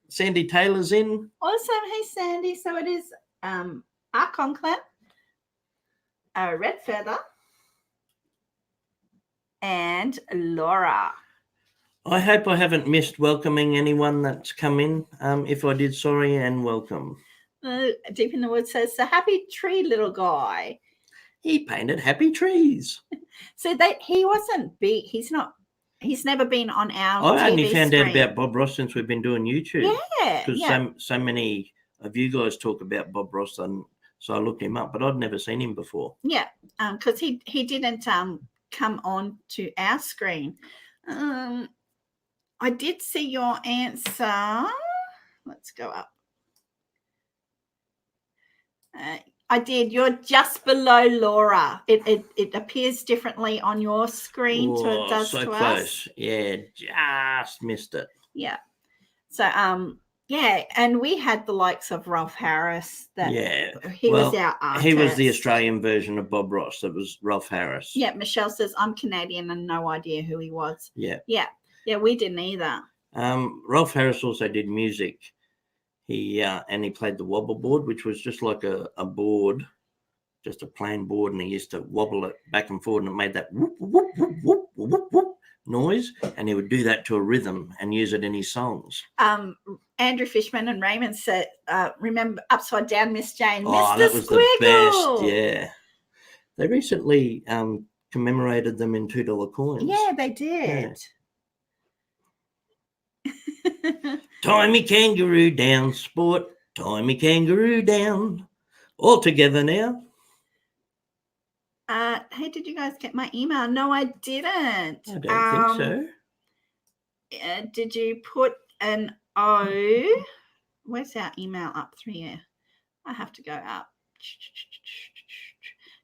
Sandy Taylor's in. Awesome. Hey, Sandy. So it is R. Conklin, Red Feather, and Laura. I hope I haven't missed welcoming anyone that's come in. If I did, sorry and welcome. Deep in the Woods says, the happy tree little guy. He painted happy trees. So he wasn't big. He's never been on our I only TV found screen. out about Bob Ross since we've been doing YouTube. Yeah. Because so many of you guys talk about Bob Ross, and so I looked him up, but I'd never seen him before. Yeah. Because he didn't come on to our screen. I did see your answer. Let's go up. I did. You're just below Laura. It appears differently on your screen to it does so to close. us. Yeah, just missed it. Yeah. So yeah, and we had the likes of Rolf Harris. He was our artist. He was the Australian version of Bob Ross. It was Rolf Harris. Yeah. Michelle says I'm Canadian and no idea who he was. Yeah. Yeah. Yeah. We didn't either. Rolf Harris also did music. He played the wobble board, which was just like a board, just a plain board, and he used to wobble it back and forward, and it made that whoop, whoop, whoop, whoop, whoop, whoop noise, and he would do that to a rhythm and use it in his songs. Andrew Fishman and Raymond said, remember Upside Down Miss Jane, Oh, Mr. that was Squiggle. the best, yeah. They recently commemorated them in $2 coins. Yeah, they did. Yeah. Tie me kangaroo down, sport. Tie me kangaroo down. All together now. Hey, did you guys get my email? No, I didn't. I don't think so. Did you put an O? Where's our email up through here? I have to go up.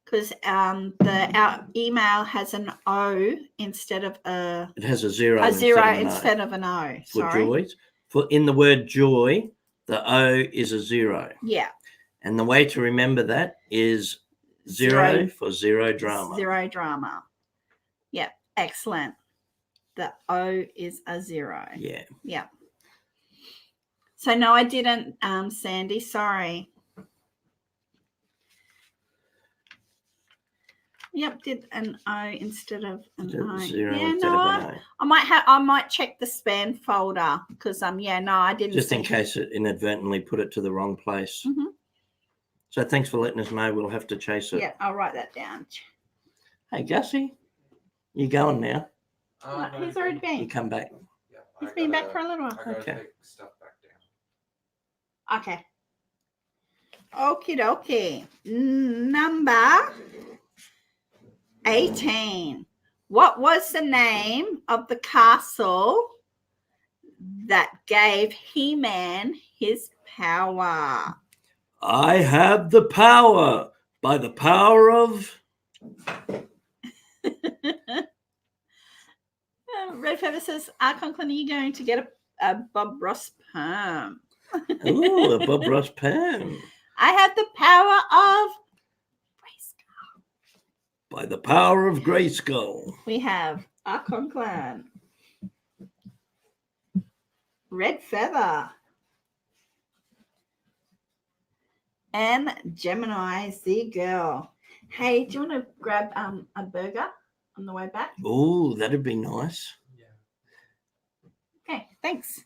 Because our email has an O instead of a... It has a zero. A zero instead of an O. For joys. In the word joy, the O is a zero. Yeah. And the way to remember that is zero for zero drama. Zero drama. Yeah. Excellent. The O is a zero. Yeah. Yeah. So, no, I didn't, Sandy. Sorry. Yep, did an O instead of an O. Zero yeah, instead no, of an O. I might check the spam folder because I didn't. Just in case it inadvertently put it to the wrong place. Mm-hmm. So thanks for letting us know. We'll have to chase it. Yeah, I'll write that down. Hey, Gussie, you going now? He's already been. You come back. Yeah, he's been back for a little while. I gotta Okay. take stuff back down. Okay. Okie dokie. Number 18. What was the name of the castle that gave He-Man his power? I have the power by the power of... Red Feather says, Conklin, are you going to get a Bob Ross perm? Ooh, a Bob Ross perm. I have the power of Grayskull. By the power of Grayskull. We have Conklin, Red Feather, and Gemini Z Girl. Hey, do you want to grab a burger on the way back? Oh, that'd be nice. Okay, thanks.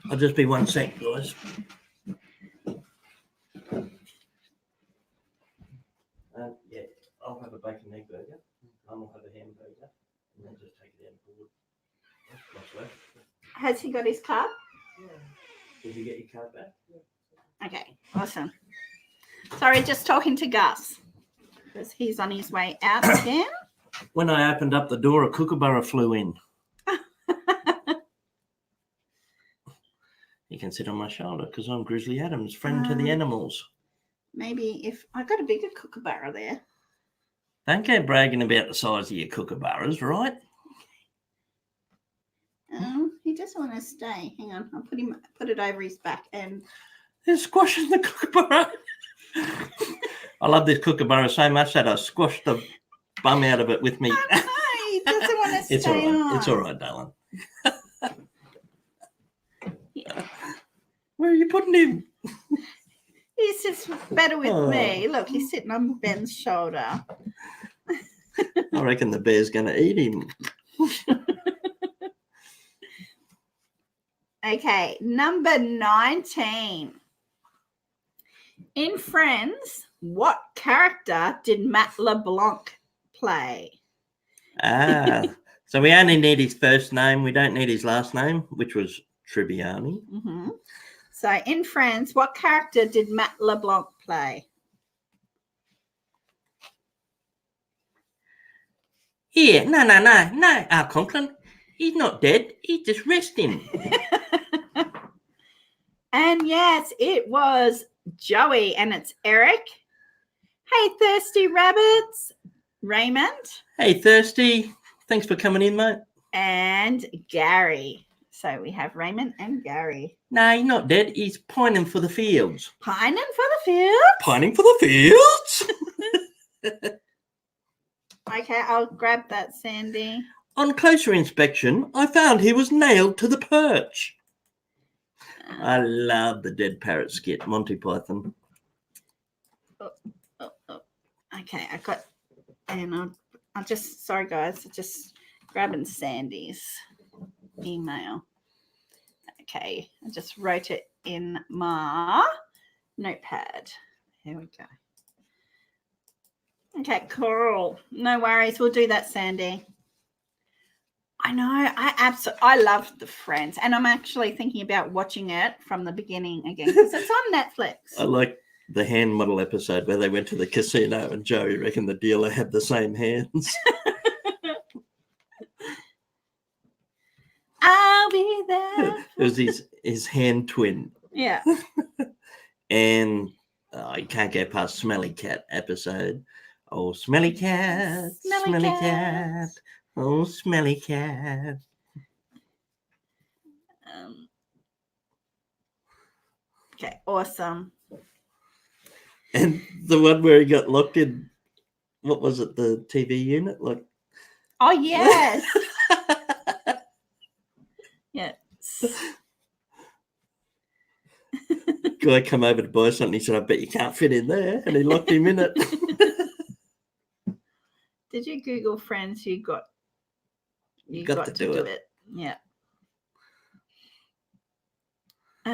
I'll just be 1 sec, guys. Yeah, I'll have a bacon egg burger. I'll have a hamburger, and then just take it out forward. What's left? Has he got his card? Yeah. Did you get your card back? Yeah. Okay, awesome. Sorry, just talking to Gus because he's on his way out again. When I opened up the door, a kookaburra flew in. He can sit on my shoulder because I'm Grizzly Adams, friend to the animals. Maybe if I got a bigger kookaburra there. Don't go bragging about the size of your kookaburras, right? He doesn't want to stay. Hang on, I'll put it over his back and they're squashing the kookaburra. I love this kookaburra so much that I squashed the bum out of it with me. No, he doesn't want to stay on. It's all right, darling. Yeah. Where are you putting him? He sits better with me. Look, he's sitting on Ben's shoulder. I reckon the bear's going to eat him. Okay, number 19. In Friends, what character did Matt LeBlanc play? So we only need his first name. We don't need his last name, which was Tribbiani. Mm-hmm. So in Friends, what character did Matt LeBlanc play? Here, no, Conklin. He's not dead. He's just resting. And yes, it was Joey, and it's Eric. Hey, Thirsty Rabbits. Raymond. Hey, Thirsty. Thanks for coming in, mate. And Gary. So we have Raymond and Gary. No, he's not dead. He's pining for the fields. Pining for the fields? Pining for the fields? Okay, I'll grab that, Sandy. On closer inspection, I found he was nailed to the perch. I love the dead parrot skit, Monty Python. Okay, I got, and I'll just, sorry guys, just grabbing Sandy's email. Okay, I just wrote it in my notepad. Here we go. Okay, cool. No worries. We'll do that, Sandy. I know. I love the Friends, and I'm actually thinking about watching it from the beginning again because it's on Netflix. I like the hand model episode where they went to the casino and Joey reckoned the dealer had the same hands. I'll be there. It was his hand twin. Yeah. And you can't go past Smelly Cat episode. Oh, Smelly Cat, Smelly Cat. Oh, Smelly Cat. Okay, awesome. And the one where he got locked in, what was it, the TV unit? Like, oh, yes. Yes. Guy come over to buy something. He said, I bet you can't fit in there. And he locked him in it. Did you Google Friends? You got to do it. Yeah.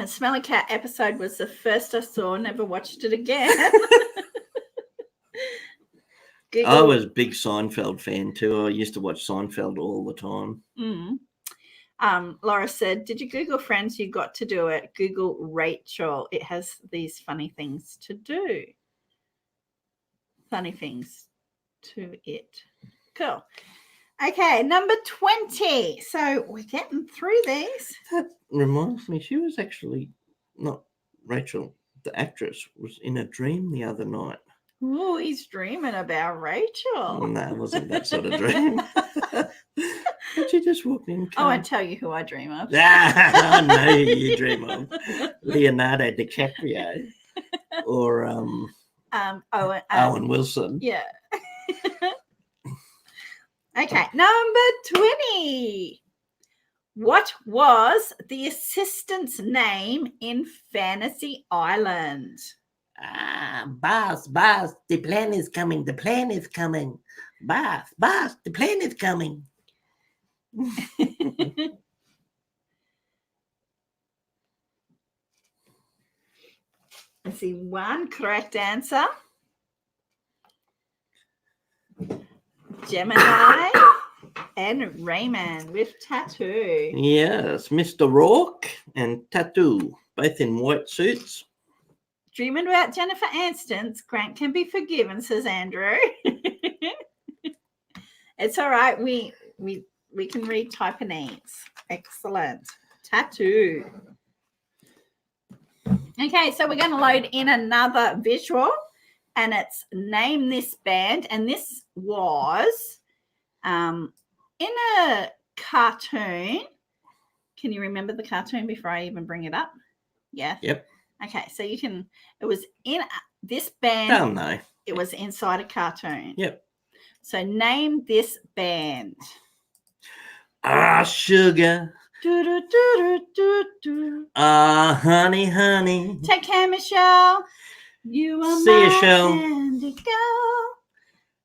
Smelly Cat episode was the first I saw. Never watched it again. I was a big Seinfeld fan too. I used to watch Seinfeld all the time. Laura said, did you Google Friends? You got to do it. Google Rachel. It has these funny things to do. Funny things to it. Cool. Okay, number 20. So we're getting through these. That reminds me, she was actually not Rachel, the actress, was in a dream the other night. Oh, he's dreaming about Rachel. No, it wasn't that sort of dream. But she just walked in. I won't tell you who I dream of. I know who you dream of. Leonardo DiCaprio or Owen Wilson. Yeah. Okay, number 20. What was the assistant's name in Fantasy Island? Boss, the plan is coming. The plan is coming. Boss, the plan is coming. I see one correct answer. Gemini and Raymond with Tattoo. Yes, Mr. Rourke and Tattoo, both in white suits. Dreaming about Jennifer Aniston's Grant can be forgiven, says Andrew. It's all right. We can read Taiwanese. Excellent. Tattoo. Okay, so we're going to load in another visual, and it's Name This Band, and this was in a cartoon. Can you remember the cartoon before I even bring it up? Yeah. Yep. Okay, so you can. It was in this band. Oh no. It was inside a cartoon. Yep. So name this band. Sugar. Do, do, do, do, do, do. Honey. Take care, Michelle. You are See you, my Shell. candy girl.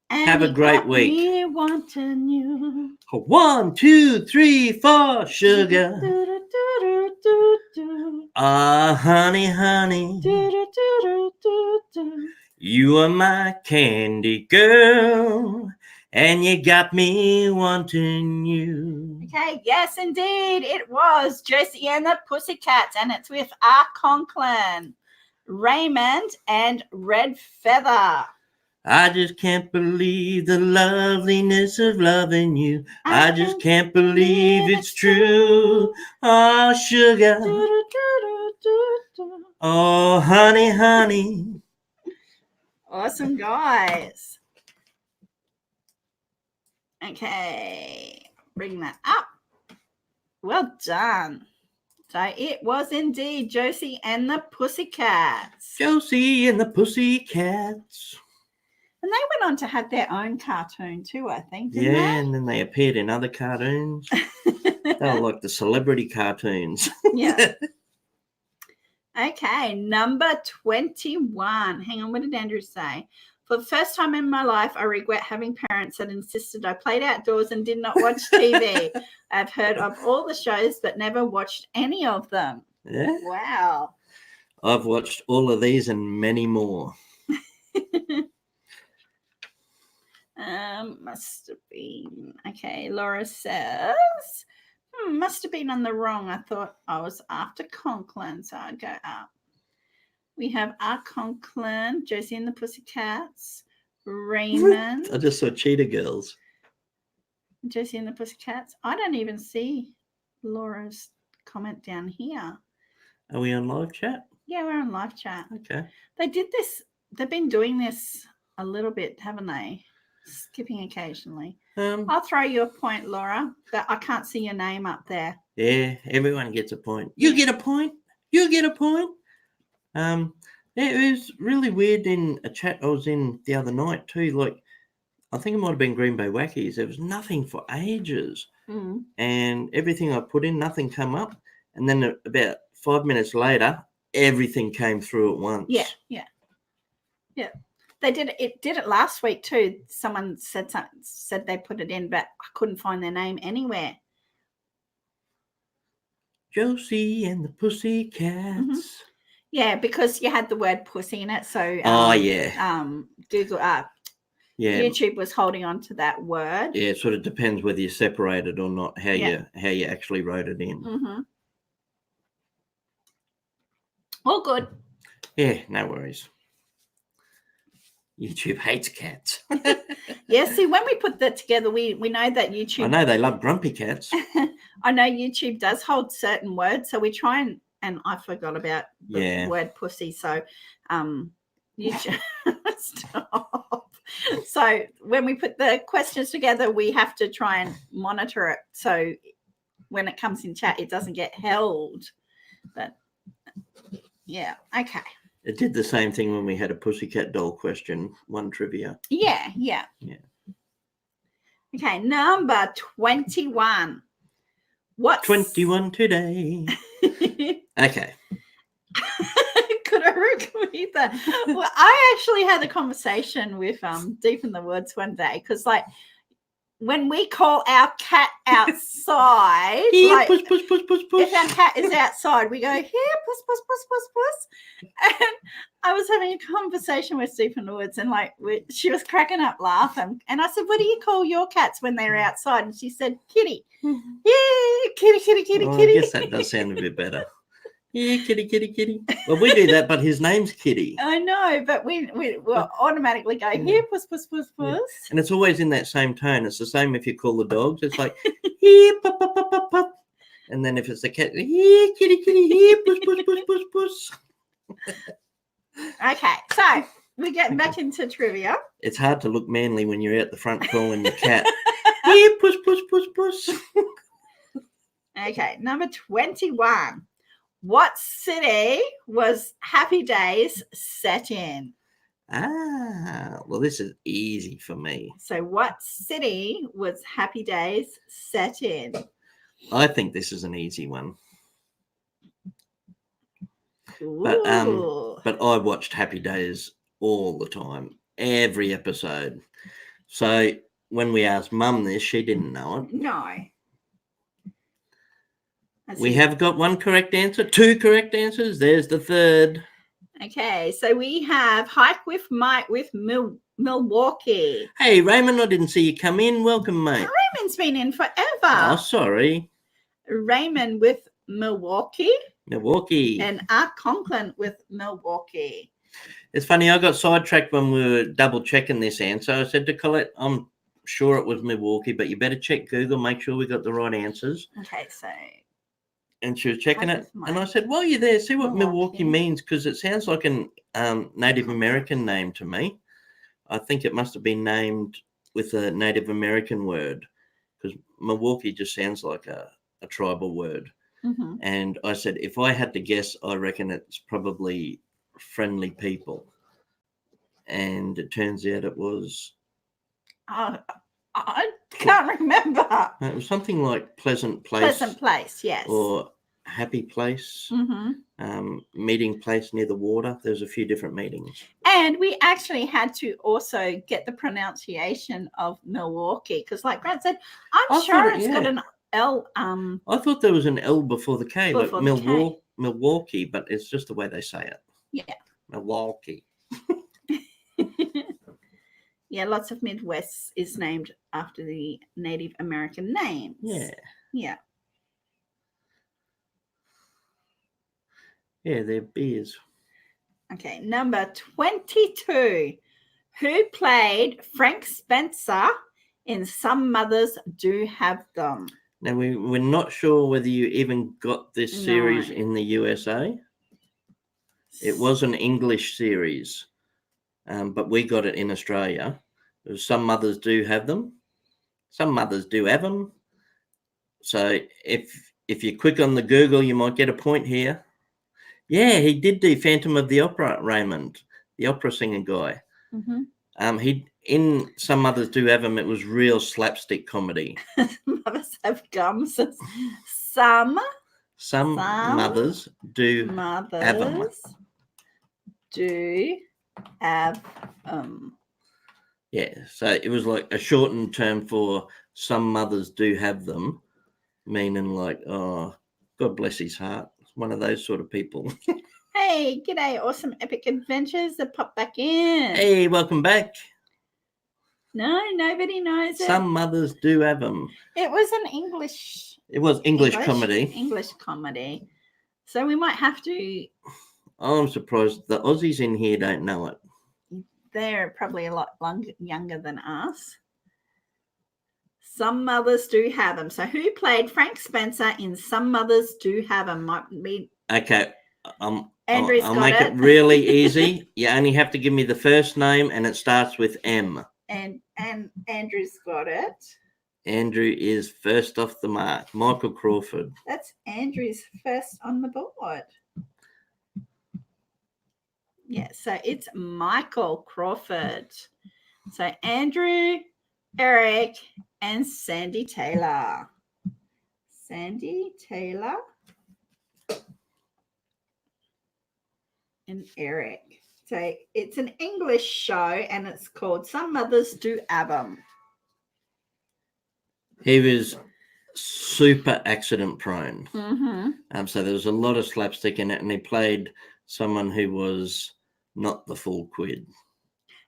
And Have a you great got week. Me wanting you. 1, 2, 3, 4, sugar. Do, do, do, do, do. Honey. Do, do, do, do, do. You are my candy girl, and you got me wanting you. Okay, yes, indeed. It was Josie and the Pussycats, and it's with R. Conklin, Raymond, and Red Feather. I just can't believe the loveliness of loving you. I just can't believe it's true. Oh, sugar. Do, do, do, do, do. Oh, honey. Awesome, guys. Okay, bring that up. Well done. So it was indeed Josie and the Pussycats. Josie and the Pussycats. And they went on to have their own cartoon too, I think, didn't Yeah, and then they appeared in other cartoons. They were like the celebrity cartoons. Yeah. Okay, number 21. Hang on, what did Andrew say? For the first time in my life, I regret having parents that insisted I played outdoors and did not watch TV. I've heard of all the shows, but never watched any of them. Yeah. Wow. I've watched all of these and many more. Must have been. Okay, Laura says, must have been on the wrong. I thought I was after Conklin, so I'd go up. We have R. Conklin, Josie and the Pussycats, Raymond. I just saw Cheetah Girls. Josie and the Pussycats. I don't even see Laura's comment down here. Are we on live chat? Yeah, we're on live chat. Okay. They did this. They've been doing this a little bit, haven't they? Skipping occasionally. I'll throw you a point, Laura, but I can't see your name up there. Yeah, everyone gets a point. You get a point. You get a point. It was really weird in a chat I was in the other night too. Like, I think it might have been Green Bay Wackies. There was nothing for ages. And everything I put in, nothing came up. And then about 5 minutes later, everything came through at once. Yeah. They did it last week too. Someone said they put it in, but I couldn't find their name anywhere. Josie and the Pussycats. Yeah, because you had the word pussy in it. So yeah. Google Yeah. YouTube was holding on to that word. Yeah, it sort of depends whether you separate it or not, how you actually wrote it in. Mm-hmm. All good. Yeah, no worries. YouTube hates cats. Yeah, see, when we put that together, we know that YouTube... I know they love grumpy cats. I know YouTube does hold certain words, so we try and I forgot about the word pussy, so YouTube... Stop. So when we put the questions together, we have to try and monitor it, so when it comes in chat, it doesn't get held. But yeah, okay. It did the same thing when we had a pussycat doll question, one trivia. Yeah. Okay, number 21. What's 21 today? Okay. Could I read that? Well, I actually had a conversation with Deep in the Woods one day, because like when we call our cat outside, like, puss, puss, puss, puss, puss. if our cat is outside, we go, here, puss, puss, puss, puss, puss. And I was having a conversation with Deep in the Woods, and like she was cracking up laughing. And I said, what do you call your cats when they're outside? And she said, kitty. Yeah, kitty, kitty, kitty, Oh, kitty. I guess that does sound a bit better. Yeah, kitty, kitty, kitty. Well, we do that, but his name's Kitty. I know, but we will automatically go, here, puss, puss, puss, puss. Yeah. And it's always in that same tone. It's the same if you call the dogs. It's like, here, pup, pup, pup, pup, pup. And then if it's the cat, here, kitty, kitty, here, puss, puss, puss, puss, puss. Okay, so we're getting back into trivia. It's hard to look manly when you're out the front calling the cat, here, puss, puss, puss, puss. Okay, number 21. What city was Happy Days set in? Well, this is easy for me. So what city was Happy Days set in? I think this is an easy one. Ooh. But I watched Happy Days all the time, every episode. So when we asked Mum this, she didn't know it. No. We have got one correct answer, two correct answers. There's the third. Okay, so we have Hike with Mike with Milwaukee. Hey, Raymond, I didn't see you come in. Welcome, mate. Raymond's been in forever. Oh, sorry. Raymond with Milwaukee. Milwaukee. And Art Conklin with Milwaukee. It's funny, I got sidetracked when we were double checking this answer. I said to Colette, I'm sure it was Milwaukee, but you better check Google, make sure we got the right answers. Okay, so... And she was checking it, and I said, while you're there, see what Milwaukee means, because it sounds like a Native American name to me. I think it must have been named with a Native American word, because Milwaukee just sounds like a tribal word. Mm-hmm. And I said, if I had to guess, I reckon it's probably friendly people. And it turns out it was... I can't remember. It was something like pleasant place. Pleasant place, yes. Or happy place. Mm-hmm. Meeting place near the water. There's a few different meetings. And we actually had to also get the pronunciation of Milwaukee, because like Grant said, I'm sure it's got an L. I thought there was an L before the K, before like the Milwaukee, but it's just the way they say it. Yeah. Milwaukee. Yeah, lots of Midwest is named after the Native American names. Yeah. Yeah. Yeah, they're beers. Okay, number 22. Who played Frank Spencer in Some Mothers Do Have Them? Now, we're not sure whether you even got this series in the USA. It was an English series, but we got it in Australia. Some mothers do have them. Some mothers do have them. So if you're quick on the Google, you might get a point here. Yeah, he did do Phantom of the Opera, Raymond, the opera singer guy. Mm-hmm. He in Some Mothers Do Have Them, it was real slapstick comedy. Mothers have gums. Some mothers do have them. Do have Yeah, so it was like a shortened term for Some Mothers Do Have Them, meaning like, oh, God bless his heart. One of those sort of people. Hey, g'day, Awesome Epic Adventures that popped back in. Hey, welcome back. No, nobody knows it. Some mothers do have them. It was an English. It was English comedy. English comedy. So we might have to. I'm surprised the Aussies in here don't know it. They're probably a lot younger than us. Some mothers do have them. So who played Frank Spencer in Some Mothers Do Have Them? Might be. Okay. Andrew's I'll got make it really easy. You only have to give me the first name and it starts with M. And Andrew's got it. Andrew is first off the mark. Michael Crawford. That's Andrew's first on the board. Yeah, so it's Michael Crawford. So Andrew, Eric, and Sandy Taylor. Sandy Taylor and Eric. So it's an English show and it's called Some Mothers Do Have Them. He was super accident prone. Mm-hmm. So there was a lot of slapstick in it, and he played someone who was not the full quid.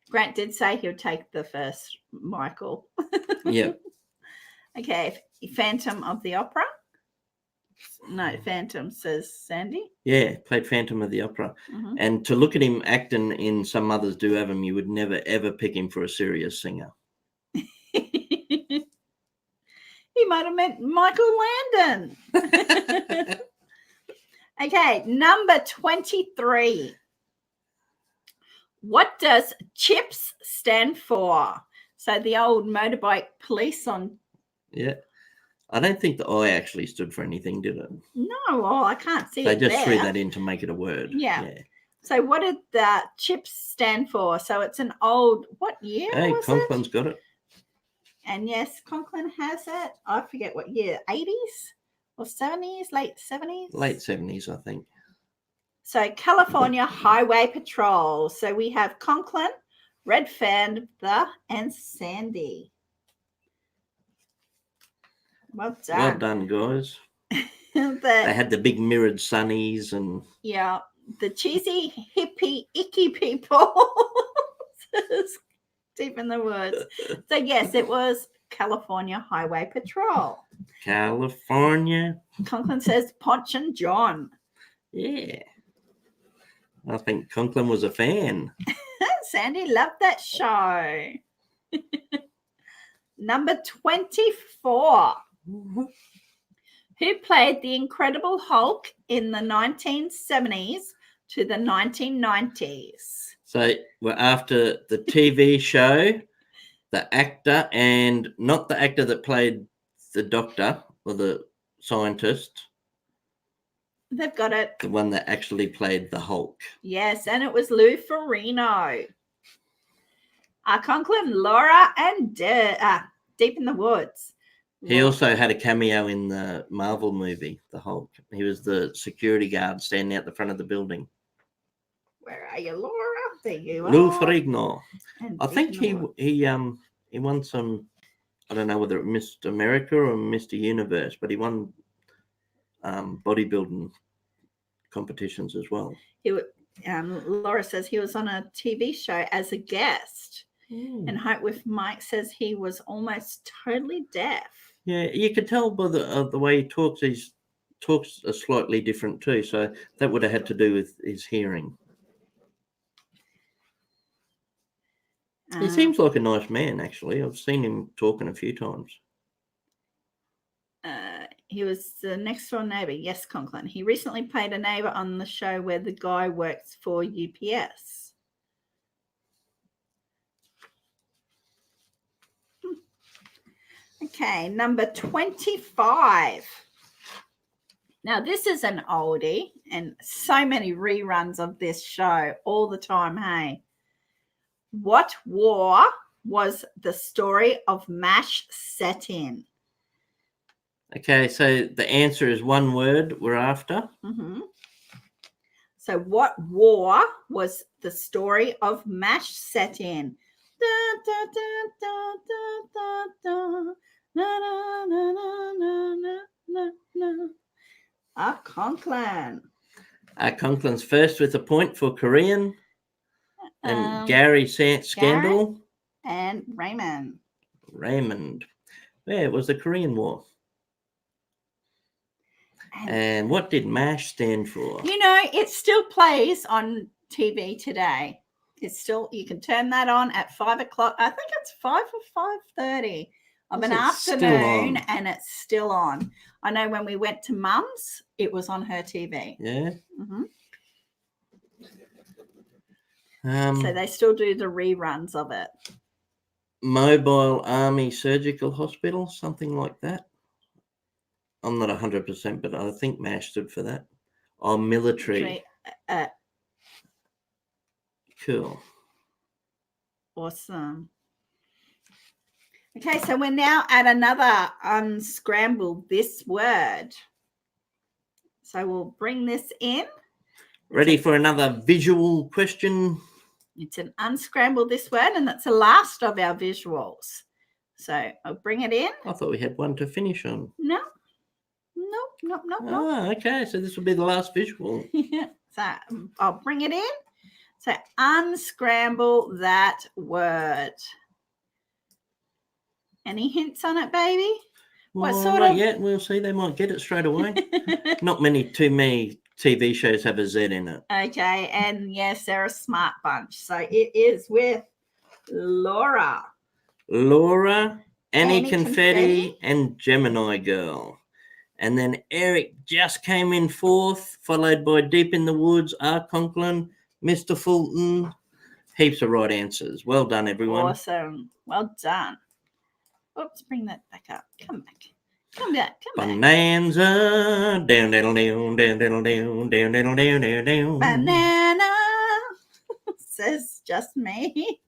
Grant did say he'll take the first Michael. Yeah. Okay, Phantom of the Opera. No, Phantom, says Sandy. Yeah, played Phantom of the Opera. Mm-hmm. And to look at him acting in Some Mothers Do Have Him, you would never, ever pick him for a serious singer. He might have meant Michael Landon. Okay, number 23. What does CHIPS stand for? So the old motorbike police on. Yeah. I don't think the I actually stood for anything, did it? No, well, I can't see They it just threw there. that in to make it a word. Yeah. So what did the CHIPS stand for? So it's an old, what year Hey, was Conklin's it? got it. And yes, Conklin has it. I forget what year, 80s or 70s, late 70s? Late 70s, I think. So California Highway Patrol. So we have Conklin, Red Panther, and Sandy. Well done. Well done, guys. They had the big mirrored sunnies and... Yeah, the cheesy, hippie, icky people. Deep in the woods. So yes, it was California Highway Patrol. California. Conklin says Ponch and John. Yeah. I think Conklin was a fan. Sandy loved that show. Number 24. Who played the Incredible Hulk in the 1970s to the 1990s? So we're after the TV show, the actor, and not the actor that played the doctor or the scientist. They've got it. The one that actually played the Hulk. Yes, and it was Lou Ferrigno. Conklin, Laura, and Deep in the Woods. He also had a cameo in the Marvel movie, the Hulk. He was the security guard standing out the front of the building. Where are you, Laura? There you are. Lou Ferrigno. And I think he won some, I don't know whether it was Mr. America or Mr. Universe, but he won bodybuilding competitions as well. Laura says he was on a TV show as a guest. And Hope with Mike says he was almost totally deaf. Yeah, you could tell by the way he talks. He talks slightly different too. So that would have had to do with his hearing. He seems like a nice man, actually. I've seen him talking a few times. He was the next door neighbor. Yes, Conklin. He recently played a neighbor on the show where the guy works for UPS. Okay, number 25. Now, this is an oldie, and so many reruns of this show all the time, hey? What war was the story of MASH set in? Okay, so the answer is one word we're after. Mm-hmm. So what war was the story of MASH set in? Da, da, da, da, da, da, na, na, na, na, na, na, na. Conklin. Conklin's first with a point for Korean. And Gary Scandal. And Raymond. Raymond. Yeah, it was the Korean War. And what did MASH stand for? You know, it still plays on TV today. It's still, you can turn that on at 5 o'clock. I think it's 5 or 5:30 of an afternoon, and it's still on. I know when we went to Mum's, it was on her TV. Yeah. So they still do the reruns of it. Mobile Army Surgical Hospital, something like that. I'm not 100%, but I think MASH stood for that. Oh, military. Cool. Awesome. Okay, so we're now at another unscramble this word. So we'll bring this in. Ready for another visual question? It's an unscramble this word, and that's the last of our visuals. So I'll bring it in. I thought we had one to finish on. No. Oh, okay. So this will be the last visual. Yeah. So I'll bring it in. So unscramble that word. Any hints on it, baby? Well, What sort of? Yeah, we'll see. They might get it straight away. Not too many TV shows have a Z in it. Okay, and yes, they're a smart bunch. So it is with Laura. Laura, Annie Confetti, and Gemini Girl. And then Eric just came in fourth, followed by Deep in the Woods, R. Conklin, Mr. Fulton. Heaps of right answers. Well done, everyone. Awesome. Well done. Oops, bring that back up. Come back. Come back. Bonanza. Down, down, down, down, down, down, down, down, down, down, down. Banana. Says just me.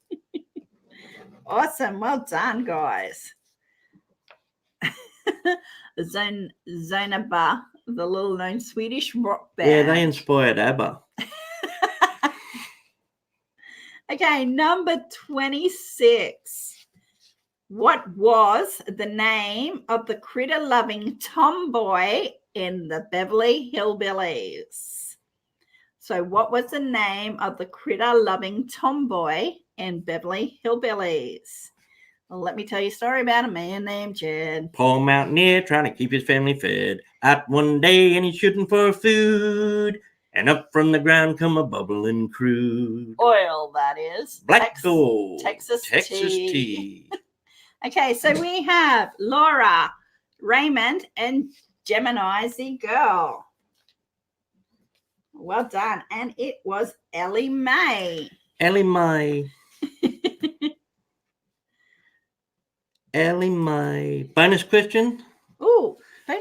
Awesome. Well done, guys. Zonaba, the little known Swedish rock band. Yeah, they inspired ABBA. Okay, number 26. What was the name of the critter-loving tomboy in the Beverly Hillbillies? So what was the name of the critter-loving tomboy in Beverly Hillbillies? Well, let me tell you a story about a man named Jed. Poor mountaineer trying to keep his family fed. Out one day and he's shooting for food. And up from the ground come a bubbling crude. Oil, that is. Black gold. Texas tea. Okay, so we have Laura, Raymond, and Gemini Z Girl. Well done. And it was Ellie Mae. Ellie Mae. Ellie Mae. Bonus question? Ooh,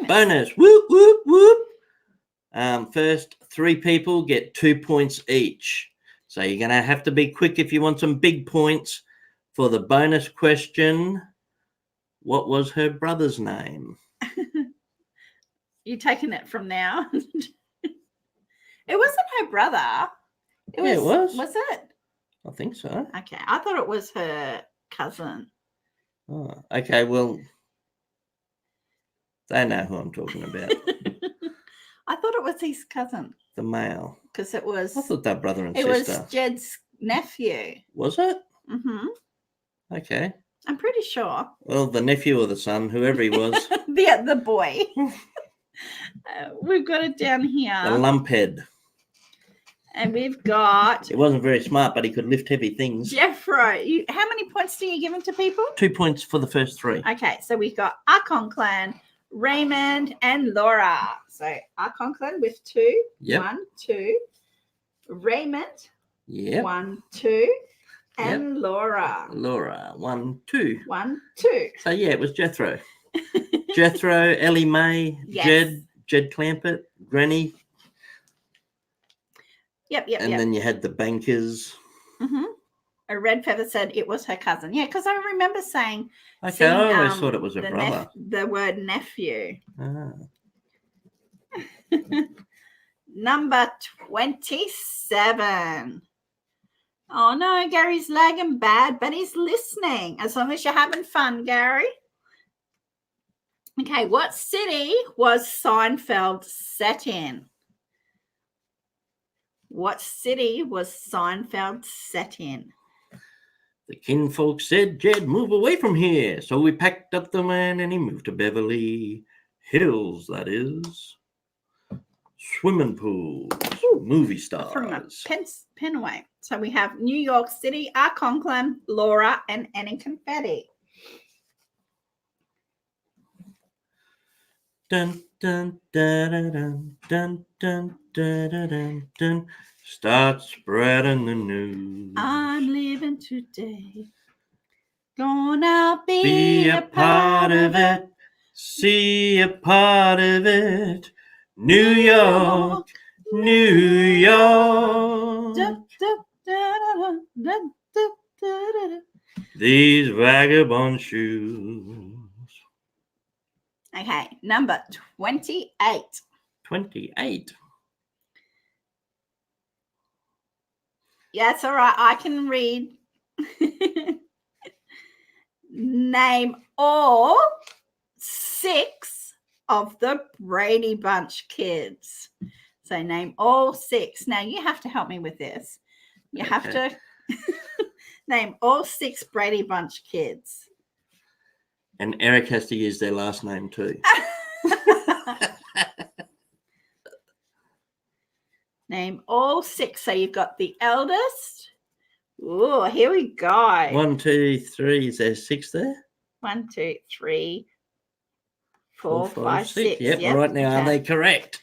bonus. Whoop, whoop, whoop. First 3 people get 2 points each. So you're going to have to be quick if you want some big points. For the bonus question, what was her brother's name? You're taking it from now. It wasn't her brother. It was. Was it? I think so. Okay. I thought it was her cousin. Oh, okay. Well, they know who I'm talking about. I thought it was his cousin. The male. Because it was. I thought that brother and sister. It was Jed's nephew. Was it? Mm-hmm. Okay. I'm pretty sure. Well, the nephew or the son, whoever he was. the boy. We've got it down here. The lumphead. And we've got... He wasn't very smart, but he could lift heavy things. Jeffro. How many points do you give him to people? 2 points for the first 3. Okay, so we've got Archon Clan, Raymond, and Laura. So Archon Clan with 2. Yep. 1, 2. Raymond. Yep. 1, 2. And Laura. Laura. 1, 2. 1, 2. So, yeah, it was Jethro. Jethro, Ellie Mae, yes. Jed Clampett, Granny. Yep. And then you had the bankers. Mm-hmm. A red feather said it was her cousin. Yeah, because I remember saying. Okay, I always thought it was her brother. The word nephew. Ah. Number 27. Oh no, Gary's lagging bad, but he's listening. As long as you're having fun, Gary. Okay, what city was Seinfeld set in? What city was Seinfeld set in? The kinfolk said, Jed, move away from here. So we packed up the man and he moved to Beverly Hills, that is. Swimming pools, movie stars. From a pen away. So we have New York City, Conklin, Laura, and Annie Confetti. Dun, dun, dun, dun, dun, dun, dun, dun, dun, dun. Start spreading the news. I'm living today. Gonna Be a part of it. See a part of it. New York, New York. These vagabond shoes. Okay, number 28. 28. Yeah, it's all right. I can read. Name all 6 of the Brady Bunch kids. So name all 6. Now you have to help me with this. You have to name all 6 Brady Bunch kids. And Eric has to use their last name too. Name all 6. So you've got the eldest. Oh, here we go. 1, 2, 3. Is there 6 there? 1, 2, 3, 4, 5, 6. Yep. Right now, are they correct?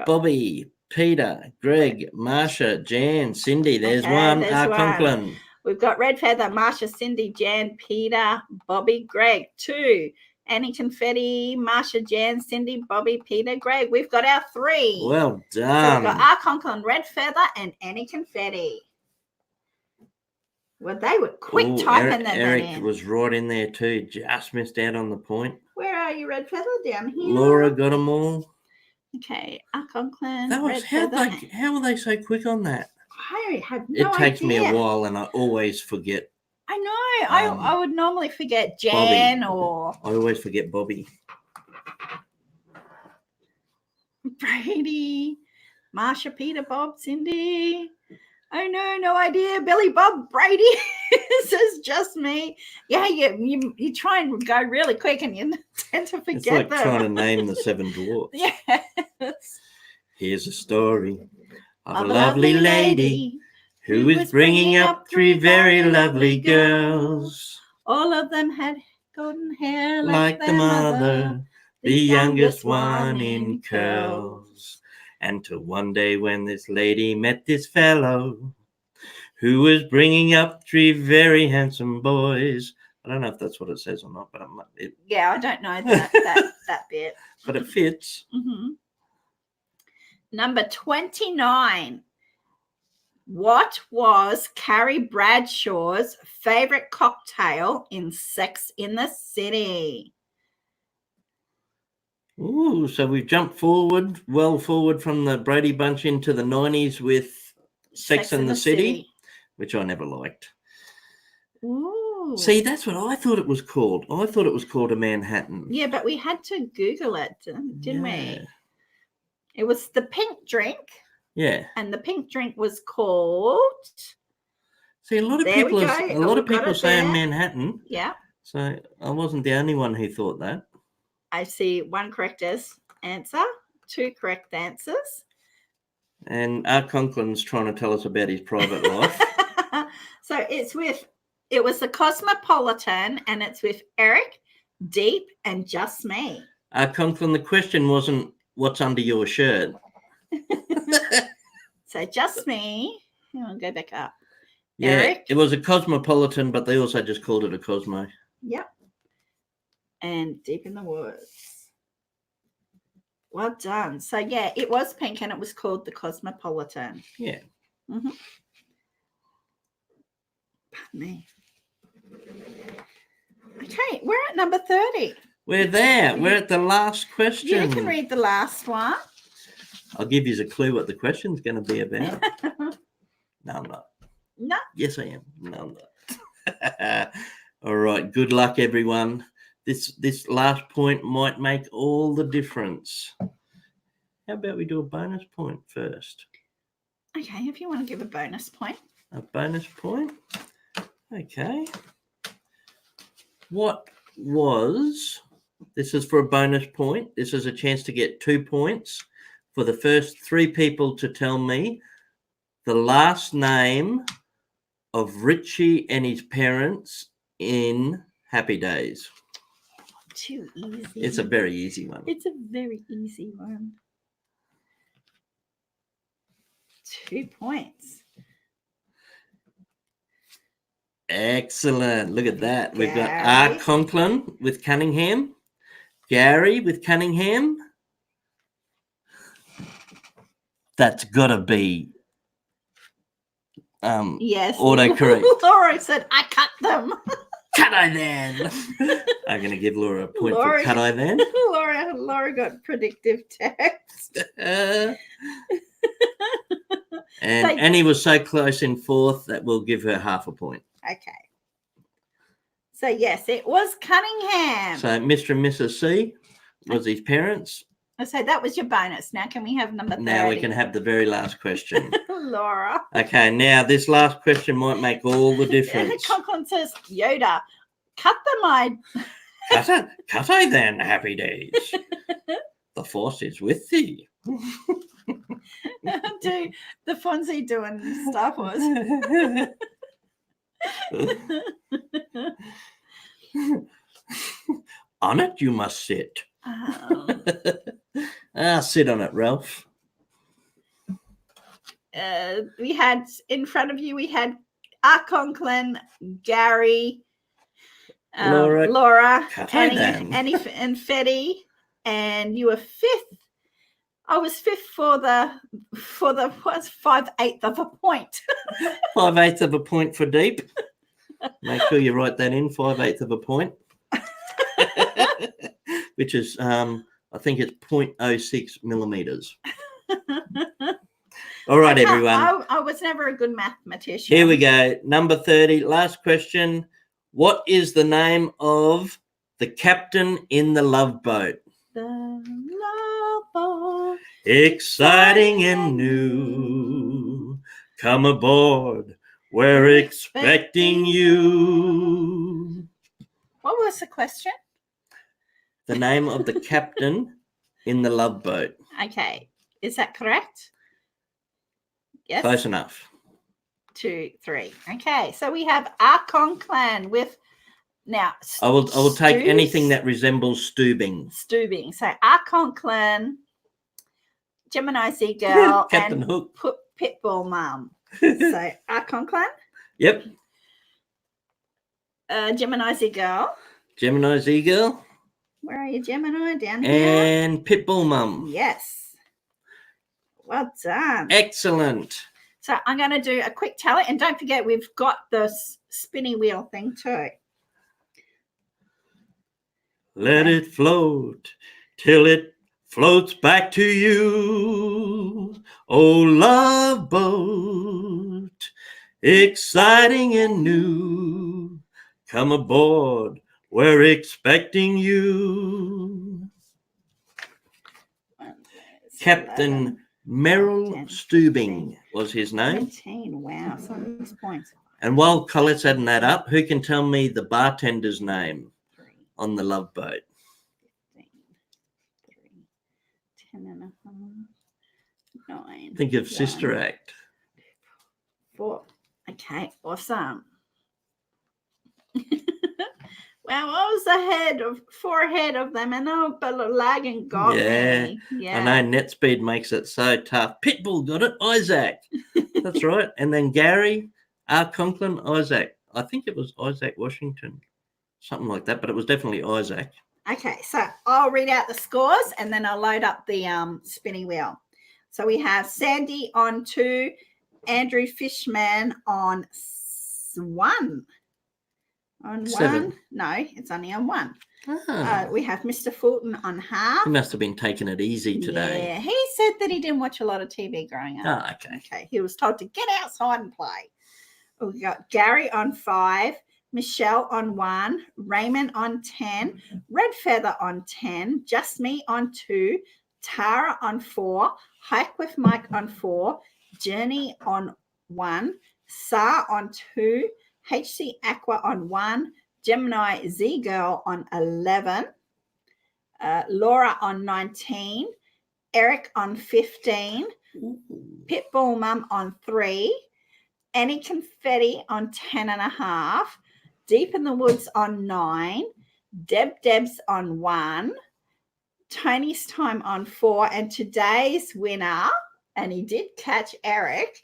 Bobby, Peter, Greg, Marsha, Jan, Cindy. There's one. There's Conklin. We've got Red Feather, Marsha, Cindy, Jan, Peter, Bobby, Greg. 2. Annie Confetti, Marsha, Jan, Cindy, Bobby, Peter, Greg. We've got our 3. Well done. So we've got Conklin, Red Feather, and Annie Confetti. Well, they were quick typing that Eric in. was right in there too. Just missed out on the point. Where are you, Red Feather? Down here. Laura got them all. Okay, Conklin, Red Feather. How were they so quick on that? I have no idea. It takes me a while, and I always forget. I know. I would normally forget Jan Bobby. or I always forget Bobby. Brady, Marsha, Peter, Bob, Cindy. Oh no idea. Billy, Bob, Brady. This is just me. Yeah, you try and go really quick, and you tend to forget. It's like them. trying to name the 7 dwarfs. Yes. Here's a story of a lovely lady who was bringing up 3 very lovely girls. All of them had golden hair like the mother, the youngest one in curls. And till one day when this lady met this fellow who was bringing up 3 very handsome boys. I don't know if that's what it says or not, but I don't know that bit. But it fits. Mm-hmm. Number 29. What was Carrie Bradshaw's favorite cocktail in Sex in the City? Ooh, so we've jumped forward from the Brady Bunch into the 90s with Sex in the City, which I never liked. Ooh. See, that's what I thought it was called. I thought it was called a Manhattan. Yeah, but we had to Google it, didn't we? It was the pink drink. Yeah. And the pink drink was called. See, a lot of people say Manhattan. Yeah. So I wasn't the only one who thought that. I see 1 correct answer, 2 correct answers. And Art Conklin's trying to tell us about his private life. So it was the Cosmopolitan, and it's with Eric, Deep, and Just Me. Art Conklin, the question wasn't what's under your shirt. So Just Me. I'll go back up. Yeah, Eric. It was a Cosmopolitan, but they also just called it a Cosmo. Yep. And Deep in the Woods. Well done. So, yeah, it was pink, and it was called the Cosmopolitan. Yeah. Mm-hmm. Pardon me. Okay, we're at number 30. We're there. We're at the last question. You can read the last one. I'll give you a clue what the question's going to be about. No, I'm not. No. Yes, I am. No, I'm not. All right. Good luck, everyone. This last point might make all the difference. How about we do a bonus point first? Okay, if you want to give a bonus point. A bonus point? Okay. What was, this is for a bonus point. This is a chance to get 2 points for the first 3 people to tell me the last name of Richie and his parents in Happy Days. Too easy. It's a very easy one. It's a very easy one. 2 points. Excellent. Look at that. We've got Gary. R. Conklin with Cunningham, Gary with Cunningham. That's got to be Yes. autocorrect. Laura said, I cut them. Cut I then. I'm going to give Laura a point for cut I then. Laura got predictive text. And Annie was so close in 4th that we'll give her half a point. Okay. So, yes, it was Cunningham. So Mr. and Mrs. C was his parents. So that was your bonus. Now can we have number 30? Now we can have the very last question. Laura. Okay, now this last question might make all the difference. Conklin says, Yoda, cut them, Cut I then, Happy Days. The force is with thee. Do the Fonzie doing Star Wars. On it you must sit. Sit on it, Ralph. We had in front of you, we had R. Conklin, Gary, Laura, Annie and Fetty, and you were 5th. I was 5th for the what's 5/8 of a point. 5/8 of a point for deep. Make sure you write that in, 5/8 of a point. Which is I think it's 0.06 millimeters. All right, everyone. I was never a good mathematician. Here we go. Number 30, last question. What is the name of the captain in the Love Boat? The Love Boat. Exciting and new. Come aboard. We're expecting you. What was the question? The name of the captain in the Love Boat. Okay. Is that correct? Yes. Close enough. 2, 3. Okay. So we have R. Conklin with now. I will take anything that resembles Stoobing. So R. Conklin, Gemini Seagull, Captain and Hook. Pitbull Mum. So R. Conklin. Yep. Gemini Seagull. Gemini Seagull. Where are you, Gemini? Down here. And Pitbull Mum. Yes. Well done. Excellent. So I'm going to do a quick tally. And don't forget, we've got the spinny wheel thing too. Let it float till it floats back to you. Oh, love boat, exciting and new. Come aboard. We're expecting you. Captain Merrill Stoobing was his name. 17. Wow, some of these points. And while Colette's adding that up, who can tell me the bartender's name on the Love Boat? 15, 3, 10 and a half, 9. Think of Sister Act. 4. Okay, awesome. Wow, I was 4 ahead of them, and but lagging got me. Yeah, I know NetSpeed makes it so tough. Pitbull got it, Isaac. That's right. And then Gary, R. Conklin, Isaac. I think it was Isaac Washington, something like that, but it was definitely Isaac. Okay, so I'll read out the scores, and then I'll load up the spinning wheel. So we have Sandy on 2, Andrew Fishman on 1. On 7. 1? No, it's only on 1. Ah. We have Mr. Fulton on half. He must have been taking it easy today. Yeah, he said that he didn't watch a lot of TV growing up. Oh, okay. Okay, he was told to get outside and play. We got Gary on 5, Michelle on 1, Raymond on 10, Red Feather on 10, Just Me on 2, Tara on 4, Hike with Mike on 4, Journey on 1, Sa on 2, HC Aqua on 1, Gemini Z Girl on 11, Laura on 19, Eric on 15, Pitbull Mum on 3, Annie Confetti on 10.5, Deep in the Woods on 9, Debs on 1, Tony's Time on 4, and today's winner, and he did catch Eric,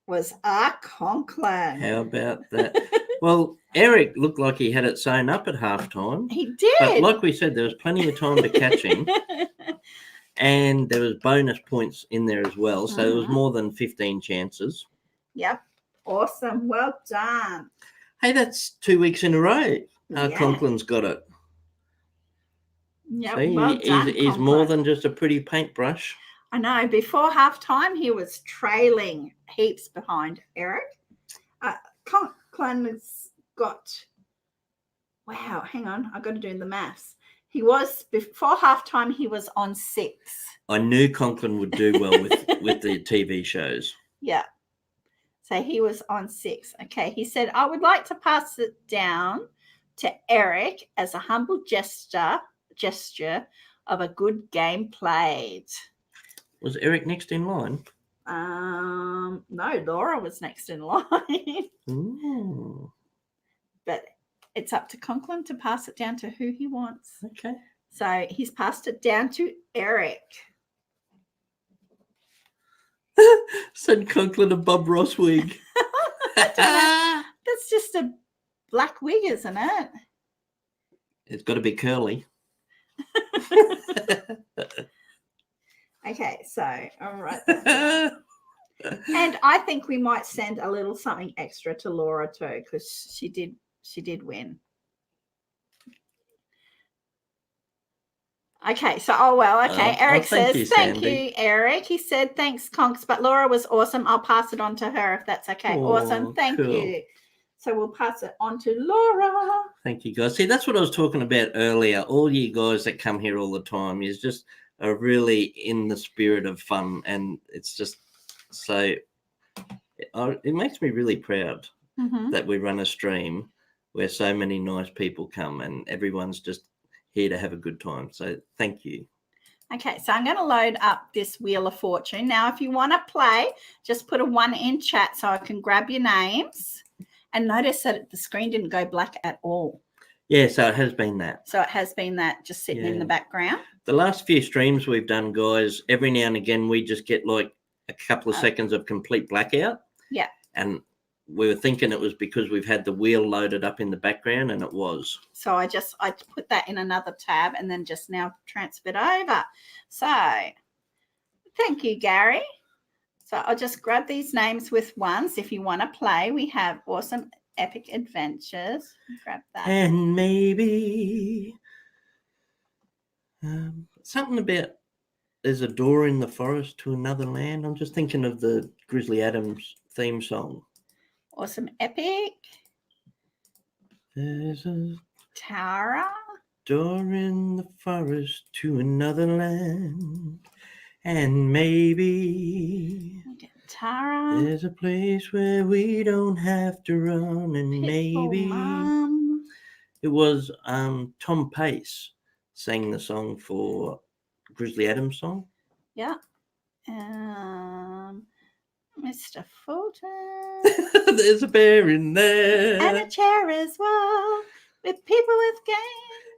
was Conklin. How about that? Well, Eric looked like he had it sewn up at halftime. He did. But like we said, there was plenty of time to catch him. And there was bonus points in there as well. So there was more than 15 chances. Yep. Awesome. Well done. Hey, that's 2 weeks in a row. Conklin's got it. Yep. See, well done, he's more than just a pretty paintbrush. I know. Before halftime, he was trailing heaps behind Eric. Conklin's got, wow, hang on. I've got to do the maths. He was, before halftime, he was on 6. I knew Conklin would do well with the TV shows. Yeah. So he was on 6. Okay. He said, I would like to pass it down to Eric as a humble gesture of a good game played. Was Eric next in line? No, Laura was next in line. Ooh. But it's up to Conklin to pass it down to who he wants. Okay. So he's passed it down to Eric. Send Conklin a Bob Ross wig. That's just a black wig, isn't it? It's got to be curly. Okay, so all right. And I think we might send a little something extra to Laura too, because she did win. Okay, so Eric says thank you, Eric. He said thanks, Conks, but Laura was awesome. I'll pass it on to her if that's okay. Awesome, thank you. So we'll pass it on to Laura. Thank you, guys. See, that's what I was talking about earlier. All you guys that come here all the time is just are really in the spirit of fun, and it's just so it makes me really proud that we run a stream where so many nice people come and everyone's just here to have a good time. So thank you. Okay, so I'm going to load up this Wheel of Fortune. Now, if you want to play, just put a 1 in chat so I can grab your names. And notice that the screen didn't go black at all. Yeah, so it has been that. So it has been that just sitting in the background. The last few streams we've done, guys, every now and again we just get like a couple of seconds of complete blackout. Yeah. And we were thinking it was because we've had the wheel loaded up in the background, and it was. So I put that in another tab and then just now transferred over. So thank you, Gary. So I'll just grab these names with ones. If you want to play, we have Awesome Epic Adventures. Grab that. And maybe something about there's a door in the forest to another land. I'm just thinking of the Grizzly Adams theme song. Awesome Epic. There's a Tara. door in the forest to another land. And maybe Tara. there's a place where we don't have to run. And maybe it was Tom Pace sang the song for Grizzly Adams song. Yeah. Mr. Fulton. There's a bear in there. And a chair as well. With people with games.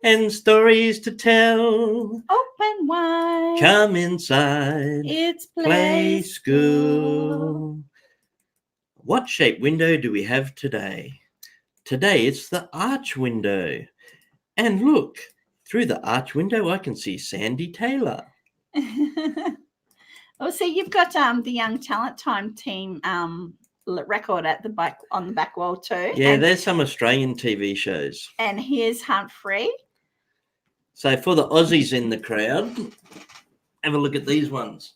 And stories to tell. Open wide. Come inside. It's Play School. What shape window do we have today? Today it's the arch window. And look, through the arch window I can see Sandy Taylor. Oh, see, you've got the Young Talent Time team record at the back on the back wall too. Yeah, there's some Australian TV shows. And here's Humphrey. So for the Aussies in the crowd, have a look at these ones.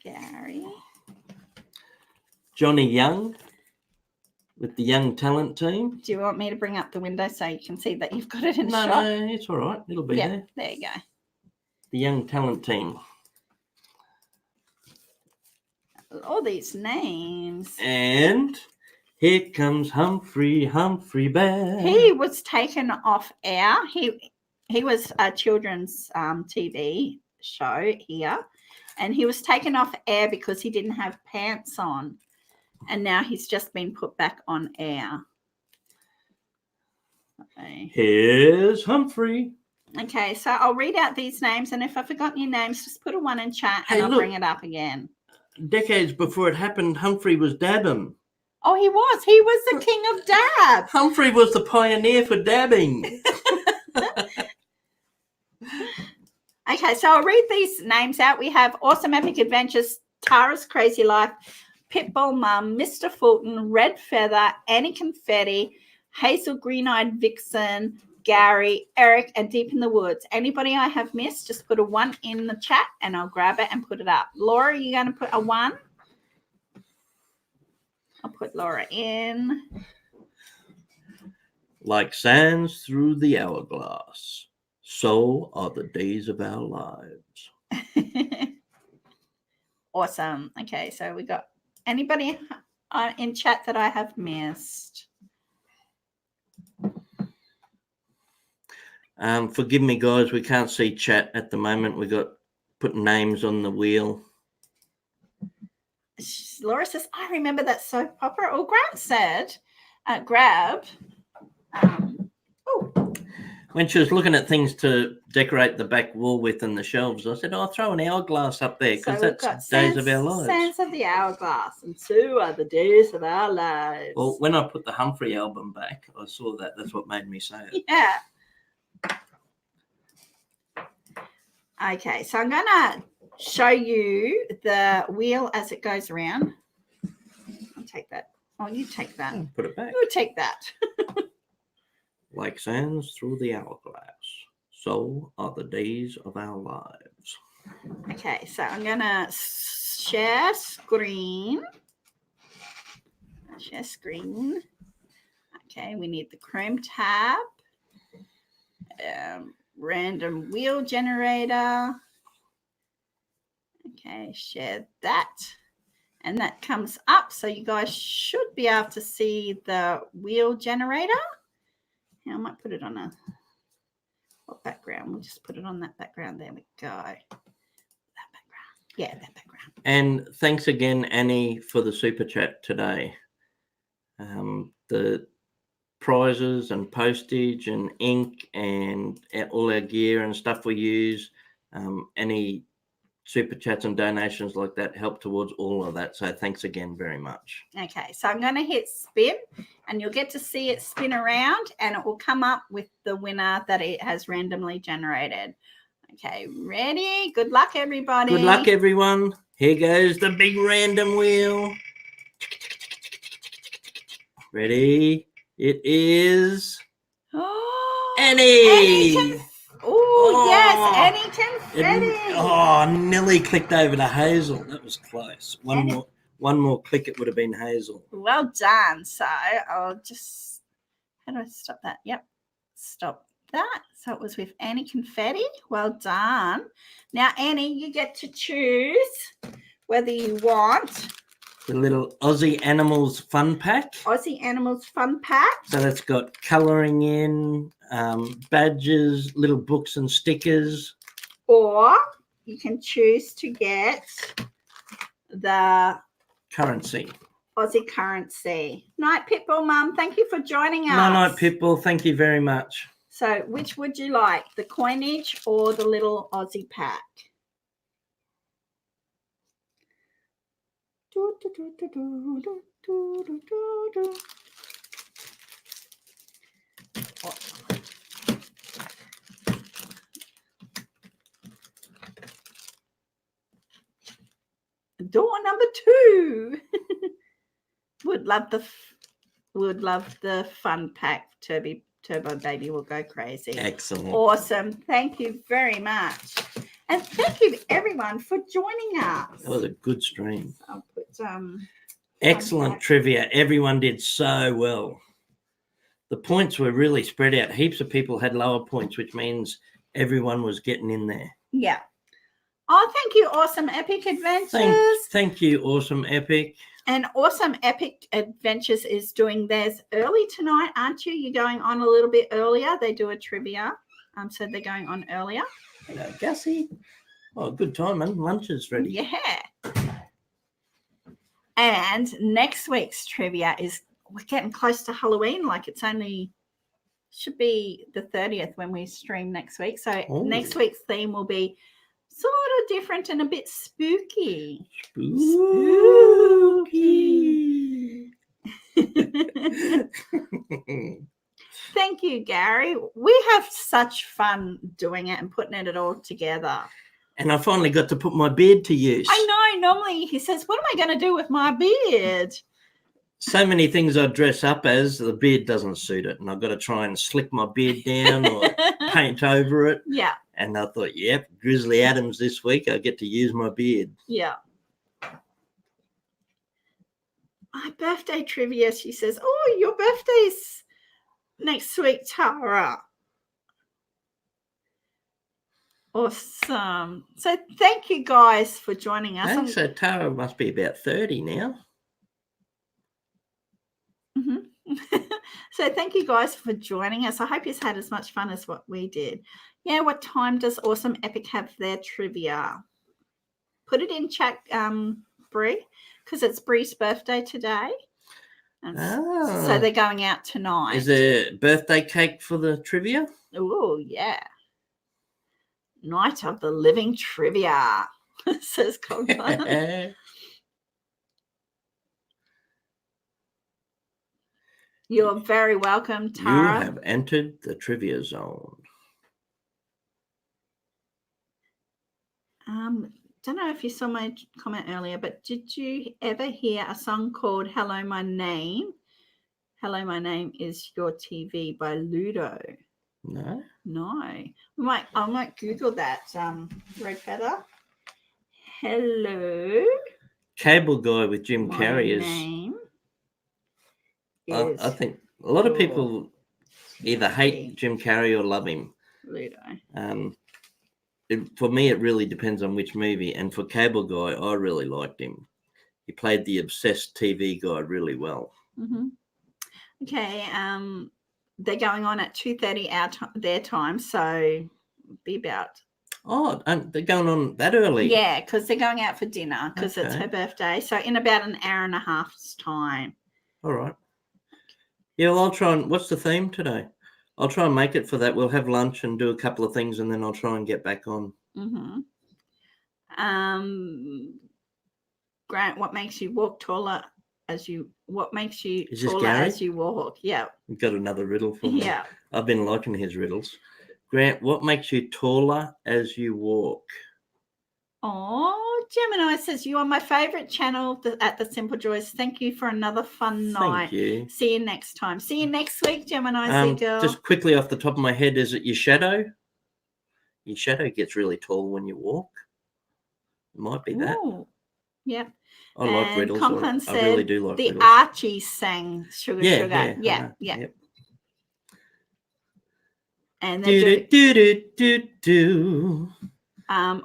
Gary. Johnny Young with the Young Talent team. Do you want me to bring up the window so you can see that you've got it in shot? No, it's all right. It'll be there. There you go. The Young Talent team. all these names. And here comes Humphrey Bear. He was taken off air. He was a children's TV show here, and he was taken off air because he didn't have pants on, and now he's just been put back on air. Okay. Here's Humphrey. Okay, so I'll read out these names, and if I've forgotten your names, just put a 1 in chat, and Hey, I'll look. bring it up again. Decades before it happened, Humphrey was dabbing. Oh, he was. He was the king of dab. Humphrey was the pioneer for dabbing. Okay, so I'll read these names out. We have Awesome Epic Adventures, Tara's Crazy Life, Pitbull Mum, Mr. Fulton, Red Feather, Annie Confetti, Hazel Green-Eyed Vixen, Gary, Eric, and Deep in the Woods. Anybody I have missed, just put a 1 in the chat and I'll grab it and put it up. Laura, are you going to put a 1? I'll put Laura in. Like sands through the hourglass, so are the days of our lives. Awesome. Okay, so we got anybody in chat that I have missed? Forgive me, guys. We can't see chat at the moment. We got putting names on the wheel. Laura says, I remember that soap opera. Or Grant said, grab. When she was looking at things to decorate the back wall with and the shelves, I said, I'll throw an hourglass up there because that's days of our lives. Sands of the Hourglass, and 2 are the days of our lives. Well, when I put the Humphrey album back, I saw that. That's what made me say it. Yeah. Okay, so I'm going to show you the wheel as it goes around. I'll take that. Oh, you take that. Put it back. You take that. Like sands through the hourglass, so are the days of our lives. Okay, so I'm going to share screen. Share screen. Okay, we need the Chrome tab. Random wheel generator. Okay, share that. And that comes up, so you guys should be able to see the wheel generator. Now I might put it on what background? We'll just put it on that background. There we go. That background. Yeah, that background. And thanks again, Annie, for the super chat today. The prizes and postage and ink and all our gear and stuff we use, any super chats and donations like that help towards all of that. So thanks again very much. Okay, so I'm going to hit spin and you'll get to see it spin around and it will come up with the winner that it has randomly generated. Okay, ready? Good luck, everybody. Good luck, everyone. Here goes the big random wheel. Ready? It is Annie. Yes, Annie Confetti. Nearly clicked over to Hazel. That was close. One more click, it would have been Hazel. Well done. So I'll just, how do I stop that? Yep, stop that. So it was with Annie Confetti. Well done. Now, Annie, you get to choose whether you want the little Aussie Animals Fun Pack. Aussie Animals Fun Pack. So that's got colouring in, badges, little books and stickers. Or you can choose to get the currency. Aussie currency. Night, Pitbull Mum. Thank you for joining us. Night, Pitbull. Thank you very much. So which would you like, the coinage or the little Aussie pack? Door number 2. would love the fun pack. Turbo Baby will go crazy. Excellent. Awesome. Thank you very much. And thank you to everyone for joining us. That was a good stream. I'll put excellent trivia. Everyone did so well. The points were really spread out. Heaps of people had lower points, which means everyone was getting in there. Yeah. Oh, thank you, Awesome Epic Adventures. Thank you, Awesome Epic. And Awesome Epic Adventures is doing theirs early tonight, aren't you? You're going on a little bit earlier. They do a trivia, so they're going on earlier. Hello, Gussie. Oh, good time, man. Lunch is ready. Yeah. And next week's trivia is, we're getting close to Halloween. Like it's only, should be the 30th when we stream next week. So next week's theme will be sort of different and a bit spooky. Spooky. Thank you, Gary. We have such fun doing it and putting it all together. And I finally got to put my beard to use. I know. Normally he says, what am I going to do with my beard? So many things I dress up as, the beard doesn't suit it. And I've got to try and slick my beard down or paint over it. Yeah. And I thought, yep, Grizzly Adams this week, I get to use my beard. Yeah. My birthday trivia, she says, oh, your birthday's next week, Tara. Awesome. So thank you guys for joining us. Okay, so Tara must be about 30 now. So thank you guys for joining us. I hope you've had as much fun as what we did. Yeah, what time does Awesome Epic have their trivia? Put it in chat, Brie, because it's Brie's birthday today. And so they're going out tonight. Is there birthday cake for the trivia? Oh, yeah. Night of the Living Trivia, says Colton. You're very welcome, Tara. You have entered the trivia zone. Don't know if you saw my comment earlier, but did you ever hear a song called Hello, My Name? Hello, My Name is Your TV by Ludo. No. I might Google that, Red Feather. Hello. Cable Guy with Jim Carrey is. Name I think a lot of people either hate Jim Carrey or love him. Ludo. For me, it really depends on which movie. And for Cable Guy, I really liked him. He played the obsessed TV guy really well. Mm-hmm. Okay. They're going on at 2:30 their time, so be about. Oh, and they're going on that early? Yeah, because they're going out for dinner because it's her birthday. So in about an hour and a half's time. All right. Yeah, well, I'll try and. What's the theme today? I'll try and make it for that. We'll have lunch and do a couple of things, and then I'll try and get back on. Mm-hmm. Grant, what makes you walk taller as you? What makes you taller as you walk? Yeah. You've got another riddle for me. Yeah. I've been liking his riddles. Grant, what makes you taller as you walk? Oh, Gemini says, you are my favorite channel at the Simple Joys. Thank you for another fun night. Thank you. See you next time. See you next week, Gemini Girl. Just quickly off the top of my head, is it your shadow? Your shadow gets really tall when you walk. It might be that. Ooh. Yep. I like riddles. Conklin said, I really do like the riddles. Archie sang Sugar Sugar. Yeah. Yep. And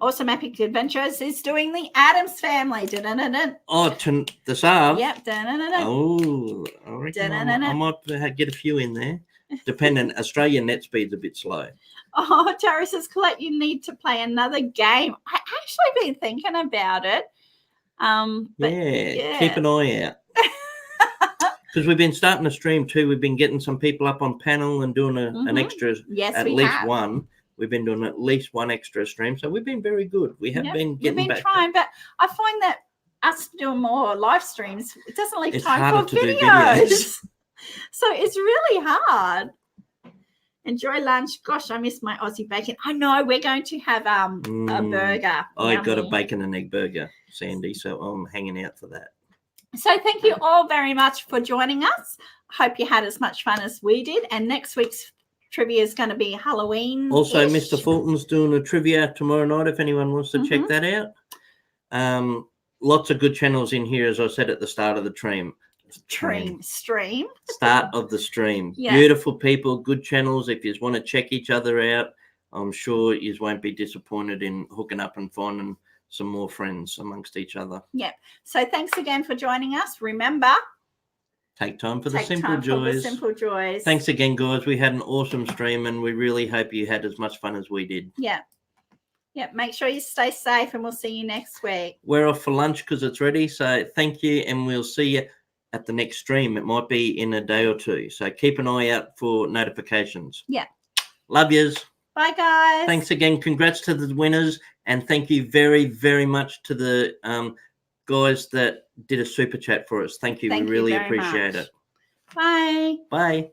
Awesome Epic Adventures is doing the Addams Family. Da-da-da-da. Oh, this up. Yep. Da-da-da-da. Oh, I reckon I might get a few in there. Depending, Australian net speed's a bit slow. Oh, Tara says, Colette, you need to play another game. I actually been thinking about it. Keep an eye out. Because we've been starting to stream too. We've been getting some people up on panel and doing an extra, at least one. We've been doing at least one extra stream. So we've been very good. We have been getting back. We've been trying, but I find that us doing more live streams, it doesn't leave time for videos. So it's really hard. Enjoy lunch. Gosh, I miss my Aussie bacon. I know we're going to have a burger. I got a bacon and egg burger, Sandy, so I'm hanging out for that. So thank you all very much for joining us. Hope you had as much fun as we did. And next week's trivia is going to be Halloween. Also, Mr. Fulton's doing a trivia tomorrow night if anyone wants to check that out. Lots of good channels in here, as I said at the start of the stream. Start of the stream. Yeah. Beautiful people, good channels. If you want to check each other out, I'm sure you won't be disappointed in hooking up and finding some more friends amongst each other. Yep. So thanks again for joining us. Remember, take time for the take simple time joys. for the simple joys. Thanks again, guys. We had an awesome stream, and we really hope you had as much fun as we did. Yeah. Yep. Make sure you stay safe, and we'll see you next week. We're off for lunch because it's ready. So thank you, and we'll see you at the next stream. It might be in a day or two. So keep an eye out for notifications. Yeah. Love yous. Bye, guys. Thanks again. Congrats to the winners. And thank you very, very much to the guys that did a super chat for us. Thank you. Thank we really you very appreciate much. it. Bye. Bye.